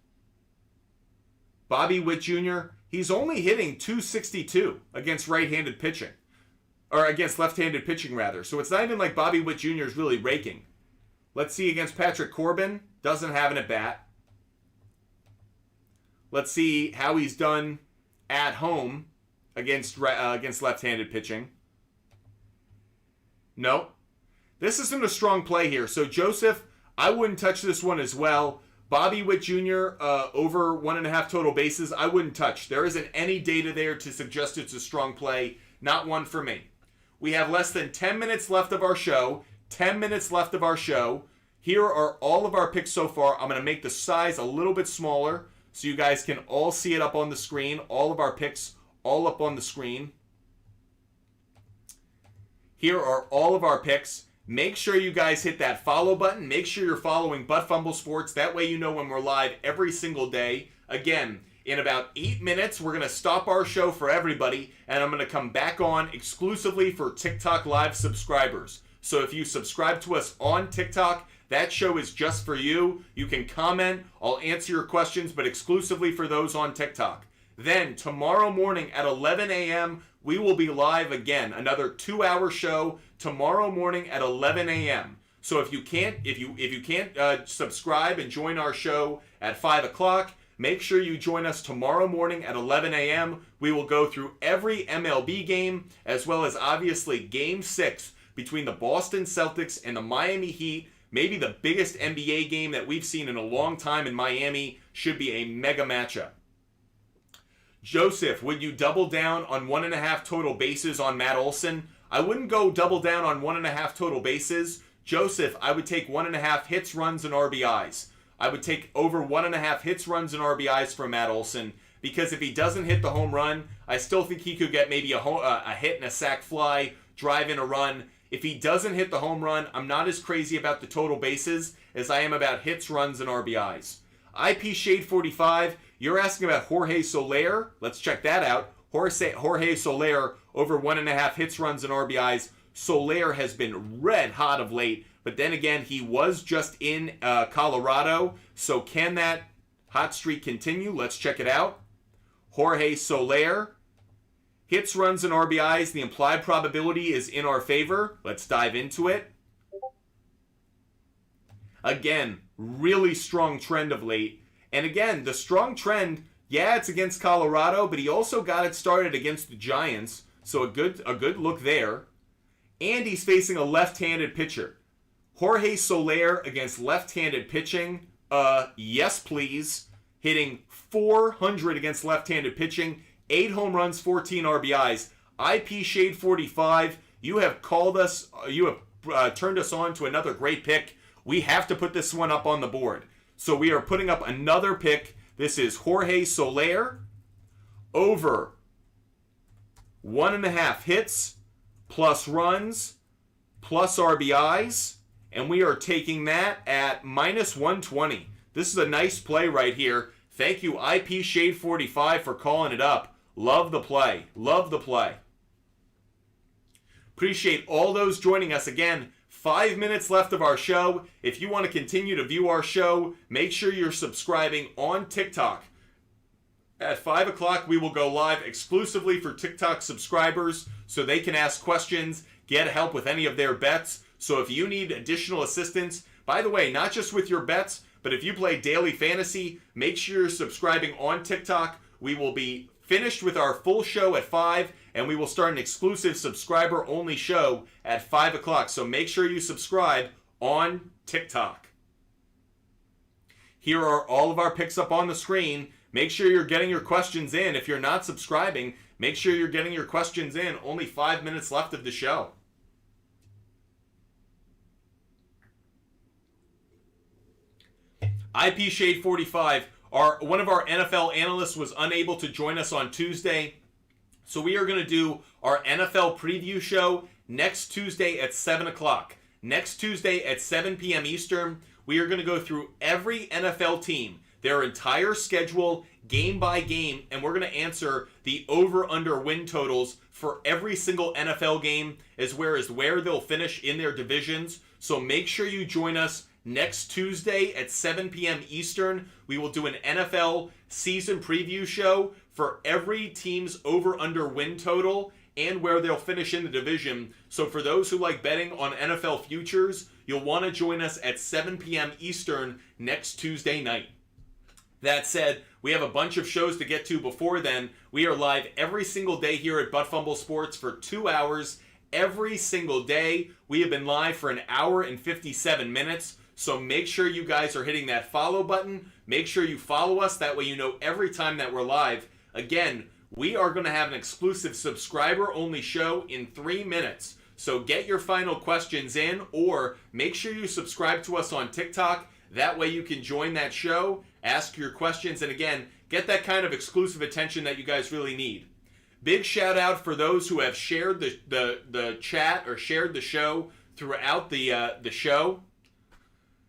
Bobby Witt Jr., he's only hitting 262 against right-handed pitching. Or against left-handed pitching, rather. So it's not even like Bobby Witt Jr. is really raking. Let's see against Patrick Corbin. Doesn't have an at-bat. Let's see how he's done at home against left-handed pitching. No. This isn't a strong play here. So Joseph, I wouldn't touch this one as well. Bobby Witt Jr. Over 1.5 total bases, I wouldn't touch. There isn't any data there to suggest it's a strong play. Not one for me. We have less than 10 minutes left of our show. 10 minutes left of our show. Here are all of our picks so far. I'm going to make the size a little bit smaller so you guys can all see it up on the screen. All of our picks all up on the screen. Here are all of our picks. Make sure you guys hit that follow button. Make sure you're following Butt Fumble Sports. That way you know when we're live every single day. Again, in about 8 minutes, we're going to stop our show for everybody, and I'm going to come back on exclusively for TikTok Live subscribers. So if you subscribe to us on TikTok, that show is just for you. You can comment. I'll answer your questions, but exclusively for those on TikTok. Then, tomorrow morning at 11 a.m., we will be live again. Another 2-hour show tomorrow morning at 11 a.m. So if you can't subscribe and join our show at 5 o'clock, make sure you join us tomorrow morning at 11 a.m. We will go through every MLB game, as well as obviously Game 6 between the Boston Celtics and the Miami Heat. Maybe the biggest NBA game that we've seen in a long time in Miami. Should be a mega matchup. Joseph, would you double down on 1.5 total bases on Matt Olson? I wouldn't go double down on 1.5 total bases. Joseph, I would take 1.5 hits, runs, and RBIs. I would take over 1.5 hits, runs, and RBIs from Matt Olson, because if he doesn't hit the home run, I still think he could get maybe a hit and a sac fly, drive in a run. If he doesn't hit the home run, I'm not as crazy about the total bases as I am about hits, runs, and RBIs. IP Shade 45, you're asking about Jorge Soler. Let's check that out. Jorge Soler over 1.5 hits, runs, and RBIs. Soler has been red hot of late, but then again, he was just in Colorado. So can that hot streak continue? Let's check it out. Jorge Soler, hits, runs, and RBIs. The implied probability is in our favor. Let's dive into it. Again, really strong trend of late. And again, the strong trend, yeah, it's against Colorado, but he also got it started against the Giants. So a good look there. And he's facing a left-handed pitcher. Jorge Soler against left-handed pitching. Yes, please. hitting .400 against left-handed pitching, 8 home runs, 14 RBIs. IP Shade 45, you have called us, you have turned us on to another great pick. We have to put this one up on the board. So we are putting up another pick. This is Jorge Soler over 1.5 hits, plus runs, plus RBIs, and we are taking that at -120. This is a nice play right here. Thank you, IP Shade 45, for calling it up. Love the play. Love the play. Appreciate all those joining us. Again, 5 minutes left of our show. If you want to continue to view our show, make sure you're subscribing on TikTok. At 5 o'clock, we will go live exclusively for TikTok subscribers so they can ask questions, get help with any of their bets. So if you need additional assistance, by the way, not just with your bets, but if you play daily fantasy, make sure you're subscribing on TikTok. We will be finished with our full show at 5, and we will start an exclusive subscriber-only show at 5 o'clock. So make sure you subscribe on TikTok. Here are all of our picks up on the screen. Make sure you're getting your questions in. If you're not subscribing, make sure you're getting your questions in. Only 5 minutes left of the show. IP Shade 45, one of our NFL analysts was unable to join us on Tuesday. So we are going to do our NFL preview show next Tuesday at 7 o'clock. Next Tuesday at 7 p.m. Eastern, we are going to go through every NFL team, their entire schedule, game by game, and we're going to answer the over-under win totals for every single NFL game, as well as where they'll finish in their divisions. So make sure you join us next Tuesday at 7 p.m. Eastern. We will do an NFL season preview show for every team's over-under win total and where they'll finish in the division. So for those who like betting on NFL futures, you'll want to join us at 7 p.m. Eastern next Tuesday night. That said, we have a bunch of shows to get to before then. We are live every single day here at Fumble Sports for 2 hours. Every single day, we have been live for 1 hour and 57 minutes. So make sure you guys are hitting that follow button. Make sure you follow us. That way you know every time that we're live. Again, we are going to have an exclusive subscriber-only show in 3 minutes. So get your final questions in, or make sure you subscribe to us on TikTok. That way you can join that show, ask your questions, and again, get that kind of exclusive attention that you guys really need. Big shout out for those who have shared the chat or shared the show throughout the show.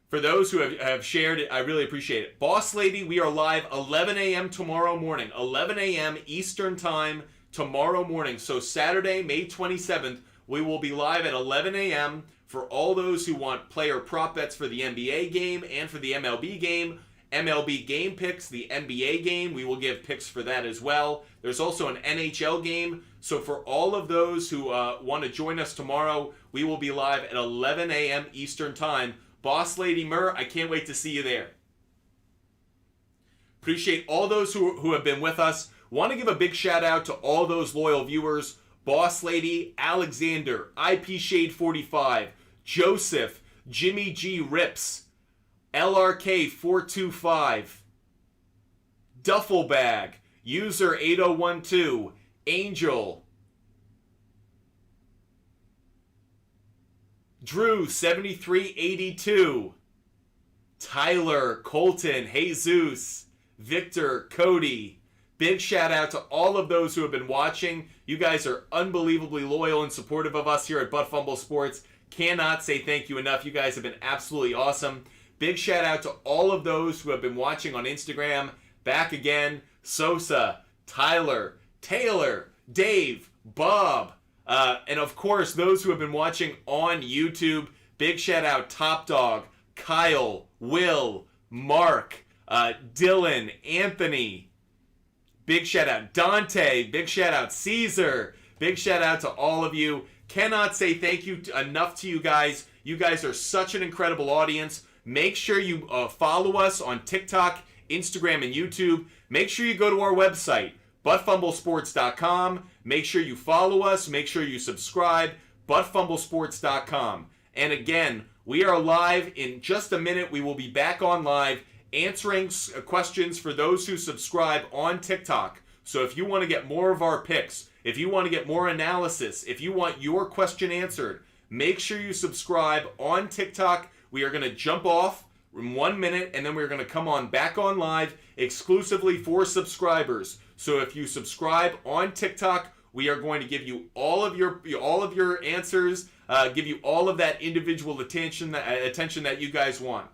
For those who have shared it, I really appreciate it. Boss Lady, we are live 11 a.m. tomorrow morning. 11 a.m. Eastern Time tomorrow morning. So Saturday, May 27th, we will be live at 11 a.m. for all those who want player prop bets for the NBA game and for the MLB game. MLB Game Picks, the NBA game, we will give picks for that as well. There's also an NHL game. So for all of those who want to join us tomorrow, we will be live at 11 a.m. Eastern Time. Boss Lady Murr, I can't wait to see you there. Appreciate all those who have been with us. Want to give a big shout out to all those loyal viewers. Boss Lady, Alexander, IP Shade 45, Joseph, Jimmy G Rips, LRK 425, Duffel Bag, User 8012, Angel, Drew 7382, Tyler, Colton, Jesus, Victor, Cody. Big shout out to all of those who have been watching. You guys are unbelievably loyal and supportive of us here at Fumble Sports. Cannot say thank you enough. You guys have been absolutely awesome. Big shout out to all of those who have been watching on Instagram. Back again, Sosa, Tyler, Taylor, Dave, Bob, and of course, those who have been watching on YouTube. Big shout out Top Dog, Kyle, Will, Mark, Dylan, Anthony. Big shout out Dante. Big shout out Caesar. Big shout out to all of you. Cannot say thank you enough to you guys. You guys are such an incredible audience. Make sure you follow us on TikTok, Instagram, and YouTube. Make sure you go to our website, buttfumblesports.com. Make sure you follow us. Make sure you subscribe, buttfumblesports.com. And again, we are live in just a minute. We will be back on live answering questions for those who subscribe on TikTok. So if you want to get more of our picks, if you want to get more analysis, if you want your question answered, make sure you subscribe on TikTok. We are going to jump off in 1 minute, and then we're going to come on back on live exclusively for subscribers. So if you subscribe on TikTok, we are going to give you all of your answers, give you all of that individual attention that you guys want.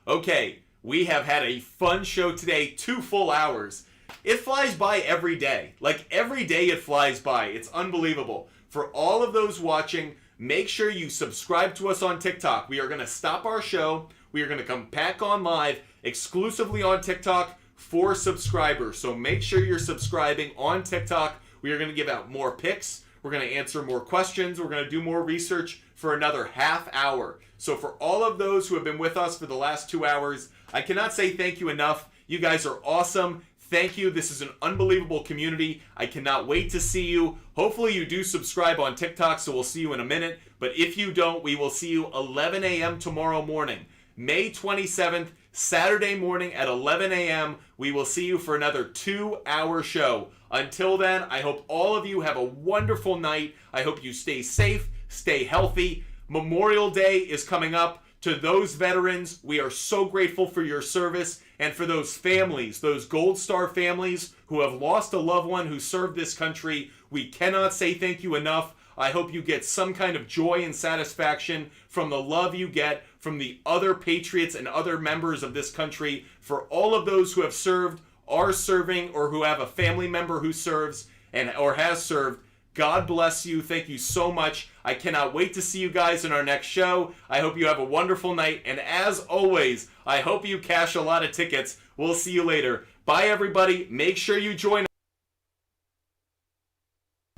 Okay, we have had a fun show today, 2 full hours. It flies by every day. Like, every day it flies by. It's unbelievable. For all of those watching, make sure you subscribe to us on TikTok. We are going to stop our show. We are going to come back on live exclusively on TikTok for subscribers. So make sure you're subscribing on TikTok. We are going to give out more picks. We're going to answer more questions. We're going to do more research for another half hour. So for all of those who have been with us for the last 2 hours, I cannot say thank you enough. You guys are awesome. Thank you. This is an unbelievable community. I cannot wait to see you. Hopefully you do subscribe on TikTok, so we'll see you in a minute. But if you don't, we will see you 11 a.m. tomorrow morning. May 27th, Saturday morning at 11 a.m. We will see you for another 2-hour show. Until then, I hope all of you have a wonderful night. I hope you stay safe, stay healthy. Memorial Day is coming up. To those veterans, we are so grateful for your service. And for those families, those Gold Star families who have lost a loved one who served this country, we cannot say thank you enough. I hope you get some kind of joy and satisfaction from the love you get from the other patriots and other members of this country. For all of those who have served, are serving, or who have a family member who serves or has served, God bless you. Thank you so much. I cannot wait to see you guys in our next show. I hope you have a wonderful night. And as always, I hope you cash a lot of tickets. We'll see you later. Bye, everybody. Make sure you join us.